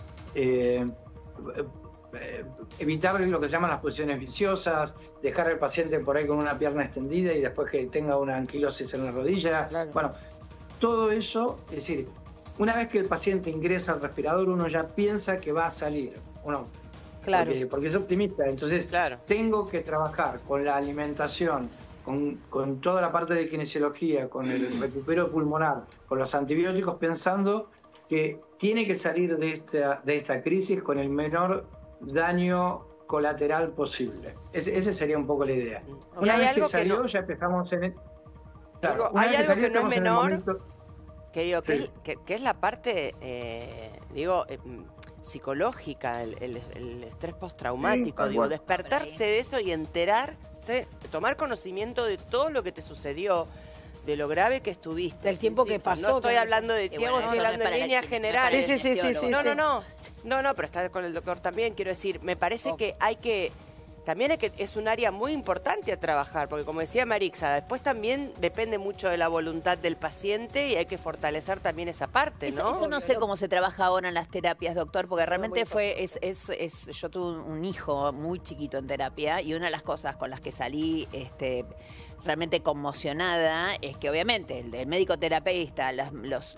Speaker 6: evitar lo que se llaman las posiciones viciosas, dejar al paciente por ahí con una pierna extendida y después que tenga una anquilosis en la rodilla. Claro. Bueno, todo eso, es decir, una vez que el paciente ingresa al respirador, uno ya piensa que va a salir, ¿o no?
Speaker 2: Claro.
Speaker 6: Porque es optimista. Entonces, tengo que trabajar con la alimentación, con toda la parte de kinesiología, con el recupero pulmonar, con los antibióticos, pensando que tiene que salir de esta crisis con el menor daño colateral posible. Esa sería un poco la idea. Una vez que salió, ya empezamos en...
Speaker 3: hay algo que no es menor, que es la parte, psicológica, el estrés postraumático, despertarse de eso y enterarse, tomar conocimiento de todo lo que te sucedió, de lo grave que estuviste.
Speaker 2: Del tiempo que pasó.
Speaker 3: No estoy hablando de Tiago, estoy hablando en líneas generales.
Speaker 2: Sí.
Speaker 3: No, pero está con el doctor también, quiero decir, me parece que es un área muy importante a trabajar, porque como decía Marixa, después también depende mucho de la voluntad del paciente y hay que fortalecer también esa parte, ¿no?
Speaker 8: Eso no sé cómo se trabaja ahora en las terapias, doctor, porque realmente yo tuve un hijo muy chiquito en terapia y una de las cosas con las que salí realmente conmocionada es que obviamente el médico terapeuta, los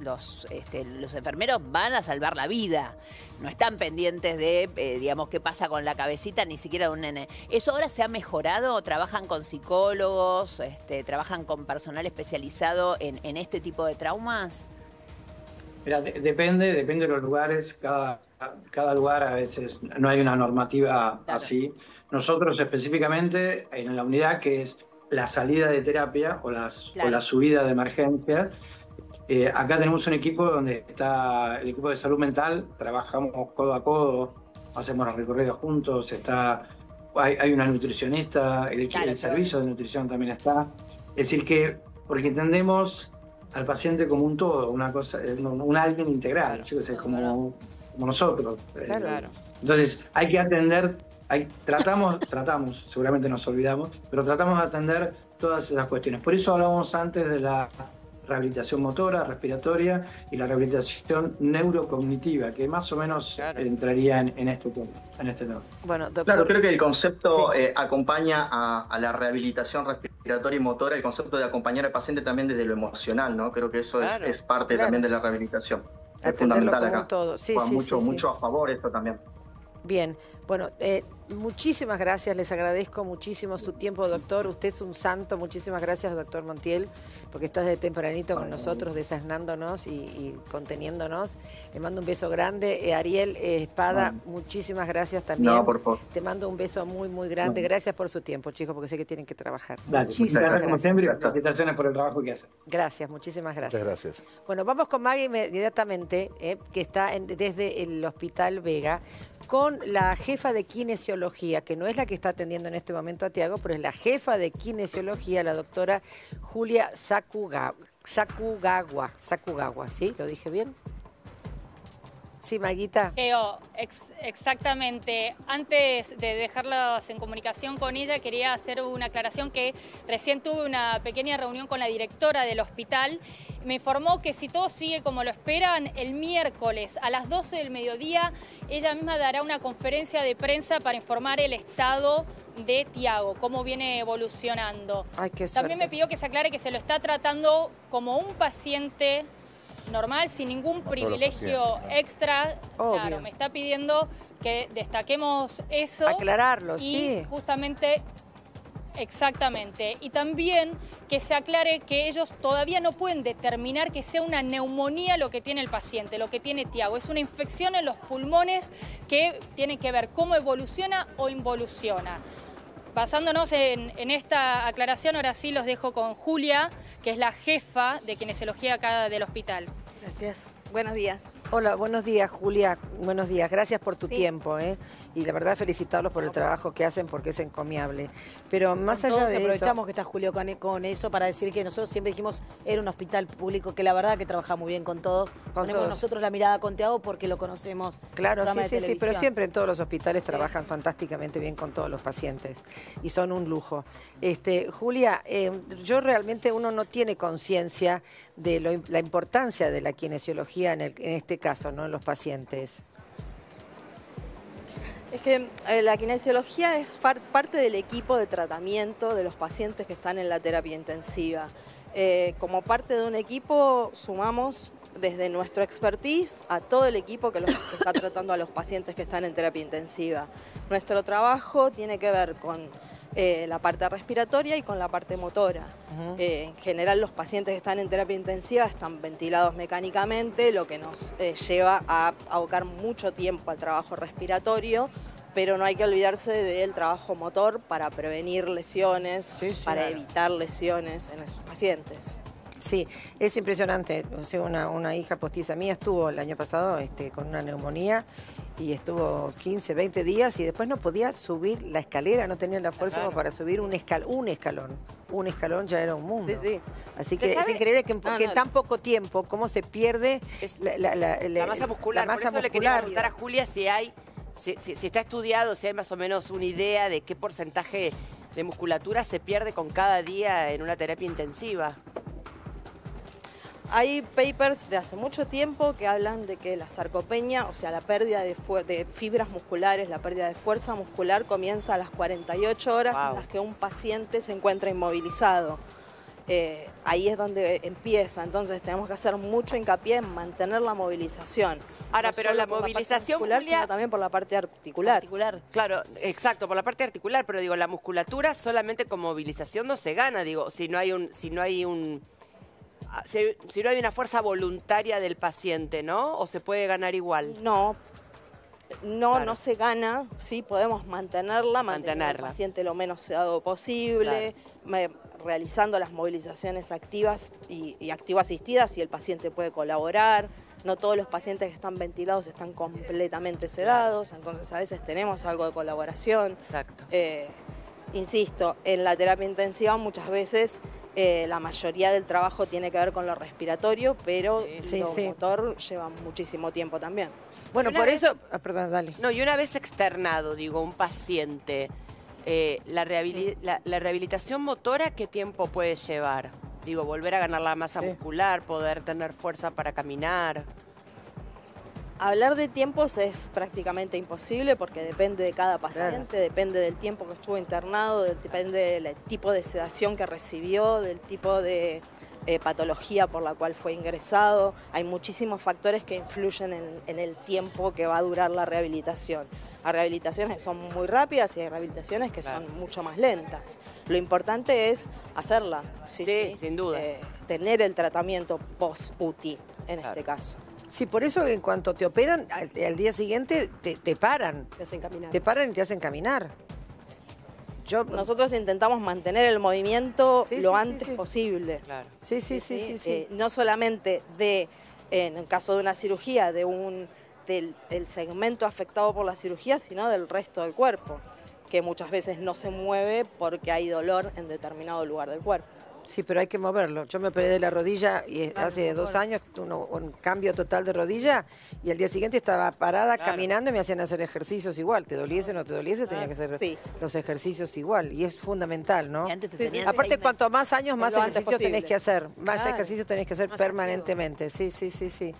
Speaker 8: enfermeros van a salvar la vida, no están pendientes de, digamos, qué pasa con la cabecita, ni siquiera de un nene. ¿Eso ahora se ha mejorado? ¿Trabajan con psicólogos? ¿Trabajan con personal especializado en este tipo de traumas?
Speaker 6: Mira, depende de los lugares, cada lugar a veces no hay una normativa así. Nosotros específicamente en la unidad que es la salida de terapia o la subida de emergencia. Acá tenemos un equipo donde está el equipo de salud mental, trabajamos codo a codo, hacemos los recorridos juntos, hay una nutricionista, el servicio de nutrición también está. Es decir porque entendemos al paciente como un todo, una cosa, un alguien integral, como nosotros.
Speaker 3: Claro.
Speaker 6: Entonces hay que atender. Tratamos, seguramente nos olvidamos, pero tratamos de atender todas esas cuestiones. Por eso hablábamos antes de la rehabilitación motora, respiratoria y la rehabilitación neurocognitiva, que más o menos entraría en este tema.
Speaker 2: Bueno, doctor.
Speaker 13: Claro, creo que el concepto acompaña a la rehabilitación respiratoria y motora, el concepto de acompañar al paciente también desde lo emocional, ¿no? Creo que eso es parte también de la rehabilitación. Es fundamental acá.
Speaker 1: Todo.
Speaker 13: Mucho a favor esto también.
Speaker 1: Bien, bueno, muchísimas gracias, les agradezco muchísimo su tiempo, doctor. Usted es un santo, muchísimas gracias, doctor Montiel, porque estás de tempranito con nosotros, desasnándonos y conteniéndonos. Le mando un beso grande. Ariel Espada, muchísimas gracias también.
Speaker 13: No, por favor.
Speaker 1: Te mando un beso muy, muy grande. Gracias por su tiempo, chicos, porque sé que tienen que trabajar.
Speaker 6: Muchísimas gracias. Como siempre, felicitaciones por el trabajo que hacen.
Speaker 1: Gracias, muchísimas gracias.
Speaker 12: Muchas gracias.
Speaker 1: Bueno, vamos con Maggie inmediatamente, que está desde el Hospital Vega, con la jefa de kinesiología, que no es la que está atendiendo en este momento a Tiago, pero es la jefa de kinesiología, la doctora Julia Sakugawa, ¿sí? ¿Lo dije bien? Sí, Maguita.
Speaker 9: Geo, exactamente. Antes de dejarlas en comunicación con ella, quería hacer una aclaración que recién tuve una pequeña reunión con la directora del hospital. Me informó que si todo sigue como lo esperan, el miércoles a las 12 del mediodía, ella misma dará una conferencia de prensa para informar el estado de Tiago, cómo viene evolucionando.
Speaker 1: Ay, qué suerte.
Speaker 9: También me pidió que se aclare que se lo está tratando como un paciente normal, sin ningún privilegio extra.
Speaker 1: Obvio.
Speaker 9: Claro, me está pidiendo que destaquemos eso.
Speaker 1: Aclararlo,
Speaker 9: y
Speaker 1: sí.
Speaker 9: justamente, exactamente. Y también que se aclare que ellos todavía no pueden determinar que sea una neumonía lo que tiene el paciente, lo que tiene Tiago. Es una infección en los pulmones que tiene que ver cómo evoluciona o involuciona. Basándonos en esta aclaración, ahora sí los dejo con Julia, que es la jefa de kinesiología acá del hospital.
Speaker 14: Gracias. Buenos días.
Speaker 1: Hola, buenos días, Julia. Buenos días. Gracias por tu tiempo, ¿eh? Y la verdad, felicitarlos por el trabajo que hacen porque es encomiable. Pero más allá de eso...
Speaker 2: Aprovechamos que está Julio con eso para decir que nosotros siempre dijimos era un hospital público que la verdad que trabaja muy bien con todos. Ponemos nosotros la mirada con Tiago porque lo conocemos.
Speaker 1: Claro, sí, pero siempre en todos los hospitales trabajan fantásticamente bien con todos los pacientes y son un lujo. Julia, yo realmente uno no tiene conciencia de la importancia de la kinesiología en este caso, ¿no? En los pacientes.
Speaker 14: Es que la kinesiología es parte del equipo de tratamiento de los pacientes que están en la terapia intensiva. Como parte de un equipo sumamos desde nuestro expertise a todo el equipo que está tratando a los pacientes que están en terapia intensiva. Nuestro trabajo tiene que ver con la parte respiratoria y con la parte motora. En general los pacientes que están en terapia intensiva están ventilados mecánicamente, lo que nos lleva a abocar mucho tiempo al trabajo respiratorio, pero no hay que olvidarse del trabajo motor para prevenir lesiones, para evitar lesiones en esos pacientes.
Speaker 1: Sí, es impresionante. O sea, una hija postiza mía estuvo el año pasado con una neumonía y estuvo 15, 20 días y después no podía subir la escalera, no tenía la fuerza como para subir un escalón. Un escalón ya era un mundo.
Speaker 14: Sí.
Speaker 1: Así que es increíble que en tan poco tiempo, cómo se pierde
Speaker 3: la masa muscular. Por eso le quería preguntar a Julia si está estudiado, si hay más o menos una idea de qué porcentaje de musculatura se pierde con cada día en una terapia intensiva.
Speaker 14: Hay papers de hace mucho tiempo que hablan de que la sarcopenia, o sea, la pérdida de fibras musculares, la pérdida de fuerza muscular comienza a las 48 horas en las que un paciente se encuentra inmovilizado. Ahí es donde empieza, entonces tenemos que hacer mucho hincapié en mantener la movilización.
Speaker 3: Ahora,
Speaker 14: no
Speaker 3: pero
Speaker 14: solo
Speaker 3: la
Speaker 14: por
Speaker 3: movilización,
Speaker 14: muscular,
Speaker 3: Julia,
Speaker 14: sino también por la parte articular.
Speaker 3: Claro, exacto, por la parte articular, pero digo, la musculatura solamente con movilización no se gana, digo, si no hay una fuerza voluntaria del paciente, ¿no? ¿O se puede ganar igual?
Speaker 14: No se gana, sí podemos mantener al paciente lo menos sedado posible, realizando las movilizaciones activas y activo-asistidas y el paciente puede colaborar. No todos los pacientes que están ventilados están completamente sedados, entonces a veces tenemos algo de colaboración.
Speaker 3: Exacto.
Speaker 14: Insisto, en la terapia intensiva muchas veces la mayoría del trabajo tiene que ver con lo respiratorio, pero lo motor lleva muchísimo tiempo también.
Speaker 1: Bueno, por eso... perdón, dale.
Speaker 3: No, y una vez externado, digo, un paciente, la rehabilitación motora, ¿qué tiempo puede llevar? Digo, volver a ganar la masa muscular, poder tener fuerza para caminar.
Speaker 14: Hablar de tiempos es prácticamente imposible porque depende de cada paciente, depende del tiempo que estuvo internado, depende del tipo de sedación que recibió, del tipo de patología por la cual fue ingresado. Hay muchísimos factores que influyen en el tiempo que va a durar la rehabilitación. Hay rehabilitaciones que son muy rápidas y hay rehabilitaciones que son mucho más lentas. Lo importante es hacerla,
Speaker 3: sin duda.
Speaker 14: Tener el tratamiento post-UTI en este caso.
Speaker 1: Sí, por eso en cuanto te operan, al día siguiente te paran.
Speaker 11: Te hacen caminar.
Speaker 1: Te paran y te hacen caminar.
Speaker 14: Nosotros intentamos mantener el movimiento lo antes posible.
Speaker 3: Claro.
Speaker 1: Sí.
Speaker 14: No solamente en el caso de una cirugía, del segmento afectado por la cirugía, sino del resto del cuerpo, que muchas veces no se mueve porque hay dolor en determinado lugar del cuerpo.
Speaker 1: Sí, pero hay que moverlo. Yo me operé de la rodilla y hace 2 años un cambio total de rodilla y al día siguiente estaba parada caminando y me hacían hacer ejercicios igual. Te doliese o no te doliese, tenía que hacer los ejercicios igual. Y es fundamental, ¿no? Aparte, cuanto más años, más ejercicios tenés que hacer. Más ejercicios tenés que hacer permanentemente. Sí. Así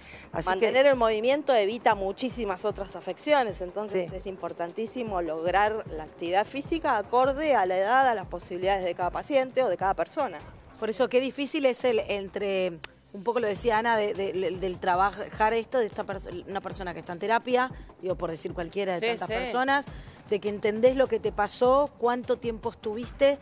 Speaker 14: mantener el movimiento evita muchísimas otras afecciones. Entonces es importantísimo lograr la actividad física acorde a la edad, a las posibilidades de cada paciente o de cada persona.
Speaker 2: Por eso qué difícil es un poco lo decía Ana, del trabajar esto de una persona que está en terapia, digo por decir cualquiera de tantas personas, de que entendés lo que te pasó, cuánto tiempo estuviste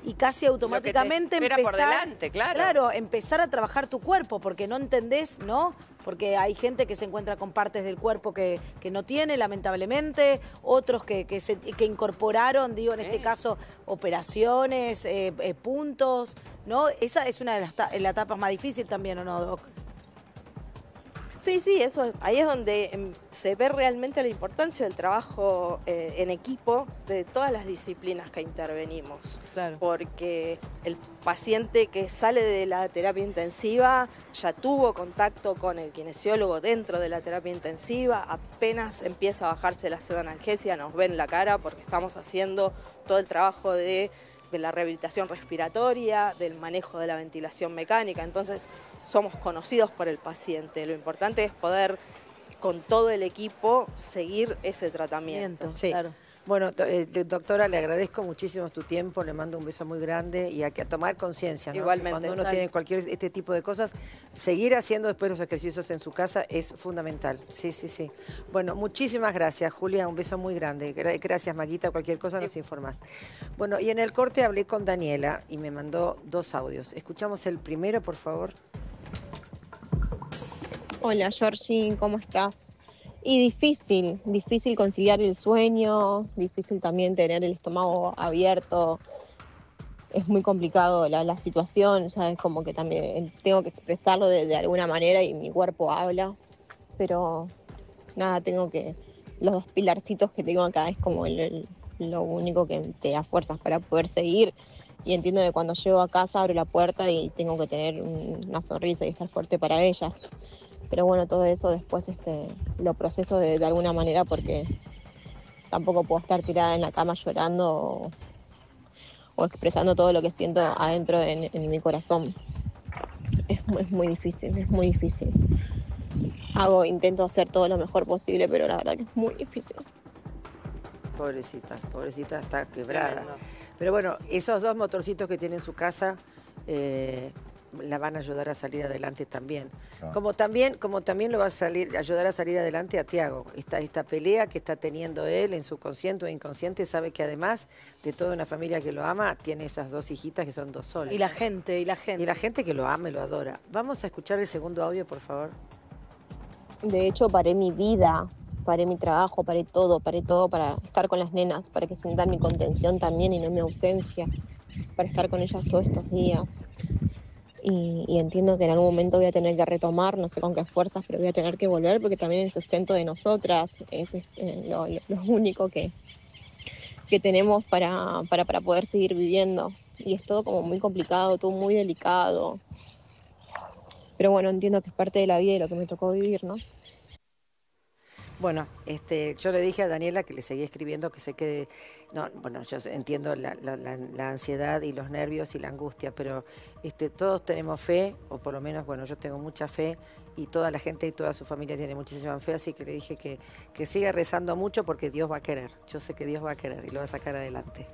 Speaker 2: y casi automáticamente
Speaker 3: empezar por delante,
Speaker 2: claro, empezar a trabajar tu cuerpo, porque no entendés, ¿no? Porque hay gente que se encuentra con partes del cuerpo que no tiene, lamentablemente, otros que incorporaron, digo, en este caso, operaciones, puntos, ¿no? Esa es una de las etapas más difíciles también, ¿o no, Doc?
Speaker 14: Sí, ahí es donde se ve realmente la importancia del trabajo en equipo de todas las disciplinas que intervenimos.
Speaker 2: Claro.
Speaker 14: Porque el paciente que sale de la terapia intensiva ya tuvo contacto con el kinesiólogo dentro de la terapia intensiva, apenas empieza a bajarse la pseudoanalgesia, nos ven la cara porque estamos haciendo todo el trabajo de la rehabilitación respiratoria, del manejo de la ventilación mecánica. Entonces somos conocidos por el paciente. Lo importante es poder, con todo el equipo, seguir ese tratamiento.
Speaker 1: Sí. Claro. Bueno, doctora, le agradezco muchísimo tu tiempo, le mando un beso muy grande y a tomar conciencia, ¿no?
Speaker 14: Igualmente.
Speaker 1: Cuando uno tiene cualquier tipo de cosas, seguir haciendo después los ejercicios en su casa es fundamental. Sí. Bueno, muchísimas gracias, Julia, un beso muy grande. Gracias, Maguita, cualquier cosa nos informás. Bueno, y en el corte hablé con Daniela y me mandó 2 audios. Escuchamos el primero, por favor.
Speaker 15: Hola, Georgie, ¿cómo estás? Y difícil conciliar el sueño, difícil también tener el estómago abierto. Es muy complicado la situación, ya es como que también tengo que expresarlo de alguna manera y mi cuerpo habla. Pero nada, los 2 pilarcitos que tengo acá es como lo único que te da fuerzas para poder seguir. Y entiendo que cuando llego a casa abro la puerta y tengo que tener una sonrisa y estar fuerte para ellas. Pero bueno, todo eso después lo proceso de alguna manera porque tampoco puedo estar tirada en la cama llorando o expresando todo lo que siento adentro en mi corazón. Es muy difícil. Intento hacer todo lo mejor posible, pero la verdad que es muy difícil.
Speaker 1: Pobrecita está quebrada. Tremendo. Pero bueno, esos 2 motorcitos que tiene en su casa la van a ayudar a salir adelante también. Como también lo va a ayudar a salir adelante a Tiago. Esta pelea que está teniendo él en su consciente o inconsciente, sabe que además de toda una familia que lo ama, tiene esas 2 hijitas que son 2 solas.
Speaker 2: Y la gente. Y la
Speaker 1: gente que lo ama y lo adora. Vamos a escuchar el segundo audio, por favor.
Speaker 15: De hecho, paré mi vida, paré mi trabajo, paré todo para estar con las nenas, para que sientan mi contención también y no mi ausencia, para estar con ellas todos estos días. Y entiendo que en algún momento voy a tener que retomar, no sé con qué fuerzas, pero voy a tener que volver porque también el sustento de nosotras es lo único que tenemos para poder seguir viviendo. Y es todo como muy complicado, todo muy delicado. Pero bueno, entiendo que es parte de la vida y lo que me tocó vivir, ¿no?
Speaker 1: Bueno, yo le dije a Daniela que le seguía escribiendo que se quede. No, bueno, yo entiendo la ansiedad y los nervios y la angustia, pero todos tenemos fe, o por lo menos, bueno, yo tengo mucha fe y toda la gente y toda su familia tiene muchísima fe, así que le dije que siga rezando mucho porque Dios va a querer. Yo sé que Dios va a querer y lo va a sacar adelante.